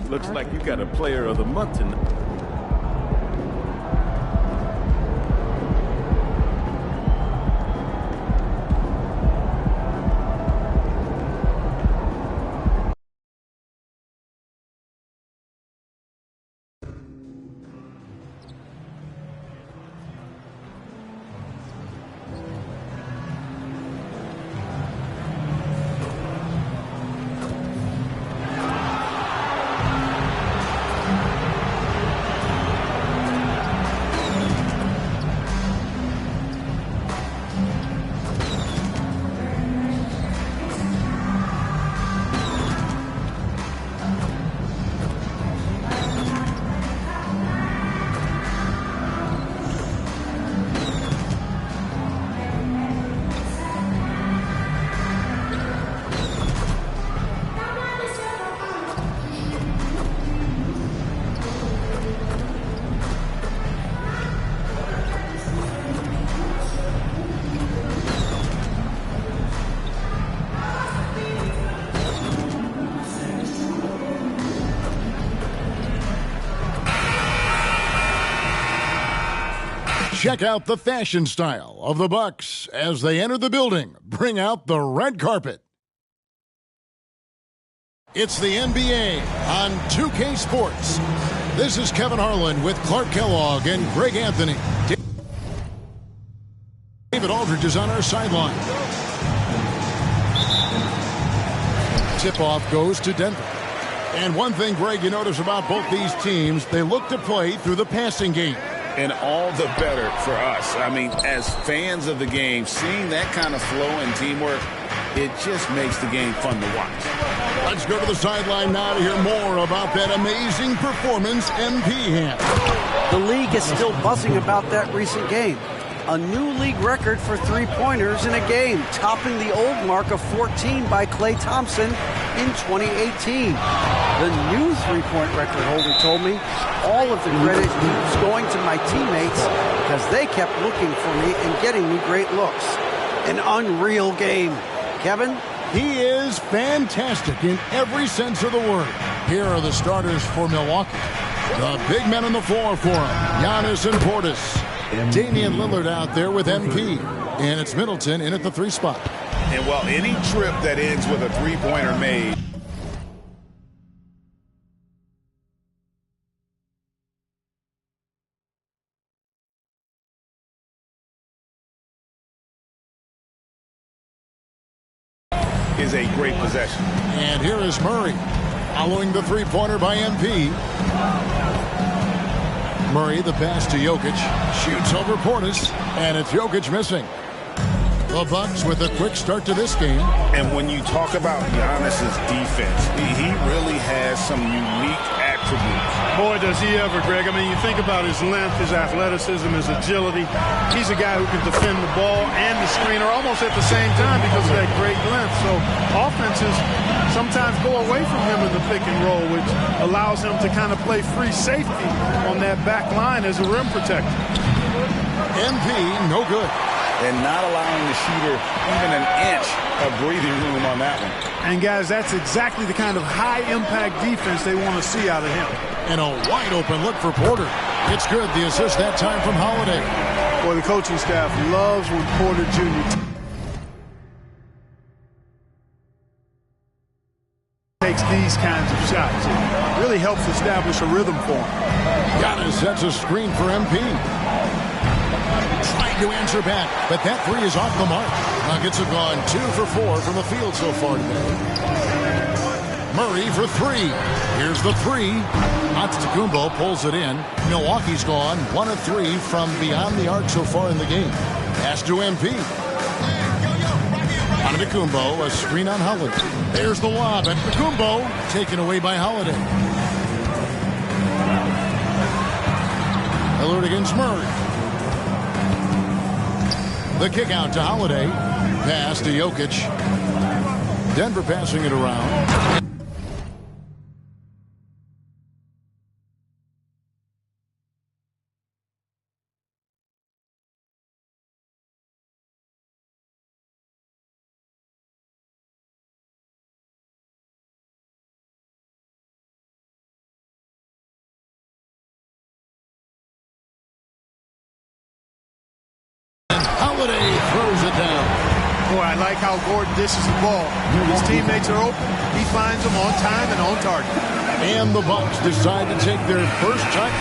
Looks like you got a player of the month tonight. Check out the fashion style of the Bucks as they enter the building. Bring out the red carpet. It's the NBA on 2K Sports. This is Kevin Harlan with Clark Kellogg and Greg Anthony. David Aldridge is on our sideline. Tip-off goes to Denver. And one thing, Greg, you notice about both these teams, they look to play through the passing game. And all the better for us. I mean, as fans of the game, seeing that kind of flow and teamwork, it just makes the game fun to watch. Let's go to the sideline now to hear more about that amazing performance MP had. The league is still buzzing about that recent game. A new league record for three-pointers in a game, topping the old mark of 14 by Klay Thompson in 2018. The new three-point record holder told me all of the credit keeps going to my teammates because they kept looking for me and getting me great looks. An unreal game. Kevin, He is fantastic in every sense of the word. Here are the starters for Milwaukee. The big men on the floor for him. Giannis and Portis. Damian Lillard out there with MP. And it's Middleton in at the 3 spot. And, well, any trip that ends with a three-pointer made. Is a great possession. And here is Murray following the three-pointer by MP. Murray, the pass to Jokic, shoots over Portis, and it's Jokic missing. The Bucks with a quick start to this game. And when you talk about Giannis's defense, he really has some unique attributes. Boy, does he ever, Greg. I mean, you think about his length, his athleticism, his agility. He's a guy who can defend the ball and the screener almost at the same time because of that great length. So offenses sometimes go away from him in the pick and roll, which allows him to kind of play free safety on that back line as a rim protector. MP, no good. And not allowing the shooter even an inch of breathing room on that one. And, guys, that's exactly the kind of high-impact defense they want to see out of him. And a wide-open look for Porter. It's good. The assist that time from Holiday. Boy, the coaching staff loves when Porter Jr. takes these kinds of shots. It really helps establish a rhythm for him. Giannis sets a screen for MP. Trying to answer back, but that three is off the mark. Nuggets have gone 2 for 4 from the field so far today. Murray for 3. Here's the 3. Antetokounmpo pulls it in. Milwaukee's gone 1 of 3 from beyond the arc so far in the game. Pass to MP. Antetokounmpo, a screen on Holiday. There's the lob. Antetokounmpo taken away by Holiday. Lillard against Murray. The kick out to Holiday. Pass to Jokic. Denver passing it around. Holiday throws it down. Boy, I like how Gordon dishes the ball. His teammates are open. He finds them on time and on target. And the Bucks decide to take their first shot.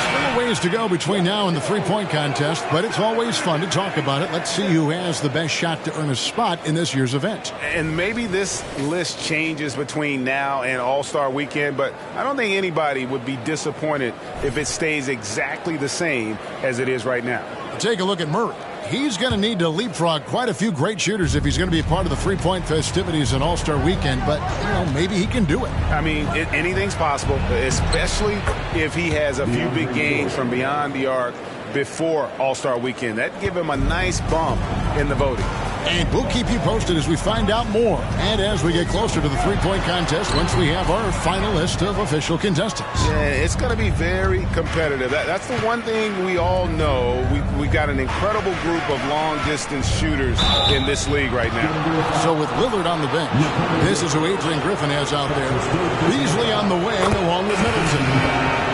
Still a ways to go between now and the three-point contest, but it's always fun to talk about it. Let's see who has the best shot to earn a spot in this year's event. And maybe this list changes between now and All-Star Weekend, but I don't think anybody would be disappointed if it stays exactly the same as it is right now. Take a look at Murray. He's going to need to leapfrog quite a few great shooters if he's going to be a part of the three-point festivities in All-Star Weekend, but, maybe he can do it. I mean, anything's possible, especially if he has a few big games from beyond the arc before All-Star Weekend. That'd give him a nice bump in the voting. And we'll keep you posted as we find out more and as we get closer to the three-point contest once we have our final list of official contestants. Yeah, it's going to be very competitive. That's the one thing we all know. We got an incredible group of long-distance shooters in this league right now. So with Lillard on the bench, this is who Adrian Griffin has out there. Beasley on the wing along with Middleton.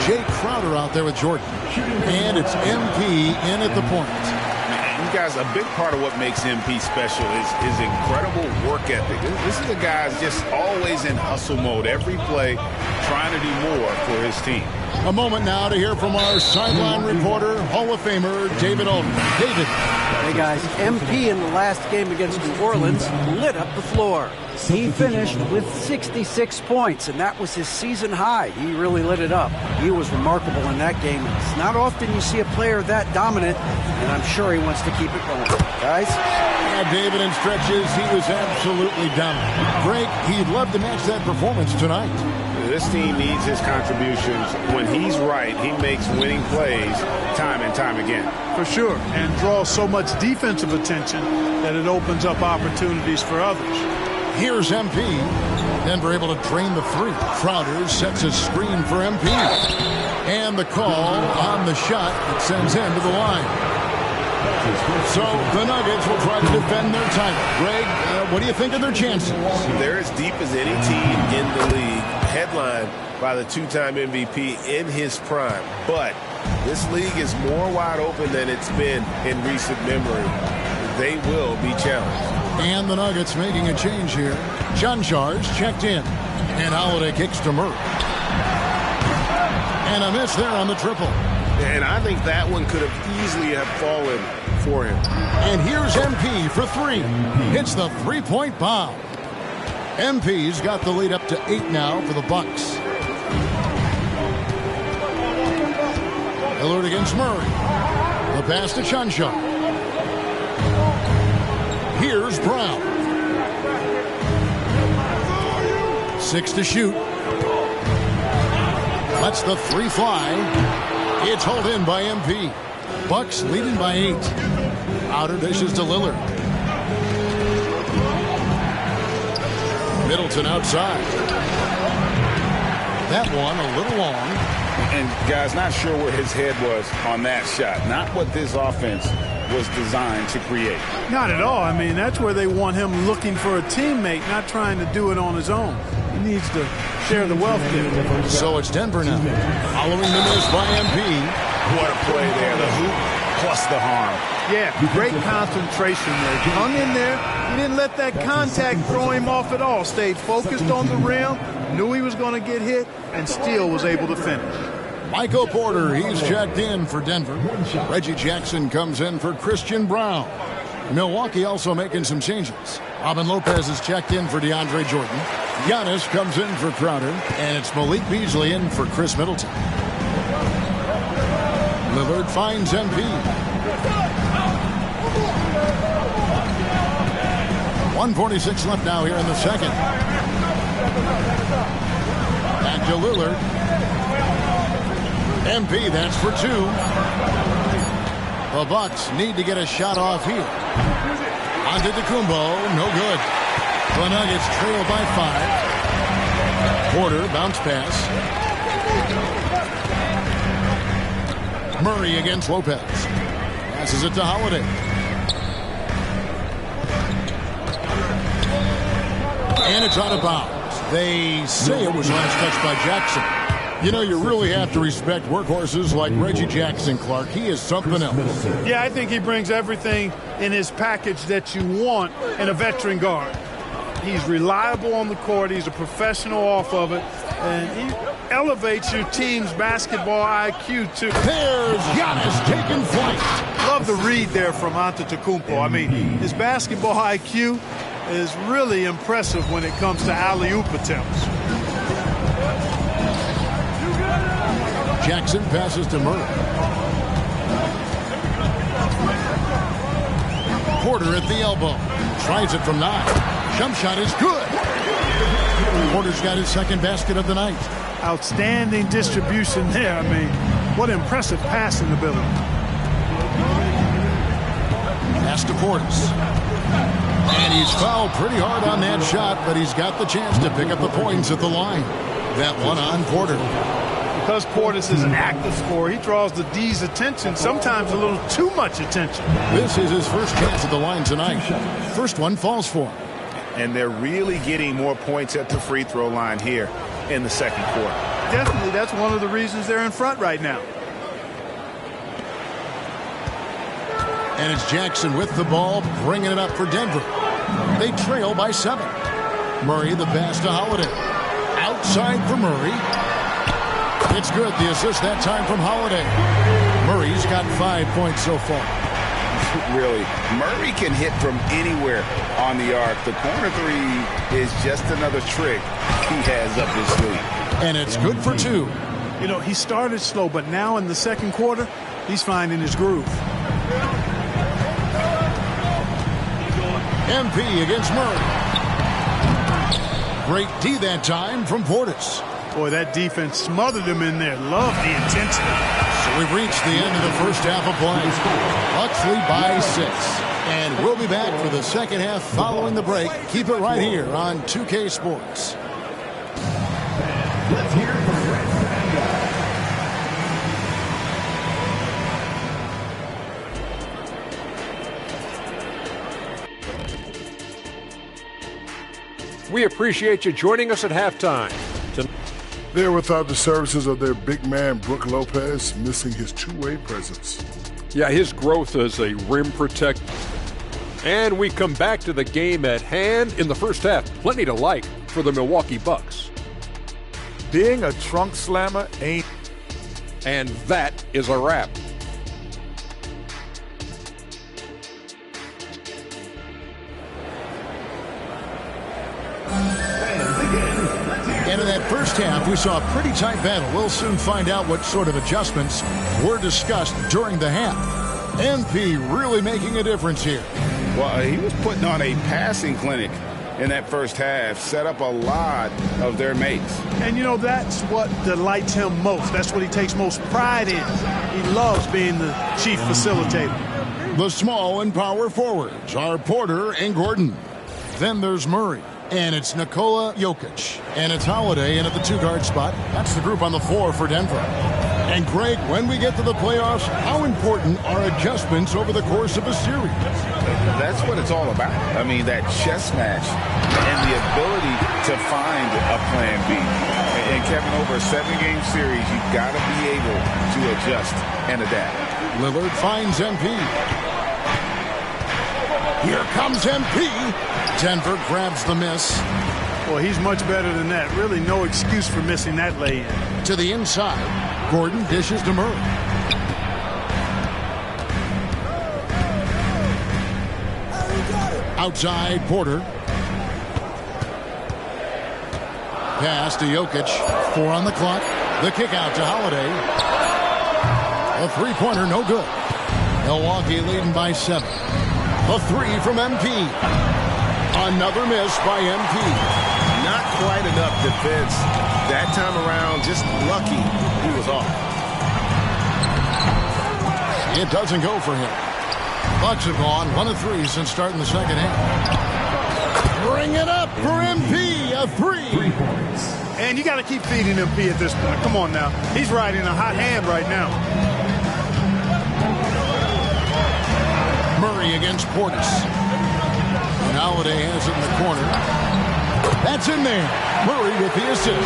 Jay Crowder out there with Jordan. And it's MP in at the point. You guys, a big part of what makes MP special is his incredible work ethic. This is a guy that's just always in hustle mode, every play, trying to do more for his team. A moment now to hear from our sideline reporter, Hall of Famer David Alden. David. Hey, guys, MP in the last game against New Orleans lit up the floor. He finished with 66 points, and that was his season high. He really lit it up. He was remarkable in that game. It's not often you see a player that dominant, and I'm sure he wants to keep it going. Guys? Yeah, David, in stretches, he was absolutely dominant. Greg, he'd love to match that performance tonight. This team needs his contributions. When he's right, he makes winning plays time and time again. For sure, and draws so much defensive attention that it opens up opportunities for others. Here's MP. Denver able to drain the three. Crowder sets a screen for MP. And the call on the shot that sends him to the line. So the Nuggets will try to defend their title. Greg, what do you think of their chances? They're as deep as any team in the league, headlined by the two-time MVP in his prime. But this league is more wide open than it's been in recent memory. They will be challenged. And the Nuggets making a change here. Chanchars checked in. And Holiday kicks to Murray. And a miss there on the triple. And I think that one could have easily have fallen for him. And here's MP for three. Hits the three-point bomb. MP's got the lead up to 8 now for the Bucks. Lillard against Murray. The pass to Chanchar. Here's Brown. 6 to shoot. Lets the three fly. It's hauled in by MP. Bucks leading by 8. Outer dishes to Lillard. Middleton outside. That one a little long. And guys, not sure where his head was on that shot. Not what this offense was designed to create. Not at all. I mean, that's where they want him looking for a teammate, not trying to do it on his own. He needs to share the wealth there. So it's Denver now. Following the miss by MP. What a play there. The hoop plus the harm. Yeah, great concentration there. Hung in there. He didn't let that contact throw him off at all. Stayed focused on the rim, knew he was going to get hit, and still was able to finish. Michael Porter, he's checked in for Denver. Reggie Jackson comes in for Christian Brown. Milwaukee also making some changes. Robin Lopez is checked in for DeAndre Jordan. Giannis comes in for Crowder. And it's Malik Beasley in for Chris Middleton. Lillard finds MP. 1:46 left now here in the second. Back to Lillard. MP, that's for 2. The Bucks need to get a shot off here. Antetokounmpo, no good. The Nuggets trail by 5. Porter, bounce pass. Murray against Lopez. Passes it to Holiday. And it's out of bounds. They say it was last touched by Jackson. You know, you really have to respect workhorses like Reggie Jackson, Clark. He is something else. Yeah, I think he brings everything in his package that you want in a veteran guard. He's reliable on the court. He's a professional off of it. And he elevates your team's basketball IQ, too. There's Giannis taking flight. Love the read there from Antetokounmpo. I mean, his basketball IQ is really impressive when it comes to alley-oop attempts. Jackson passes to Murray. Porter at the elbow. Tries it from 9. Jump shot is good. Porter's got his second basket of the night. Outstanding distribution there. I mean, what impressive passing ability. Pass to Portis. And he's fouled pretty hard on that shot, but he's got the chance to pick up the points at the line. That one on Porter. Because Portis is an active scorer, he draws the D's attention, sometimes a little too much attention. This is his first chance at the line tonight. First one falls for him. And they're really getting more points at the free throw line here in the second quarter. Definitely, that's one of the reasons they're in front right now. And it's Jackson with the ball, bringing it up for Denver. They trail by 7. Murray, the pass to Holiday. Outside for Murray. It's good. The assist that time from Holiday. Murray's got 5 points so far. Really, Murray can hit from anywhere on the arc. The corner 3 is just another trick he has up his sleeve. And it's good for 2. You know, he started slow, but now in the second quarter, he's finding his groove. MP against Murray. Great D that time from Portis. Boy, that defense smothered him in there. Love the intensity. So we've reached the end of the first half of play. Bucks lead by 6. And we'll be back for the second half following the break. Keep it right here on 2K Sports. Let's hear it from We appreciate you joining us at halftime. They're without the services of their big man, Brook Lopez, missing his two-way presence. Yeah, his growth as a rim protector. And we come back to the game at hand in the first half. Plenty to like for the Milwaukee Bucks. Being a trunk slammer ain't... And that is a wrap. And in that first half, we saw a pretty tight battle. We'll soon find out what sort of adjustments were discussed during the half. MP really making a difference here. Well, he was putting on a passing clinic in that first half, set up a lot of their mates. And, you know, that's what delights him most. That's what he takes most pride in. He loves being the chief facilitator. The small and power forwards are Porter and Gordon. Then there's Murray. And it's Nikola Jokic. And it's Holiday in at the two-guard spot. That's the group on the floor for Denver. And, Greg, when we get to the playoffs, how important are adjustments over the course of a series? That's what it's all about. I mean, that chess match and the ability to find a plan B. And, Kevin, over a 7-game series, you've got to be able to adjust and adapt. Lillard finds MP. Here comes MP. Denver grabs the miss. Well, he's much better than that. Really no excuse for missing that lay-in. To the inside. Gordon dishes to Murray. Outside, Porter. Pass to Jokic. 4 on the clock. The kick out to Holiday. A three-pointer, no good. Milwaukee leading by 7. A 3 from MP. Another miss by MP. Not quite enough defense that time around. Just lucky he was off. It doesn't go for him. Bucks have gone 1 of 3 since starting the second half. Bring it up for MP. A 3. And you got to keep feeding MP at this point. Come on now. He's riding a hot hand right now. Murray against Portis. And Holiday has it in the corner. That's in there. Murray with the assist.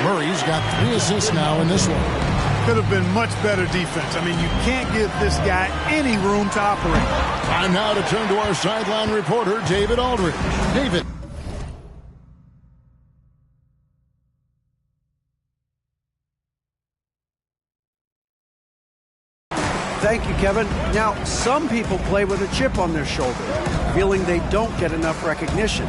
Murray's got 3 assists now in this one. Could have been much better defense. I mean, you can't give this guy any room to operate. Time now to turn to our sideline reporter, David Aldridge. David. Thank you, Kevin. Now, some people play with a chip on their shoulder, feeling they don't get enough recognition.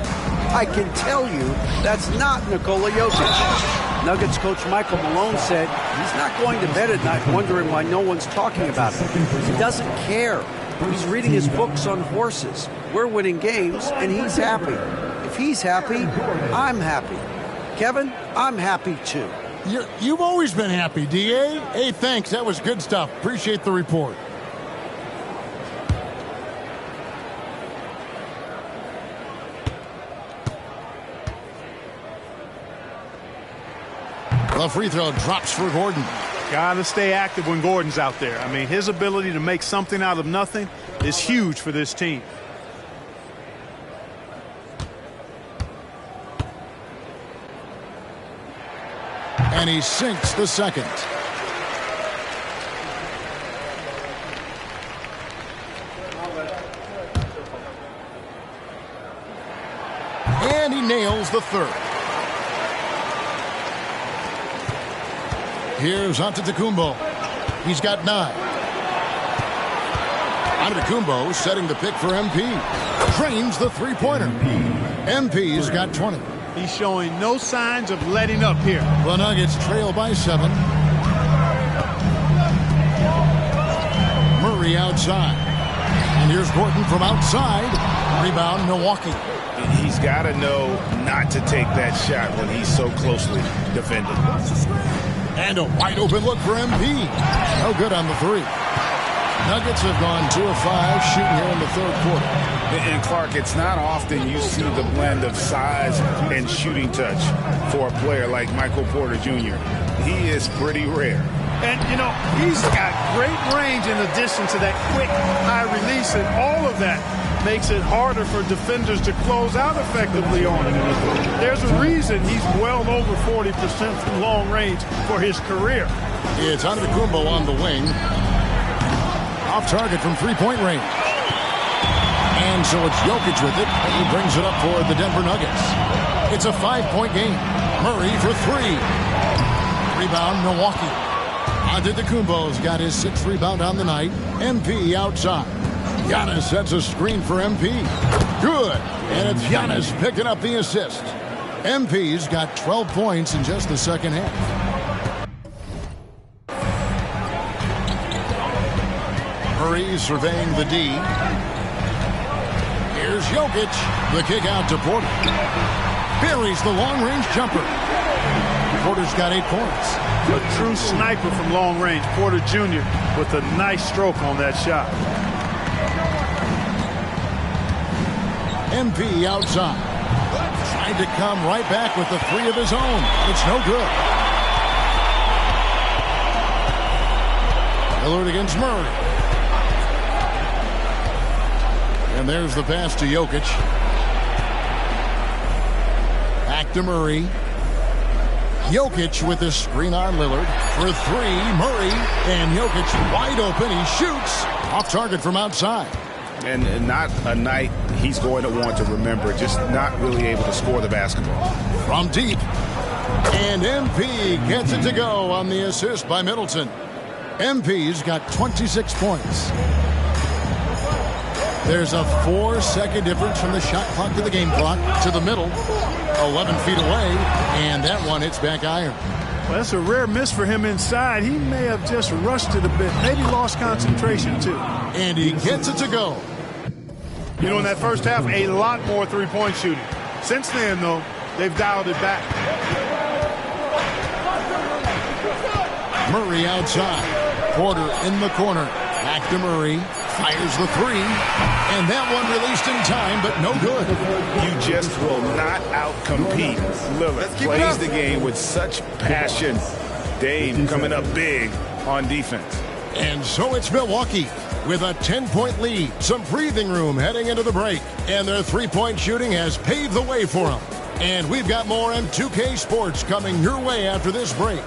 I can tell you that's not Nikola Jokic. Nuggets coach Michael Malone said he's not going to bed at night wondering why no one's talking about him. He doesn't care. He's reading his books on horses. We're winning games, and he's happy. If he's happy, I'm happy. Kevin, I'm happy too. You've always been happy, D.A. Hey, thanks. That was good stuff. Appreciate the report. The free throw drops for Gordon. Got to stay active when Gordon's out there. I mean, his ability to make something out of nothing is huge for this team. And he sinks the second. And he nails the third. Here's Antetokounmpo. He's got 9. Antetokounmpo setting the pick for MP. Drains the three-pointer. MP's got 20. He's showing no signs of letting up here. The Nuggets trail by 7. Murray outside. And here's Gordon from outside. Rebound, Milwaukee. He's got to know not to take that shot when he's so closely defended. And a wide open look for MP. No good on the 3. Nuggets have gone 2 of 5 shooting here in the third quarter. And Clark, it's not often you see the blend of size and shooting touch for a player like Michael Porter Jr. He is pretty rare. And, you know, he's got great range in addition to that quick high release, and all of that makes it harder for defenders to close out effectively on him. There's a reason he's well over 40% from long range for his career. It's Antetokounmpo on the wing. Off target from three-point range. And so it's Jokic with it. He brings it up for the Denver Nuggets. It's a 5-point game. Murray for three. Rebound, Milwaukee. Antetokounmpo's got his 6th rebound on the night. MP outside. Giannis sets a screen for MP. Good. And it's Giannis picking up the assist. MP's got 12 points in just the second half. Murray surveying the D. Here's Jokic. The kick out to Porter. Buries the long-range jumper. Porter's got 8 points. A true sniper from long range, Porter Jr. with a nice stroke on that shot. MP outside. Trying to come right back with the 3 of his own. It's no good. Lillard against Murray. And there's the pass to Jokic. Back to Murray. Jokic with the screen on Lillard for 3. Murray and Jokic wide open. He shoots off target from outside. And not a night he's going to want to remember. Just not really able to score the basketball. From deep. And MP gets it to go on the assist by Middleton. MP's got 26 points. There's a 4-second difference from the shot clock to the game clock to the middle. 11 feet away, and that one hits back iron. Well, that's a rare miss for him inside. He may have just rushed it a bit, maybe lost concentration too. And he gets it to go. You know, in that first half, a lot more three-point shooting. Since then, though, they've dialed it back. Murray outside. Porter in the corner. Back to Murray. Fires the 3. And that one released in time, but no good. You just will not outcompete Lillard. Plays the game with such passion. Dame coming up big on defense. And so it's Milwaukee with a 10-point lead. Some breathing room heading into the break. And their three-point shooting has paved the way for them. And we've got more M2K Sports coming your way after this break.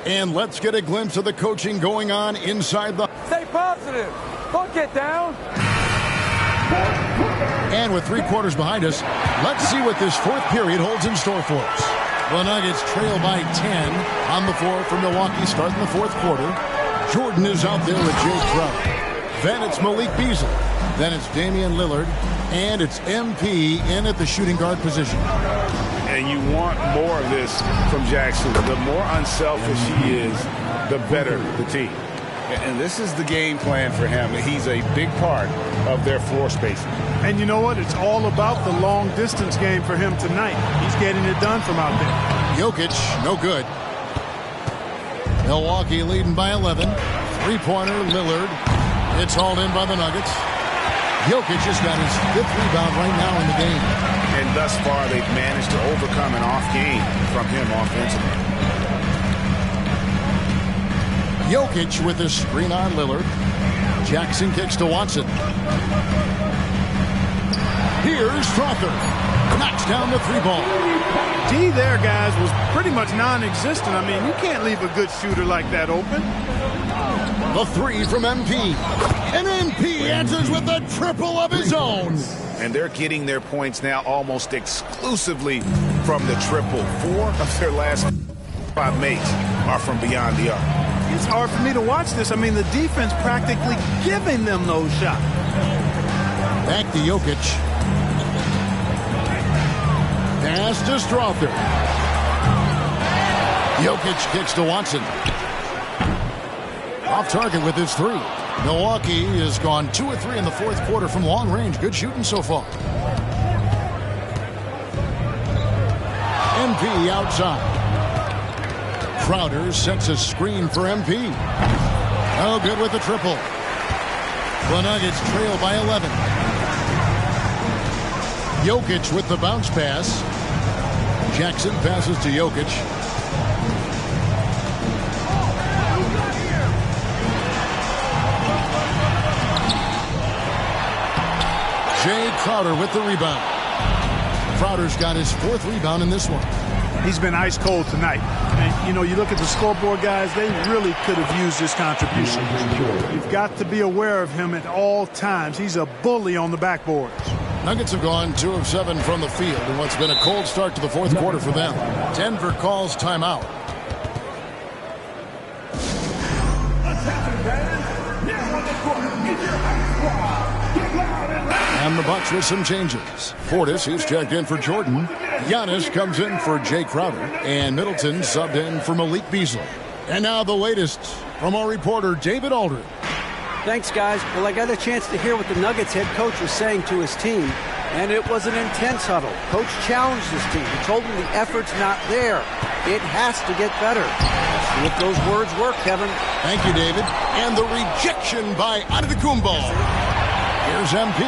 And let's get a glimpse of the coaching going on inside the... Stay positive. Don't get down. And with 3 quarters behind us, let's see what this 4th period holds in store for us. The Nuggets trail by 10 on the floor for Milwaukee starting the 4th quarter. Jordan is out there with Jay Crowder. Then it's Malik Beasley. Then it's Damian Lillard. And it's MP in at the shooting guard position. And you want more of this from Jackson. The more unselfish he is, the better the team. And this is the game plan for him. He's a big part of their floor spacing. And you know what? It's all about the long distance game for him tonight. He's getting it done from out there. Jokic, no good. Milwaukee leading by 11. 3-pointer, Lillard. It's hauled in by the Nuggets. Jokic has got his 5th rebound right now in the game. And thus far, they've managed to overcome an off game from him offensively. Jokic with the screen on Lillard. Jackson kicks to Watson. Here's Strother. Knocks down the 3-ball. D there, guys, was pretty much non-existent. I mean, you can't leave a good shooter like that open. The 3 from MP. And MP answers with a triple of his own. And they're getting their points now almost exclusively from the triple. 4 of their last 5 makes are from beyond the arc. It's hard for me to watch this. I mean, the defense practically giving them those shots. Back to Jokic. Pass to Strother. Jokic kicks to Watson. Off target with his 3. Milwaukee has gone 2 of 3 in the 4th quarter from long range. Good shooting so far. MP outside. Crowder sets a screen for MP. No good with the triple. The Nuggets trail by 11. Jokic with the bounce pass. Jackson passes to Jokic. Jay Crowder with the rebound. Crowder's got his 4th rebound in this one. He's been ice cold tonight. And, you know, you look at the scoreboard, guys, they really could have used his contribution. You've got to be aware of him at all times. He's a bully on the backboards. Nuggets have gone 2 of 7 from the field in what's been a cold start to the 4th quarter for them. Denver calls timeout. And the Bucks with some changes. Portis, who's checked in for Jordan. Giannis comes in for Jay Crowder. And Middleton subbed in for Malik Beasley. And now the latest from our reporter, David Aldridge. Thanks, guys. Well, I got a chance to hear what the Nuggets head coach was saying to his team, and it was an intense huddle. Coach challenged his team. He told them the effort's not there. It has to get better. See if those words work, Kevin. Thank you, David. And the rejection by Antetokounmpo. Here's MP.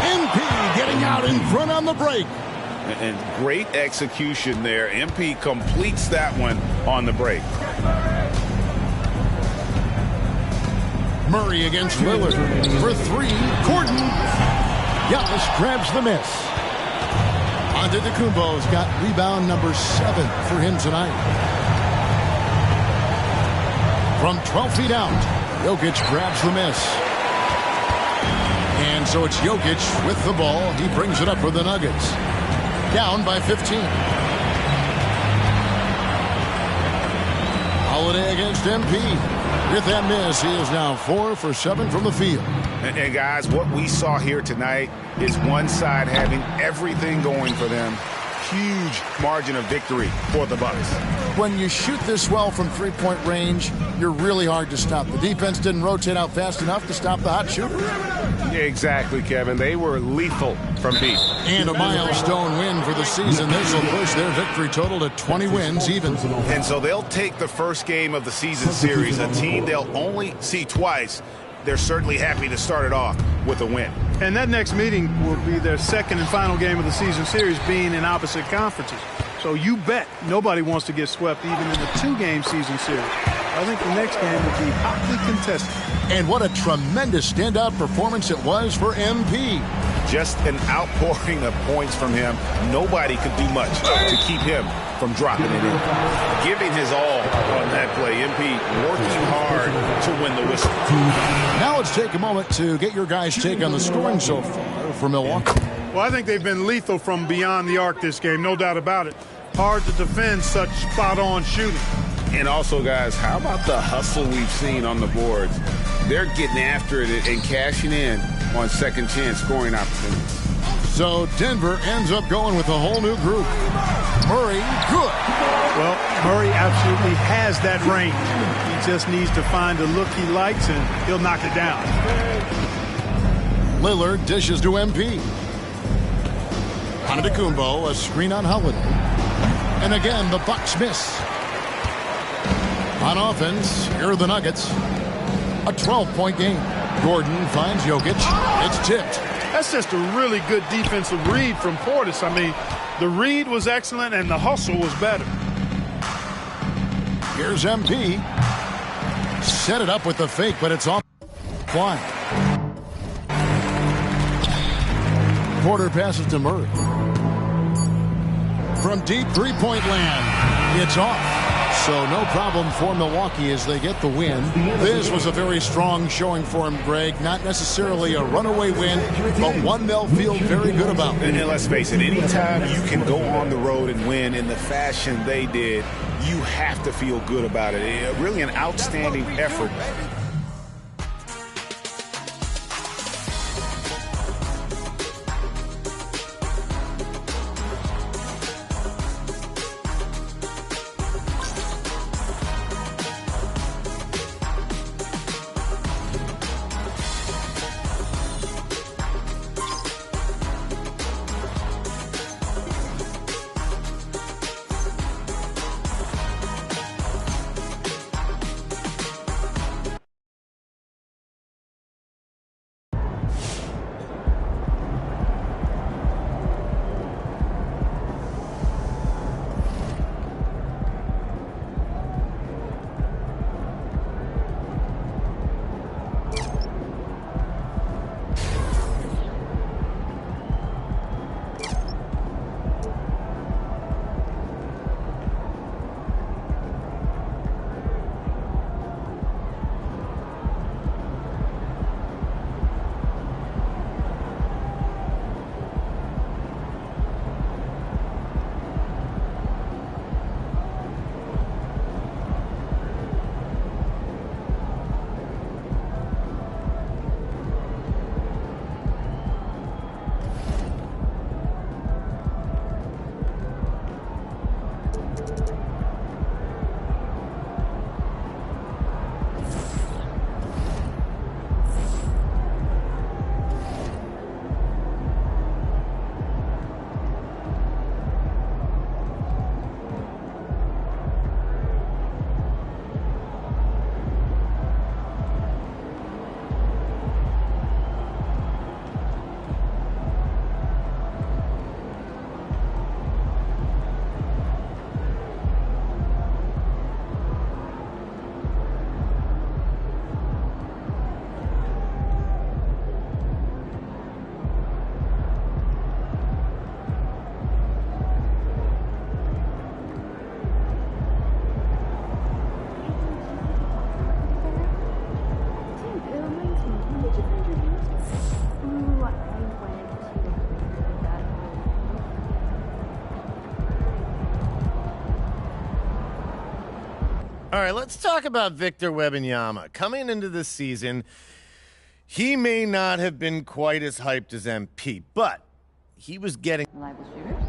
MP getting out in front on the break. And great execution there. MP completes that one on the break. Murray against Lillard for 3. Gordon. Giannis grabs the miss. Antetokounmpo's got rebound number 7 for him tonight. From 12 feet out, Jokic grabs the miss. And so it's Jokic with the ball. He brings it up for the Nuggets. Down by 15. Holiday against MP. With that miss, he is now 4 for 7 from the field. And guys, what we saw here tonight is one side having everything going for them. Huge margin of victory for the Bucks. When you shoot this well from three-point range, you're really hard to stop. The defense didn't rotate out fast enough to stop the hot shooter. Yeah, exactly, Kevin. They were lethal from deep. And a milestone win for the season. This will push their victory total to 20 wins even. And so they'll take the first game of the season series, a team they'll only see twice. They're certainly happy to start it off with a win. And that next meeting will be their second and final game of the season series, being in opposite conferences. So you bet nobody wants to get swept even in the 2-game season series. I think the next game will be hotly contested. And what a tremendous standout performance it was for MP. Just an outpouring of points from him. Nobody could do much to keep him from dropping it in. Giving his all on that play. MP working hard to win the whistle. Now let's take a moment to get your guys' take on the scoring so far for Milwaukee. Well, I think they've been lethal from beyond the arc this game, no doubt about it. Hard to defend such spot-on shooting. And also, guys, how about the hustle we've seen on the boards? They're getting after it and cashing in on second chance scoring opportunities. So Denver ends up going with a whole new group. Murray, good. Well, Murray absolutely has that range. He just needs to find a look he likes, and he'll knock it down. Lillard dishes to MP. Antetokounmpo, a screen on Holiday. And again, the Bucks miss. On offense, here are the Nuggets. A 12-point game. Gordon finds Jokic. It's tipped. That's just a really good defensive read from Portis. I mean, the read was excellent and the hustle was better. Here's MP. Set it up with the fake, but it's off. Why? Porter passes to Murray. From deep three-point land, it's off. So no problem for Milwaukee as they get the win. This was a very strong showing for him, Greg. Not necessarily a runaway win, but one they'll feel very good about. And let's face it, anytime you can go on the road and win in the fashion they did, you have to feel good about it. Really an outstanding effort. All right, let's talk about Victor Wembanyama. Coming into this season, he may not have been quite as hyped as MP, but he was getting reliable shooters.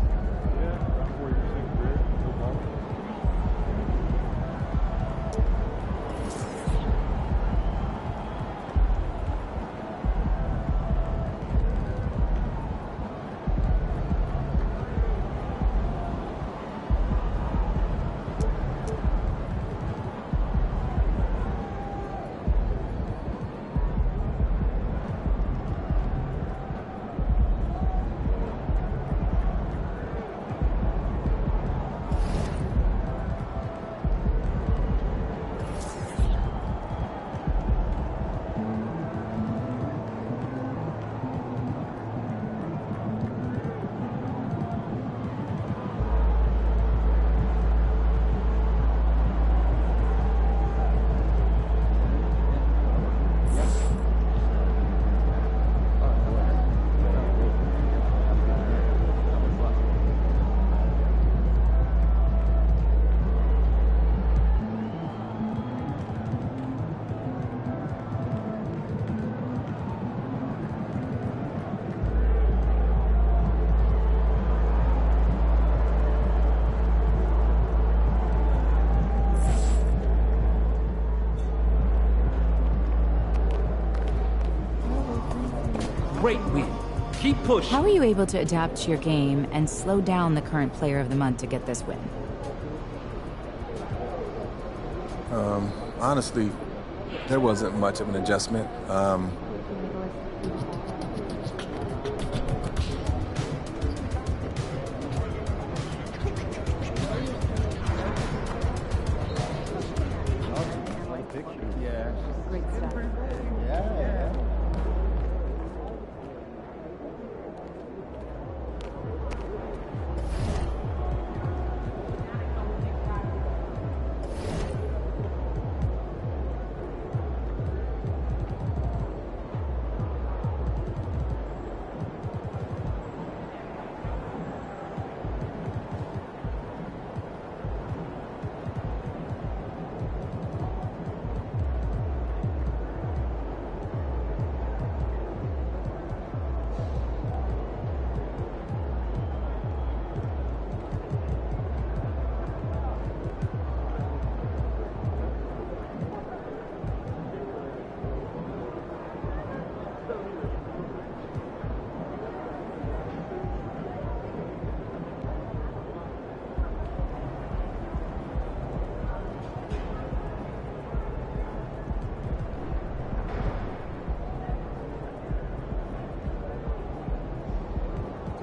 Great win. Keep pushing. How were you able to adapt to your game and slow down the current player of the month to get this win? Honestly, there wasn't much of an adjustment.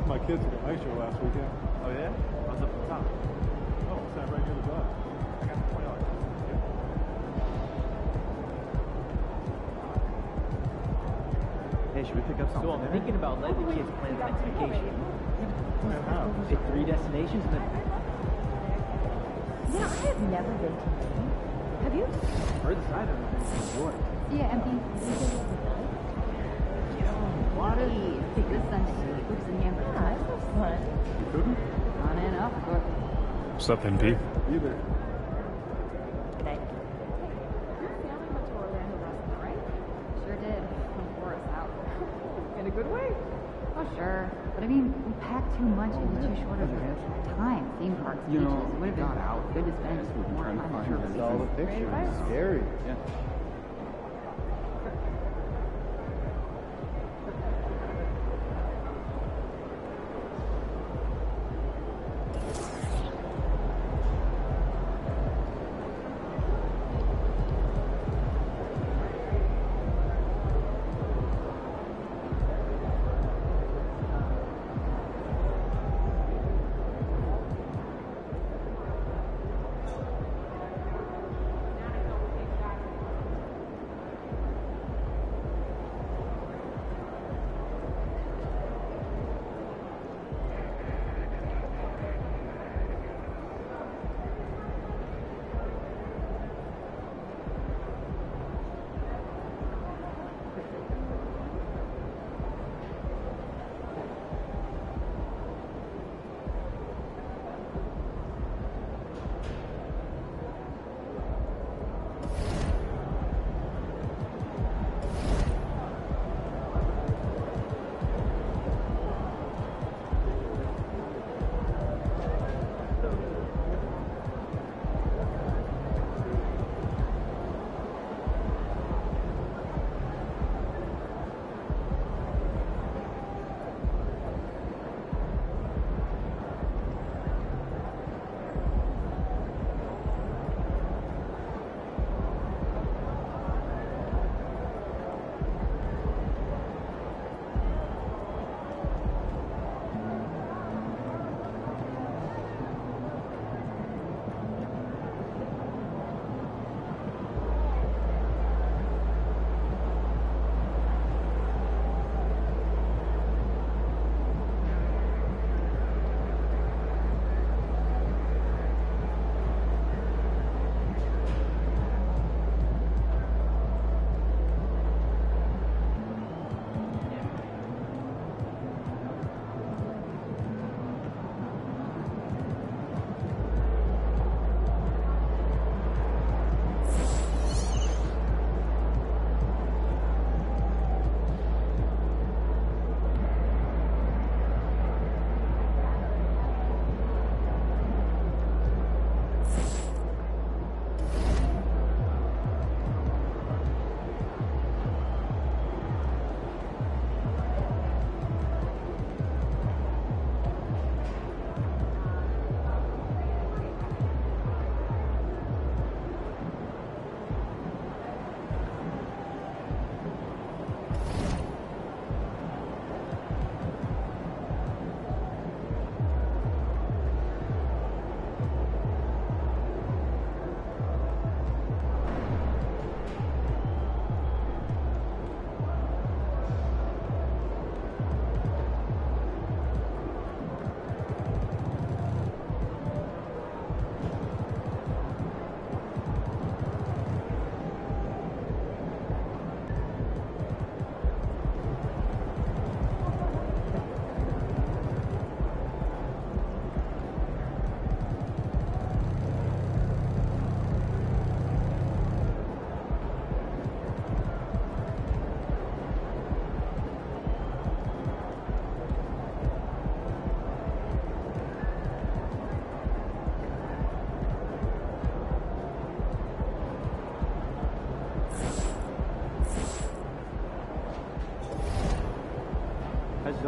My kids at the ice show last weekend. Oh yeah? I was up the top. Oh, sat right near the glass. I got $20. Hey, should we pick up something? So I'm thinking about letting the kids plan the next vacation. Pick 3 destinations and then... Yeah, I have never been to Maine. Have you? Heard the side of it. Enjoy. Yeah, MP. Water. Take this Sunday. Which is in Hamburg. Ah, that was fun. On and up. What's up, NP? You there? Sure did. Wore us out. In a good way. Oh, sure. But I mean, we packed too much into too short of a time. Theme parks, beaches. It would have been good to spend more time on the All the pictures. It's scary. Yeah.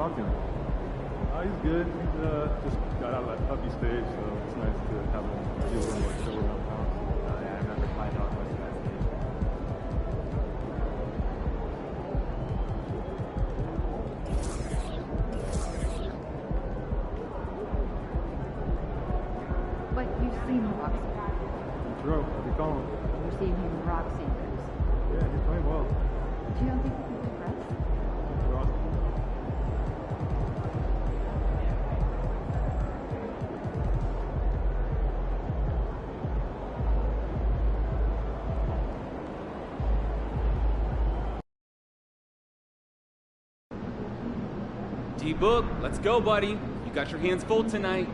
talk to him? He's good. He's just got out of that puppy stage, so it's nice to have him feel a little more chill around the house. Yeah, I remember my dog was that stage. But you've seen him rock Sanders. That's right. What do you call him? You've seen him rock Sanders. Yeah, he's playing well. But you don't think he can progress? D-Book, let's go, buddy. You got your hands full tonight.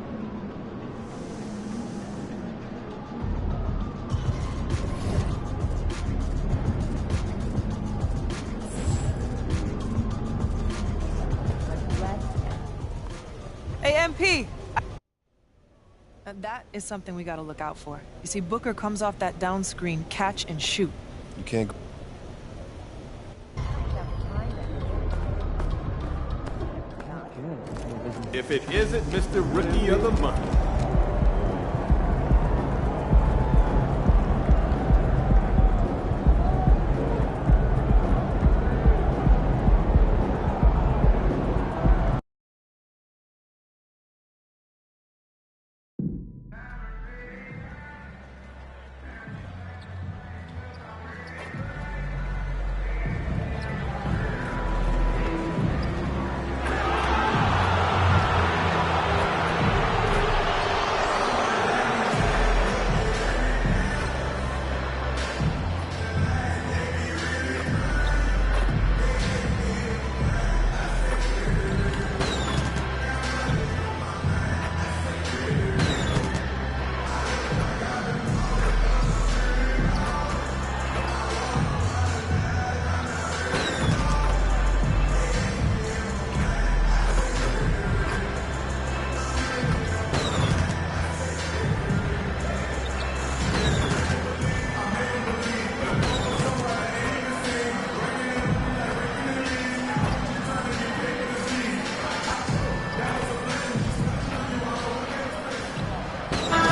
Hey, MP! That is something we gotta look out for. You see, Booker comes off that down screen, catch and shoot. You can't go. If it isn't Mr. Rookie of the Month.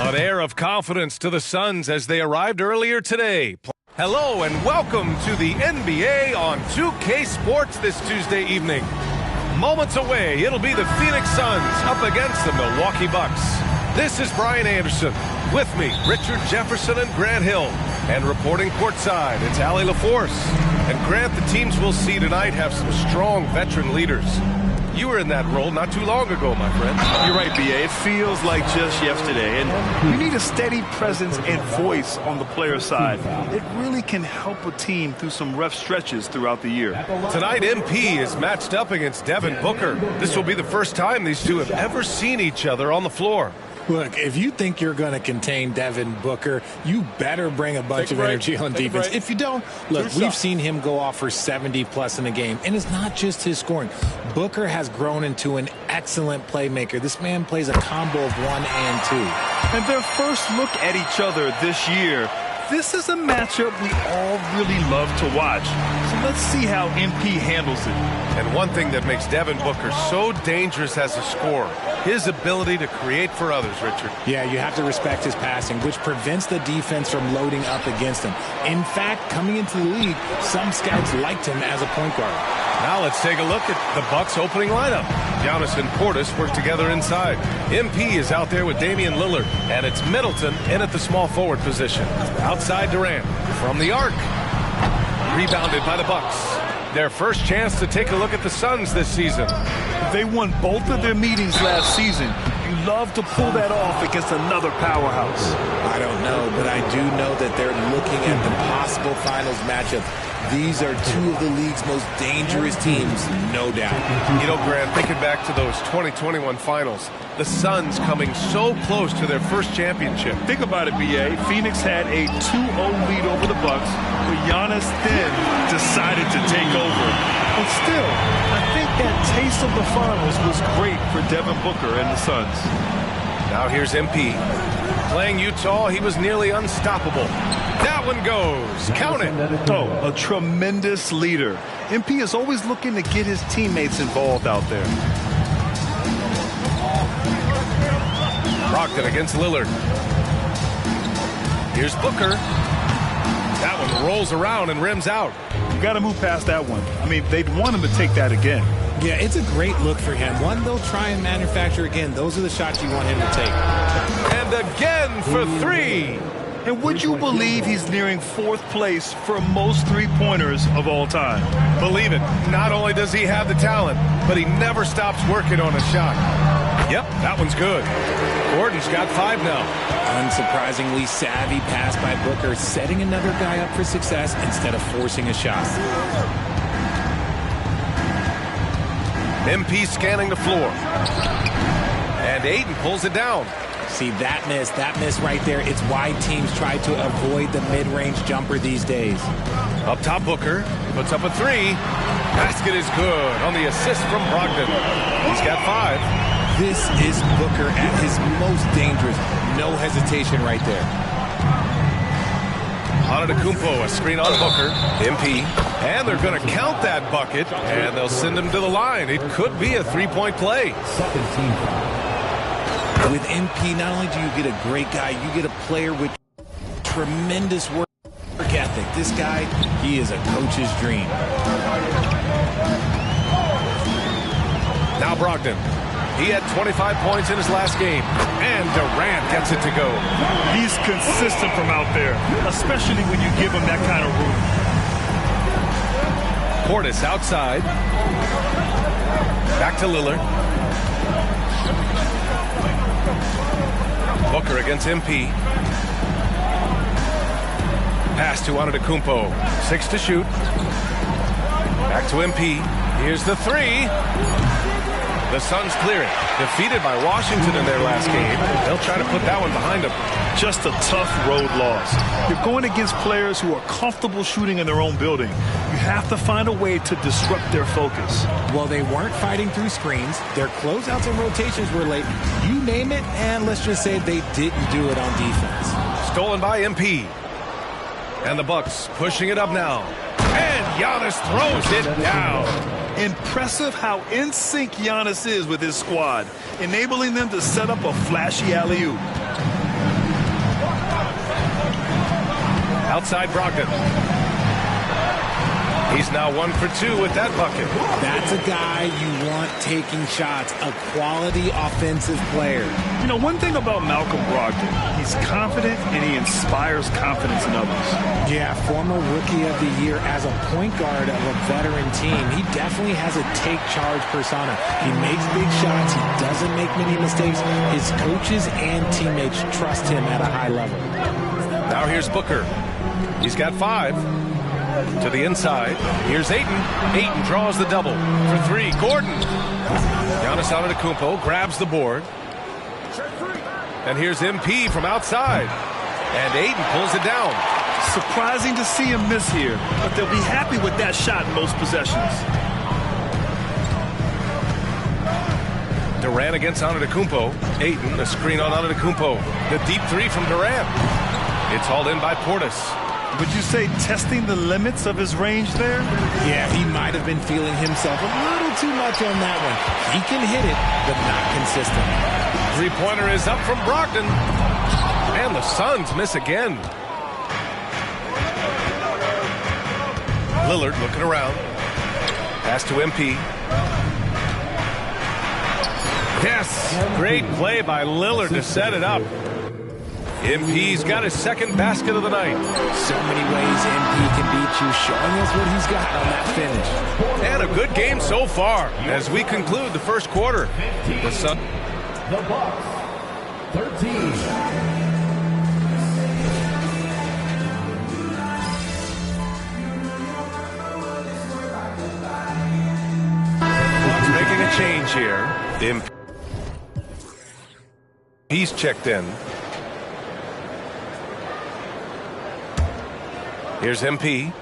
An air of confidence to the Suns as they arrived earlier today. Hello and welcome to the NBA on 2K Sports this Tuesday evening. Moments away, it'll be the Phoenix Suns up against the Milwaukee Bucks. This is Brian Anderson. With me, Richard Jefferson and Grant Hill. And reporting courtside, it's Allie LaForce. And Grant, the teams we'll see tonight have some strong veteran leaders. You were in that role not too long ago, my friend. You're right, B.A. It feels like just yesterday. And you need a steady presence and voice on the player side. It really can help a team through some rough stretches throughout the year. Tonight, MP is matched up against Devin Booker. This will be the first time these two have ever seen each other on the floor. Look, if you think you're going to contain Devin Booker, you better bring a bunch of energy on defense. If you don't, look, we've seen him go off for 70-plus in a game. And it's not just his scoring. Booker has grown into an excellent playmaker. This man plays a combo of 1 and 2. And their first look at each other this year, this is a matchup we all really love to watch. So let's see how MP handles it. And one thing that makes Devin Booker so dangerous as a scorer, his ability to create for others, Richard. Yeah, you have to respect his passing, which prevents the defense from loading up against him. In fact, coming into the league, some scouts liked him as a point guard. Now let's take a look at the Bucks opening lineup. Giannis and Portis work together inside. MP is out there with Damian Lillard, and it's Middleton in at the small forward position. Outside Durant from the arc. Rebounded by the Bucks. Their first chance to take a look at the Suns this season. They won both of their meetings last season. You love to pull that off against another powerhouse. I don't know, but I do know that they're looking at the possible finals matchup. These are two of the league's most dangerous teams, no doubt. You know, Grant, thinking back to those 2021 finals, the Suns coming so close to their first championship. Think about it, B.A. Phoenix had a 2-0 lead over the Bucks, but Giannis then decided to take over. But still, I think that taste of the finals was great for Devin Booker and the Suns. Now here's MP. Playing Utah, he was nearly unstoppable. That one goes. Count it. Oh, a tremendous leader. MP is always looking to get his teammates involved out there. Brogdon against Lillard. Here's Booker. That one rolls around and rims out. You got to move past that one. I mean, they'd want him to take that again. Yeah, it's a great look for him. One they'll try and manufacture again. Those are the shots you want him to take. And again for three. And would you believe he's nearing 4th place for most three-pointers of all time? Believe it. Not only does he have the talent, but he never stops working on a shot. Yep, that one's good. Gordon's got 5 now. Unsurprisingly savvy pass by Booker, setting another guy up for success instead of forcing a shot. MP scanning the floor. And Ayton pulls it down. See, that miss right there, it's why teams try to avoid the mid-range jumper these days. Up top, Booker puts up a 3. Basket is good on the assist from Brogdon. He's got 5. This is Booker at his most dangerous. No hesitation right there. Antetokounmpo, a screen on Booker. MP. And they're going to count that bucket, and they'll send him to the line. It could be a 3-point play. With MP, not only do you get a great guy, you get a player with tremendous work ethic. This guy, he is a coach's dream. Now Brogdon. He had 25 points in his last game, and Durant gets it to go. He's consistent from out there, especially when you give him that kind of room. Portis outside. Back to Lillard. Booker against MP. Pass to Antetokounmpo. 6 to shoot. Back to MP. Here's the 3. The Suns clear it. Defeated by Washington in their last game. They'll try to put that one behind them. Just a tough road loss. You're going against players who are comfortable shooting in their own building. You have to find a way to disrupt their focus. Well, they weren't fighting through screens. Their closeouts and rotations were late. You name it, and let's just say they didn't do it on defense. Stolen by MP. And the Bucks pushing it up now. And Giannis throws it down. Impressive how in sync Giannis is with his squad, enabling them to set up a flashy alley-oop. Outside Brogdon. He's now 1 for 2 with that bucket. That's a guy you want taking shots, a quality offensive player. You know, one thing about Malcolm Brogdon, he's confident and he inspires confidence in others. Yeah, former Rookie of the Year as a point guard of a veteran team. He definitely has a take charge persona. He makes big shots. He doesn't make many mistakes. His coaches and teammates trust him at a high level. Now here's Booker. He's got 5. To the inside. Here's Ayton. Ayton draws the double for 3. Gordon. Giannis Antetokounmpo grabs the board. And here's MP from outside. And Ayton pulls it down. Surprising to see him miss here, but they'll be happy with that shot in most possessions. Durant against Antetokounmpo. Ayton, a screen on Antetokounmpo. The deep 3 from Durant. It's hauled in by Portis. Would you say testing the limits of his range there? Yeah, he might have been feeling himself a little too much on that one. He can hit it, but not consistent. 3-pointer is up from Brogdon. And the Suns miss again. Lillard looking around. Pass to MP. Yes, great play by Lillard to set it up. MP's got his second basket of the night. So many ways MP can beat you, showing us what he's got on that finish. And a good game so far as we conclude the first quarter. The Suns. The Bucks, 13. Making a change here. He's checked in. Here's MP.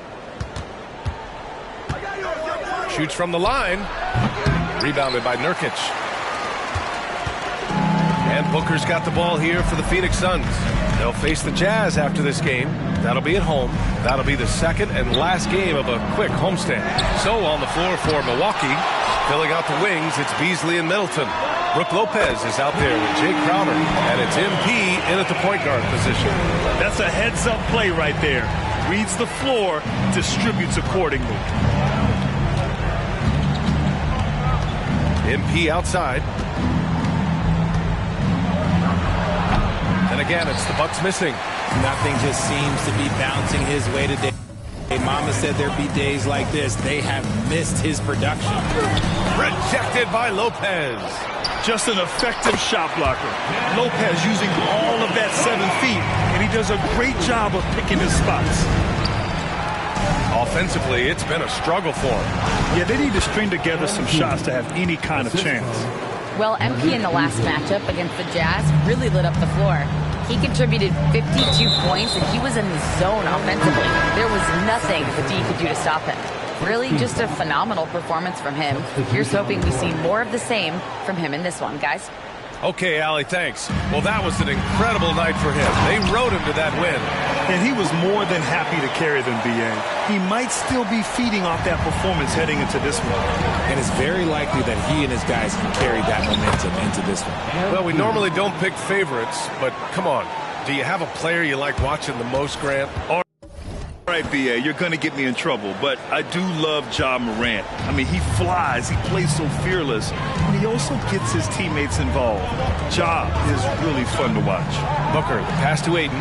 Shoots from the line. Rebounded by Nurkic. And And Booker's got the ball here for the Phoenix Suns. They'll face the Jazz after this game. That'll be at home. That'll be the second and last game of a quick homestand. So on the floor for Milwaukee, filling out the wings, it's Beasley and Middleton. Brook Lopez is out there with Jake Crowder, and it's MP in at the point guard position. That's a heads-up play right there. Reads the floor, distributes accordingly. MP outside. And again, it's the Bucks missing. Nothing just seems to be bouncing his way today. Mama said there'd be days like this. They have missed his production. Rejected by Lopez. Just an effective shot blocker. Lopez using all of that 7 feet, and he does a great job of picking his spots. Offensively, it's been a struggle for him. Yeah, they need to string together some shots to have any kind of chance. Well, MP in the last matchup against the Jazz really lit up the floor. He contributed 52 points, and he was in the zone offensively. There was nothing the D could do to stop him. Really just a phenomenal performance from him. Here's hoping we see more of the same from him in this one, guys. Okay, Allie, thanks. Well, that was an incredible night for him. They rode him to that win. And he was more than happy to carry them, B.A. He might still be feeding off that performance heading into this one. And it's very likely that he and his guys can carry that momentum into this one. Well, we normally don't pick favorites, but come on. Do you have a player you like watching the most, Grant? All right, B.A., you're going to get me in trouble, but I do love Ja Morant. I mean, he flies, he plays so fearless, and he also gets his teammates involved. Ja is really fun to watch. Booker, the pass to Ayton.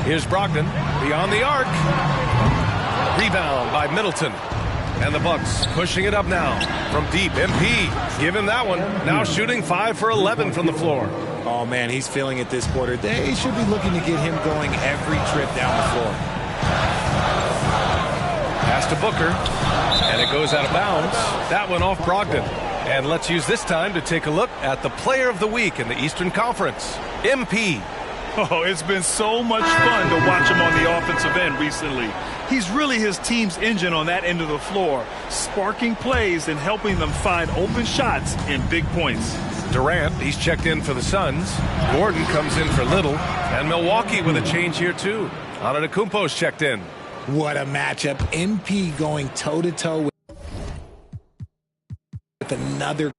Here's Brogdon, beyond the arc. Rebound by Middleton. And the Bucks pushing it up now from deep. MP, give him that one. Now shooting 5 for 11 from the floor. Oh, man, he's feeling it this quarter. They should be looking to get him going every trip down the floor. Pass to Booker, and it goes out of bounds. That one off Brogdon. And let's use this time to take a look at the Player of the Week in the Eastern Conference, MP. Oh, it's been so much fun to watch him on the offensive end recently. He's really his team's engine on that end of the floor, sparking plays and helping them find open shots and big points. Durant, he's checked in for the Suns. Gordon comes in for Little. And Milwaukee with a change here, too. Antetokounmpo's checked in. What a matchup. MP going toe-to-toe with another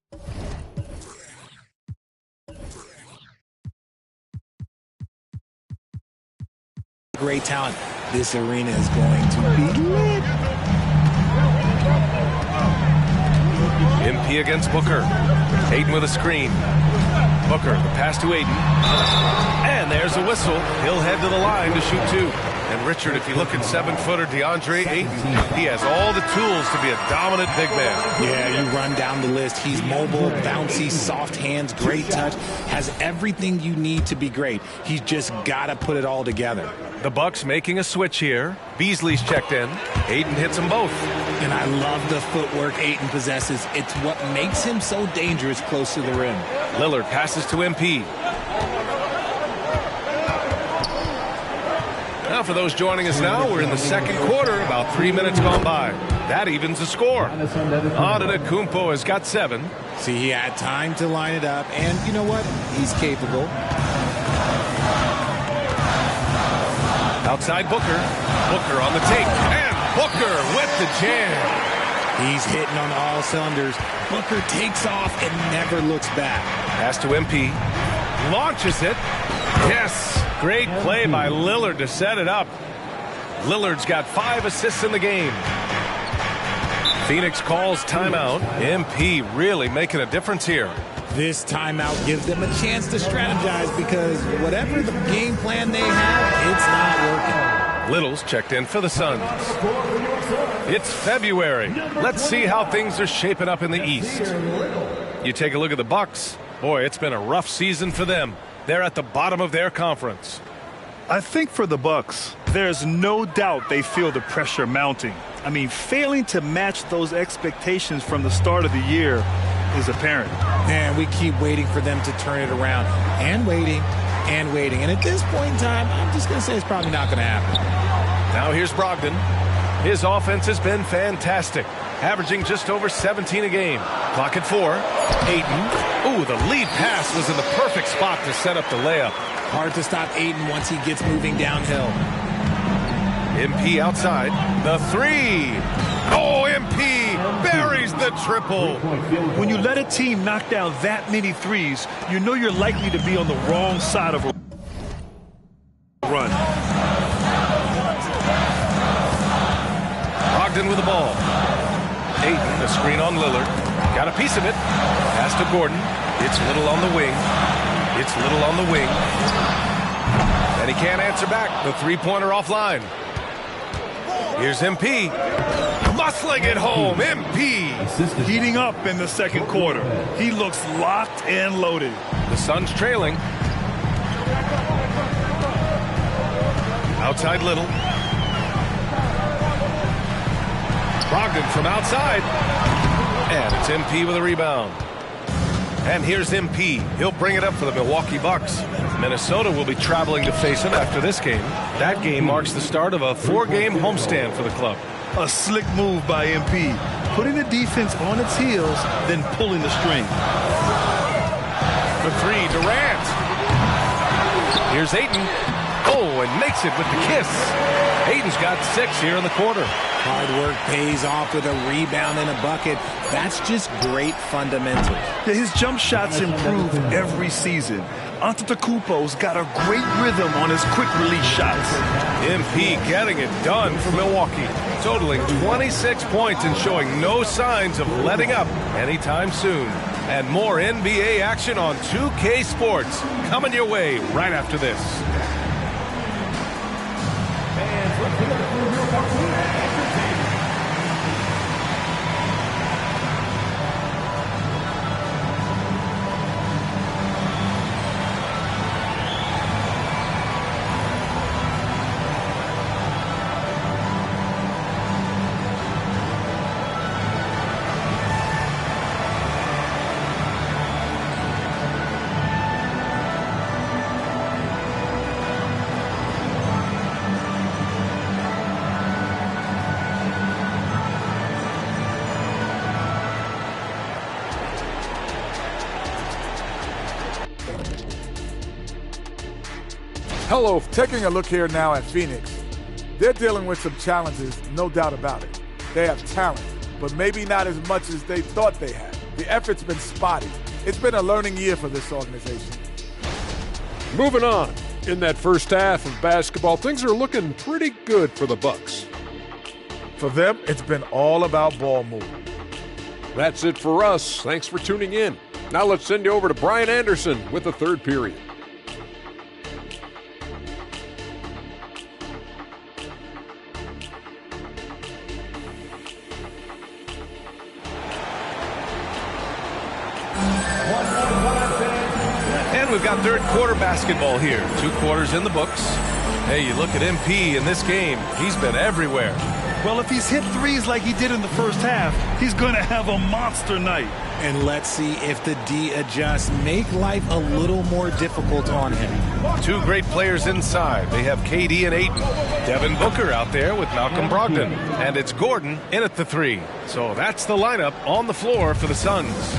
great talent. This arena is going to be lit. MP against Booker. Ayton with a screen. Booker, the pass to Ayton. And there's a whistle. He'll head to the line to shoot 2. And Richard, if you look at 7-footer DeAndre Ayton, he has all the tools to be a dominant big man. Yeah, you run down the list. He's mobile, bouncy, soft hands, great touch, has everything you need to be great. He's just got to put it all together. The Bucks making a switch here. Beasley's checked in. Ayton hits them both. And I love the footwork Ayton possesses. It's what makes him so dangerous close to the rim. Lillard passes to MP. Now, for those joining us now, we're in the second quarter, about 3 minutes gone by. That evens the score. Antetokounmpo has got 7. See, he had time to line it up, and you know what? He's capable. Outside Booker. Booker on the take. And Booker with the jam. He's hitting on all cylinders. Booker takes off and never looks back. Pass to MP. Launches it. Yes. Great play by Lillard to set it up. Lillard's got 5 assists in the game. Phoenix calls timeout. MP really making a difference here. This timeout gives them a chance to strategize because whatever the game plan they have, it's not working. Little's checked in for the Suns. It's February. Let's see how things are shaping up in the East. You take a look at the Bucks. Boy, it's been a rough season for them. They're at the bottom of their conference. I think for the Bucks, there's no doubt they feel the pressure mounting. I mean, failing to match those expectations from the start of the year is apparent. Man, we keep waiting for them to turn it around and waiting and waiting. And at this point in time, I'm just going to say it's probably not going to happen. Now here's Brogdon. His offense has been fantastic. averaging just over 17 a game. Clock at 4. Ayton. Ooh, the lead pass was in the perfect spot to set up the layup. Hard to stop Ayton once he gets moving downhill. MP outside. The 3. Oh, MP buries the triple. When you let a team knock down that many threes, you know you're likely to be on the wrong side of a run. Brogdon with the ball. Ayton, a screen on Lillard. Got a piece of it. Pass to Gordon. It's Little on the wing. It's Little on the wing. And he can't answer back. The three-pointer offline. Here's MP. Muscling it home. MP. Heating up in the second quarter. He looks locked and loaded. The Suns trailing. Outside Little. Brogdon from outside. And it's MP with a rebound. And here's MP. He'll bring it up for the Milwaukee Bucks. Minnesota will be traveling to face him after this game. That game marks the start of a 4-game homestand for the club. A slick move by MP. Putting the defense on its heels, then pulling the string. The 3, Durant. Here's Ayton. Oh, and makes it with the kiss. Ayton's got 6 here in the quarter. Hard work pays off with a rebound and a bucket. That's just great fundamentals. Yeah, his jump shots improve every season. Antetokounmpo's got a great rhythm on his quick release shots. MP getting it done for Milwaukee, totaling 26 points and showing no signs of letting up anytime soon. And more NBA action on 2K Sports coming your way right after this. Hello, taking a look here now at Phoenix. They're dealing with some challenges, no doubt about it. They have talent, but maybe not as much as they thought they had. The effort's been spotty. It's been a learning year for this organization. Moving on. In that first half of basketball, things are looking pretty good for the Bucks. For them, it's been all about ball movement. That's it for us. Thanks for tuning in. Now let's send you over to Brian Anderson with the third period. And we've got third quarter basketball here. 2 quarters in the books. Hey, you look at MP in this game. He's been everywhere. Well, if he's hit threes like he did in the first half, he's going to have a monster night. And let's see if the D adjusts, make life a little more difficult on him. 2 great players inside. They have KD and Ayton. Devin Booker out there with Malcolm Brogdon. And it's Gordon in at the 3. So that's the lineup on the floor for the Suns.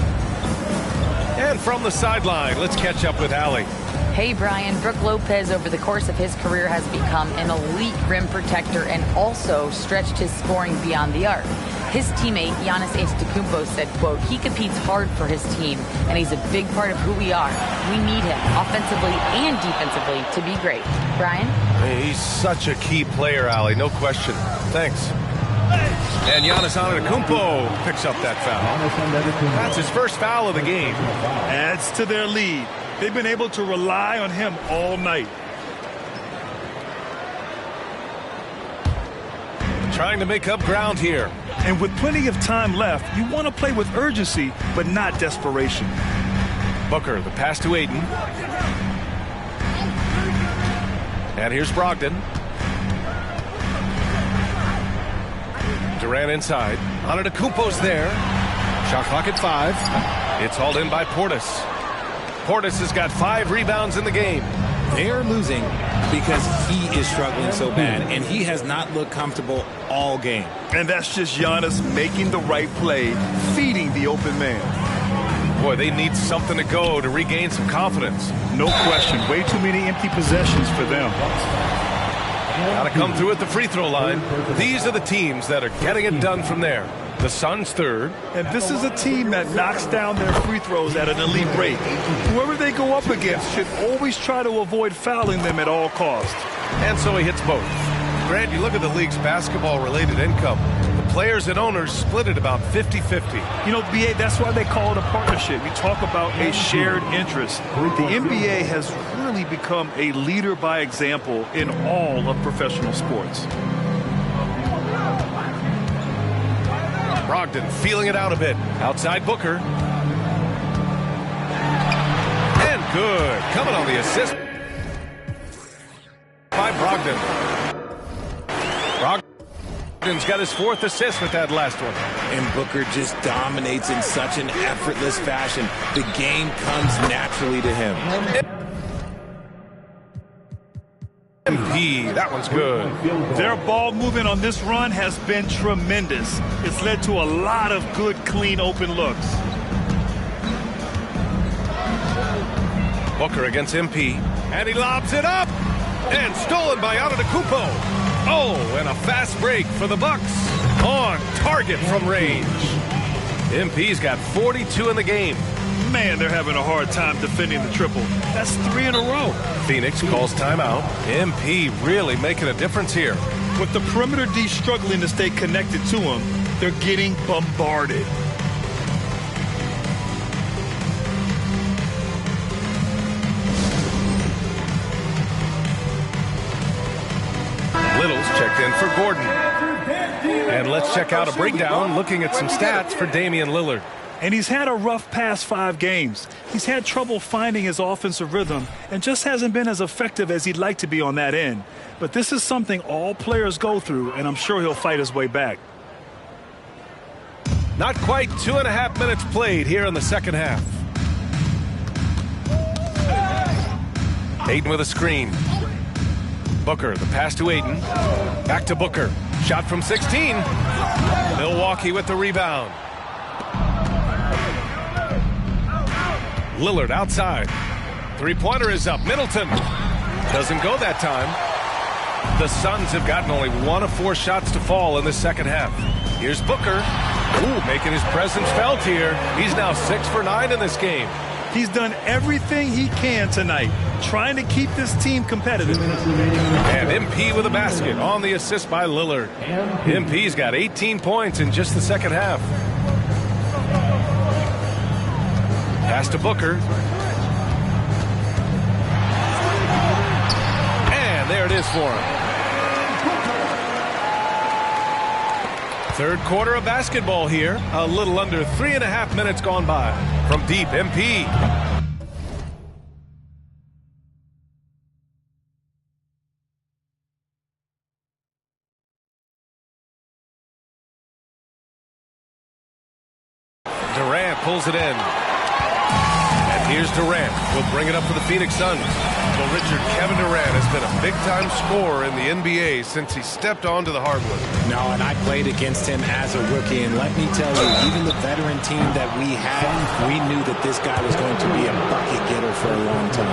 And from the sideline, let's catch up with Allie. Hey, Brian. Brook Lopez, over the course of his career, has become an elite rim protector and also stretched his scoring beyond the arc. His teammate, Giannis Antetokounmpo, said, quote, he competes hard for his team, and he's a big part of who we are. We need him, offensively and defensively, to be great. Brian? He's such a key player, Allie, no question. Thanks. And Giannis Antetokounmpo picks up that foul. That's his first foul of the game. Adds to their lead. They've been able to rely on him all night. Trying to make up ground here. And with plenty of time left, you want to play with urgency, but not desperation. Booker, the pass to Ayton. And here's Brogdon. Durant inside. Antetokounmpo's there. Shot clock at 5. It's hauled in by Portis. Portis has got 5 rebounds in the game. They are losing because he is struggling so bad, and he has not looked comfortable all game. And that's just Giannis making the right play, feeding the open man. Boy, they need something to go to regain some confidence. No question. Way too many empty possessions for them. Got to come through at the free throw line. These are the teams that are getting it done from there. The Suns third. And this is a team that knocks down their free throws at an elite rate. Whoever they go up against should always try to avoid fouling them at all costs. And so he hits both. Grant, you look at the league's basketball-related income. The players and owners split it about 50-50. You know, BA, that's why they call it a partnership. You talk about a shared interest. The NBA has really become a leader by example in all of professional sports. Brogdon feeling it out a bit. Outside Booker. And good. Coming on the assist by Brogdon. Brogdon's got his 4th assist with that last one. And Booker just dominates in such an effortless fashion. The game comes naturally to him. MP, that one's good. Their ball movement on this run has been tremendous. It's led to a lot of good, clean, open looks. Booker against MP, and he lobs it up, and stolen by Antetokounmpo. Oh, and a fast break for the Bucks. On target from range. MP's got 42 in the game. Man, they're having a hard time defending the triple. That's 3 in a row. Phoenix calls timeout. MP really making a difference here. With the perimeter D struggling to stay connected to him, they're getting bombarded. Little's checked in for Gordon. And let's check out a breakdown looking at some stats for Damian Lillard. And he's had a rough past 5 games. He's had trouble finding his offensive rhythm and just hasn't been as effective as he'd like to be on that end. But this is something all players go through, and I'm sure he'll fight his way back. Not quite 2.5 minutes played here in the second half. Ayton with a screen. Booker, the pass to Ayton. Back to Booker. Shot from 16. Milwaukee with the rebound. Lillard outside. Three-pointer is up. Middleton doesn't go that time. The Suns have gotten only 1 of 4 shots to fall in the second half. Here's Booker. Ooh, making his presence felt here. He's now 6 for 9 in this game. He's done everything he can tonight, trying to keep this team competitive. And MP with a basket on the assist by Lillard. MP's got 18 points in just the second half. Pass to Booker. And there it is for him. Third quarter of basketball here. A little under 3.5 minutes gone by. From deep, MP. Durant pulls it in. And here's Durant. Will bring it up for the Phoenix Suns. Well, Richard, Kevin Durant has been a big-time scorer in the NBA since he stepped onto the hardwood. No, and I played against him as a rookie, and let me tell you, even the veteran team that we had, we knew that this guy was going to be a bucket getter for a long time.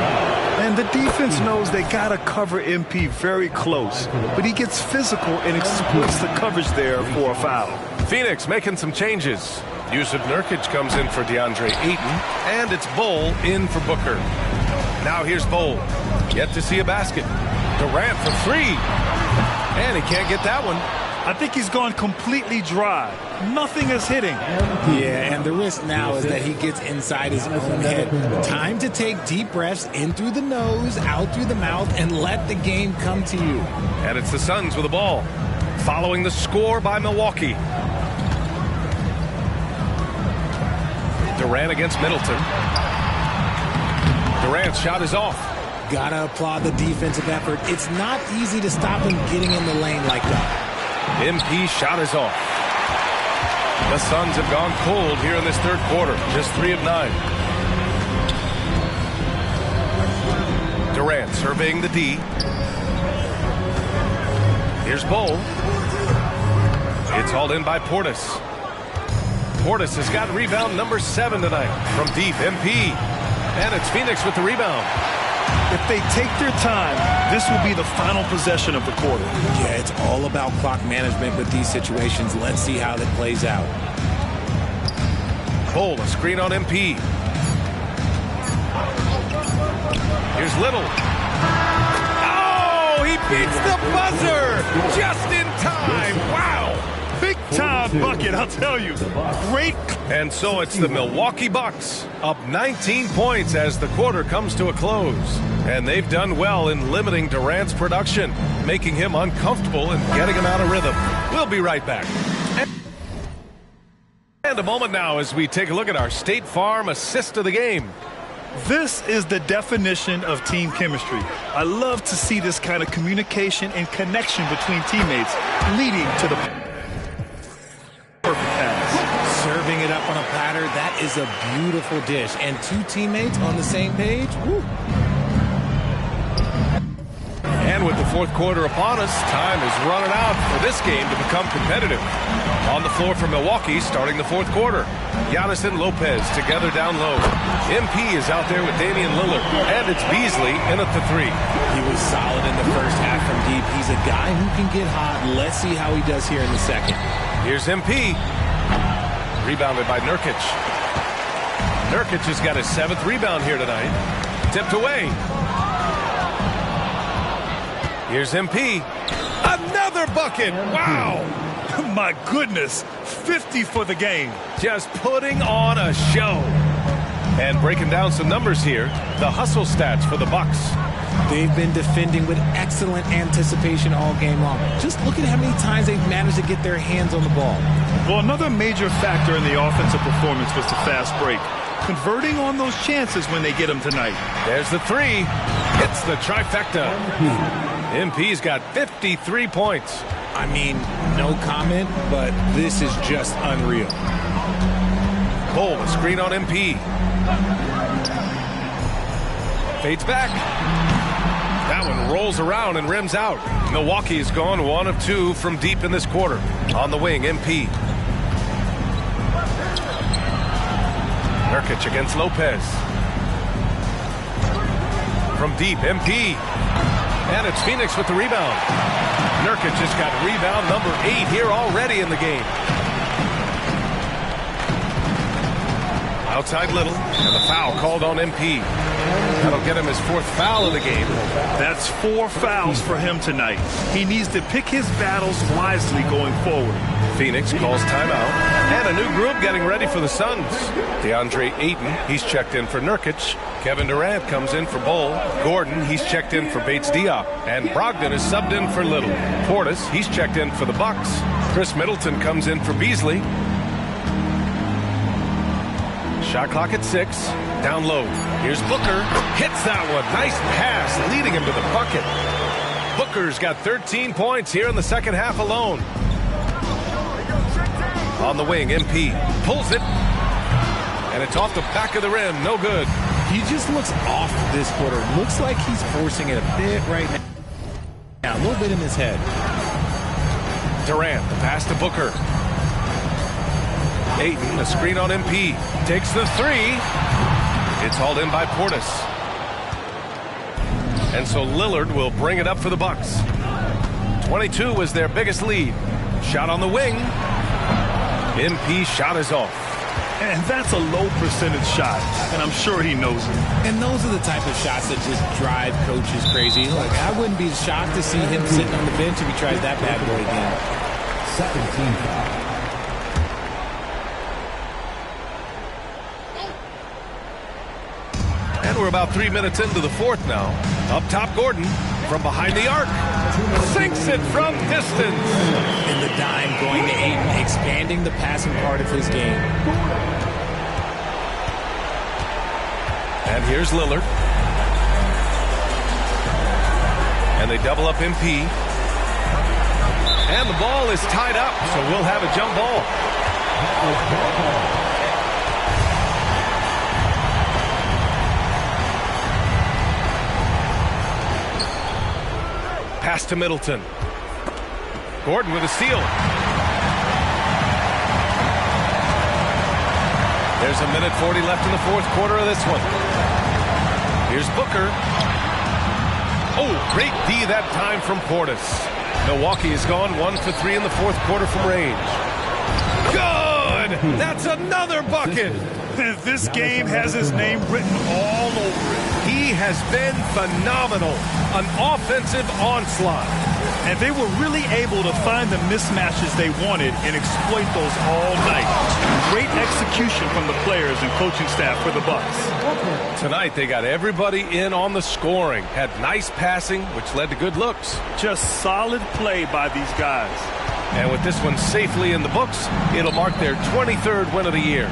And the defense knows they got to cover MP very close, but he gets physical and exploits the coverage there for a foul. Phoenix making some changes. Yusuf Nurkic comes in for DeAndre Ayton, and it's Bol in for Booker. Now here's Bol. Yet to see a basket. Durant for 3. And he can't get that one. I think he's gone completely dry. Nothing is hitting. Yeah, and the risk now is that he gets inside his own head. Time to take deep breaths in through the nose, out through the mouth, and let the game come to you. And it's the Suns with the ball. Following the score by Milwaukee. Durant against Middleton. Durant's shot is off. Gotta applaud the defensive effort. It's not easy to stop him getting in the lane like that. MP shot is off. The Suns have gone cold here in this third quarter. Just 3 of 9. Durant surveying the D. Here's Bol. It's hauled in by Portis. Portis has got rebound number 7 tonight. From deep, MP. And it's Phoenix with the rebound. If they take their time, this will be the final possession of the quarter. Yeah, it's all about clock management with these situations. Let's see how that plays out. Bol, a screen on MP. Here's Little. Oh, he beats the buzzer just in time. Wow. Big time bucket, I'll tell you. Great. And so it's the Milwaukee Bucks up 19 points as the quarter comes to a close. And they've done well in limiting Durant's production, making him uncomfortable and getting him out of rhythm. We'll be right back. And a moment now as we take a look at our State Farm assist of the game. This is the definition of team chemistry. I love to see this kind of communication and connection between teammates leading to the perfect pass. Serving it up on a platter, that is a beautiful dish. And 2 teammates on the same page. Woo. And with the fourth quarter upon us, time is running out for this game to become competitive. On the floor for Milwaukee, starting the fourth quarter. Giannis and Lopez together down low. MP is out there with Damian Lillard. And it's Beasley in at the 3. He was solid in the first half from deep. He's a guy who can get hot. Let's see how he does here in the second. Here's MP. Rebounded by Nurkic. Nurkic has got his 7th rebound here tonight. Tipped away. Here's MP. Another bucket. Wow. My goodness. 50 for the game. Just putting on a show. And breaking down some numbers here, the hustle stats for the Bucks. They've been defending with excellent anticipation all game long. Just look at how many times they've managed to get their hands on the ball. Well, another major factor in the offensive performance was the fast break. Converting on those chances when they get them tonight. There's the 3. It's the trifecta. MP's got 53 points. I mean, no comment, but this is just unreal. Bol, a screen on MP. Fades back. That one rolls around and rims out. Milwaukee's gone 1 of 2 from deep in this quarter. On the wing, MP. Nurkic against Lopez. From deep, MP. And it's Phoenix with the rebound. Nurkic just got rebound number 8 here already in the game. Outside Little, and the foul called on MP. That'll get him his 4th foul of the game. That's 4 fouls for him tonight. He needs to pick his battles wisely going forward. Phoenix calls timeout. And a new group getting ready for the Suns. DeAndre Ayton, he's checked in for Nurkic. Kevin Durant comes in for Bol. Gordon, he's checked in for Bates Diop. And Brogdon is subbed in for Little. Portis, he's checked in for the Bucks. Chris Middleton comes in for Beasley. Shot clock at 6. Down low. Here's Booker. Hits that one. Nice pass, leading him to the bucket. Booker's got 13 points here in the second half alone. On the wing, MP pulls it. And it's off the back of the rim. No good. He just looks off this quarter. Looks like he's forcing it a bit right now. A little bit in his head. Durant, the pass to Booker. Ayton, a screen on MP. Takes the 3. It's hauled in by Portis. And so Lillard will bring it up for the Bucks. 22 was their biggest lead. Shot on the wing. MP shot is off. And that's a low percentage shot, and I'm sure he knows it. And those are the type of shots that just drive coaches crazy. Like, I wouldn't be shocked to see him sitting on the bench if he tries that bad boy again. Second team foul. And we're about 3 minutes into the 4th now. Up top, Gordon from behind the arc. Sinks it from distance. And the dime going to Ayton, expanding the passing part of his game. And here's Lillard. And they double up MP. And the ball is tied up, so we'll have a jump ball. Pass to Middleton. Gordon with a steal. There's a minute 40 left in the fourth quarter of this one. Here's Booker. Oh, great D that time from Portis. Milwaukee has gone 1 for 3 in the fourth quarter from range. Good! That's another bucket! This game has his name written all over it. He has been phenomenal. An offensive onslaught. And they were really able to find the mismatches they wanted and exploit those all night. Great execution from the players and coaching staff for the Bucks. Tonight they got everybody in on the scoring. Had nice passing, which led to good looks. Just solid play by these guys. And with this one safely in the books, it'll mark their 23rd win of the year.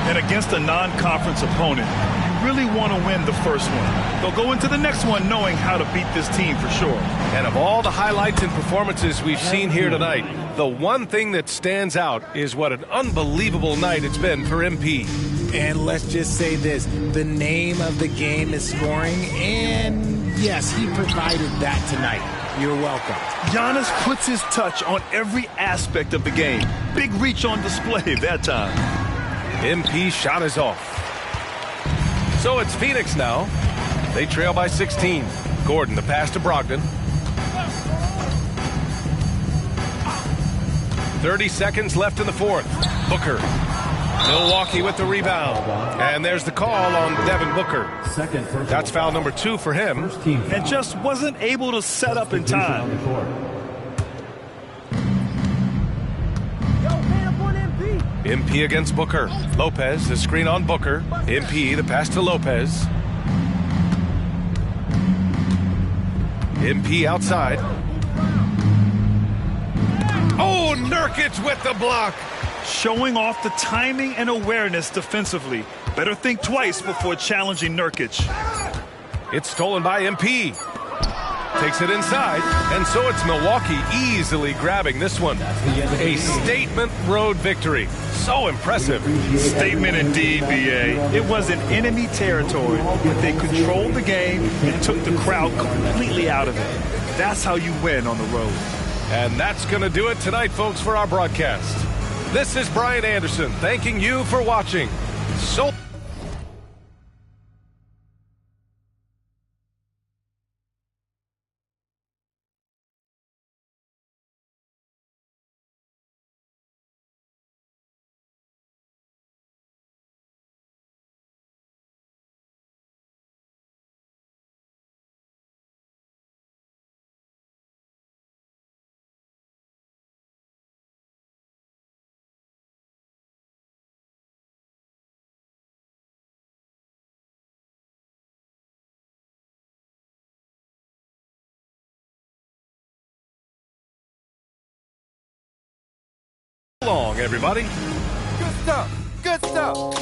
And against a non-conference opponent, you really want to win the first one. They'll go into the next one knowing how to beat this team for sure. And of all the highlights and performances we've seen here tonight, the one thing that stands out is what an unbelievable night it's been for MP. And let's just say this, the name of the game is scoring, and yes, he provided that tonight. You're welcome. Giannis puts his touch on every aspect of the game. Big reach on display that time. MP shot is off. So it's Phoenix now. They trail by 16. Gordon, the pass to Brogdon. 30 seconds left in the fourth. Booker. Milwaukee with the rebound. And there's the call on Devin Booker. That's foul number 2 for him. And just wasn't able to set up in time. MP against Booker. Lopez, the screen on Booker. MP, the pass to Lopez. MP outside. Oh, Nurkic with the block. Showing off the timing and awareness defensively. Better think twice before challenging Nurkic. It's stolen by MP. Takes it inside, and so it's Milwaukee easily grabbing this one. A statement road victory. So impressive. Statement indeed, B.A. It was in enemy territory, but they controlled the game and took the crowd completely out of it. That's how you win on the road. And that's going to do it tonight, folks, for our broadcast. This is Brian Anderson thanking you for watching. So long, everybody. Good stuff. Good stuff.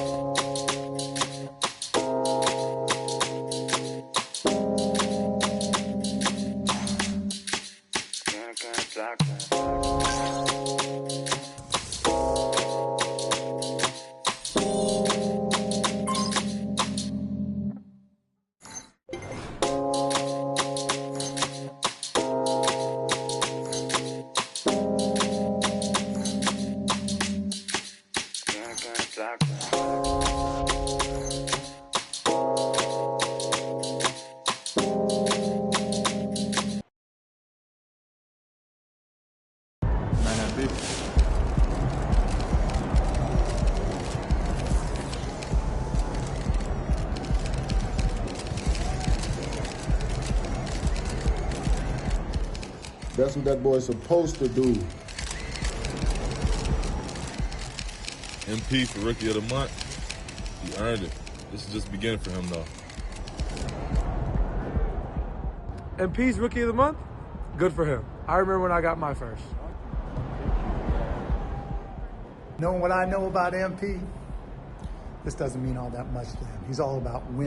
That's what that boy's supposed to do. MP for Rookie of the Month. He earned it. This is just the beginning for him, though. MP's Rookie of the Month? Good for him. I remember when I got my first. Knowing what I know about MP, this doesn't mean all that much to him. He's all about winning.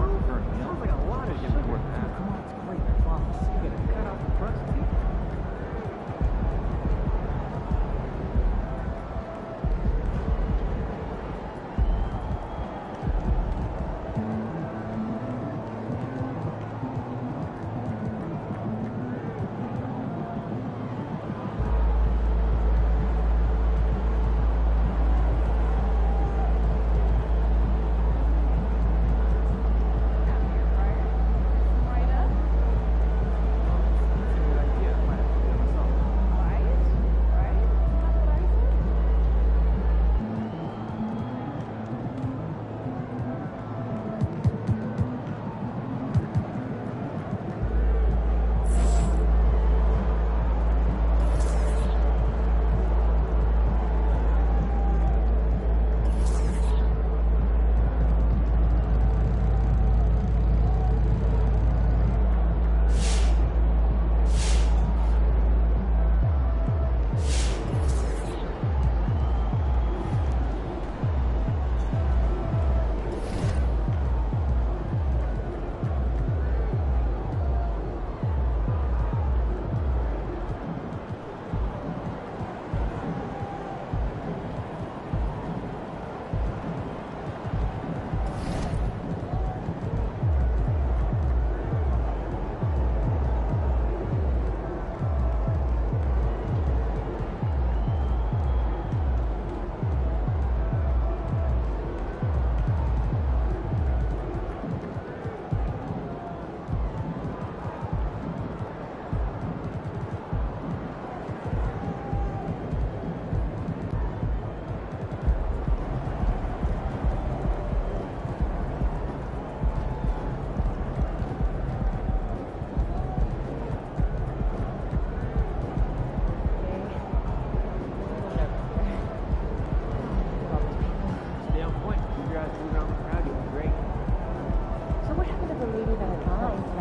for him. Sounds like a lot of sugar. Come on, it's great. I promise. You gotta cut off the crust, dude.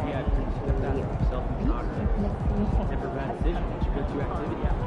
Yeah, she stepped out of herself and caught her. Never bad decision. She put 2 activity out.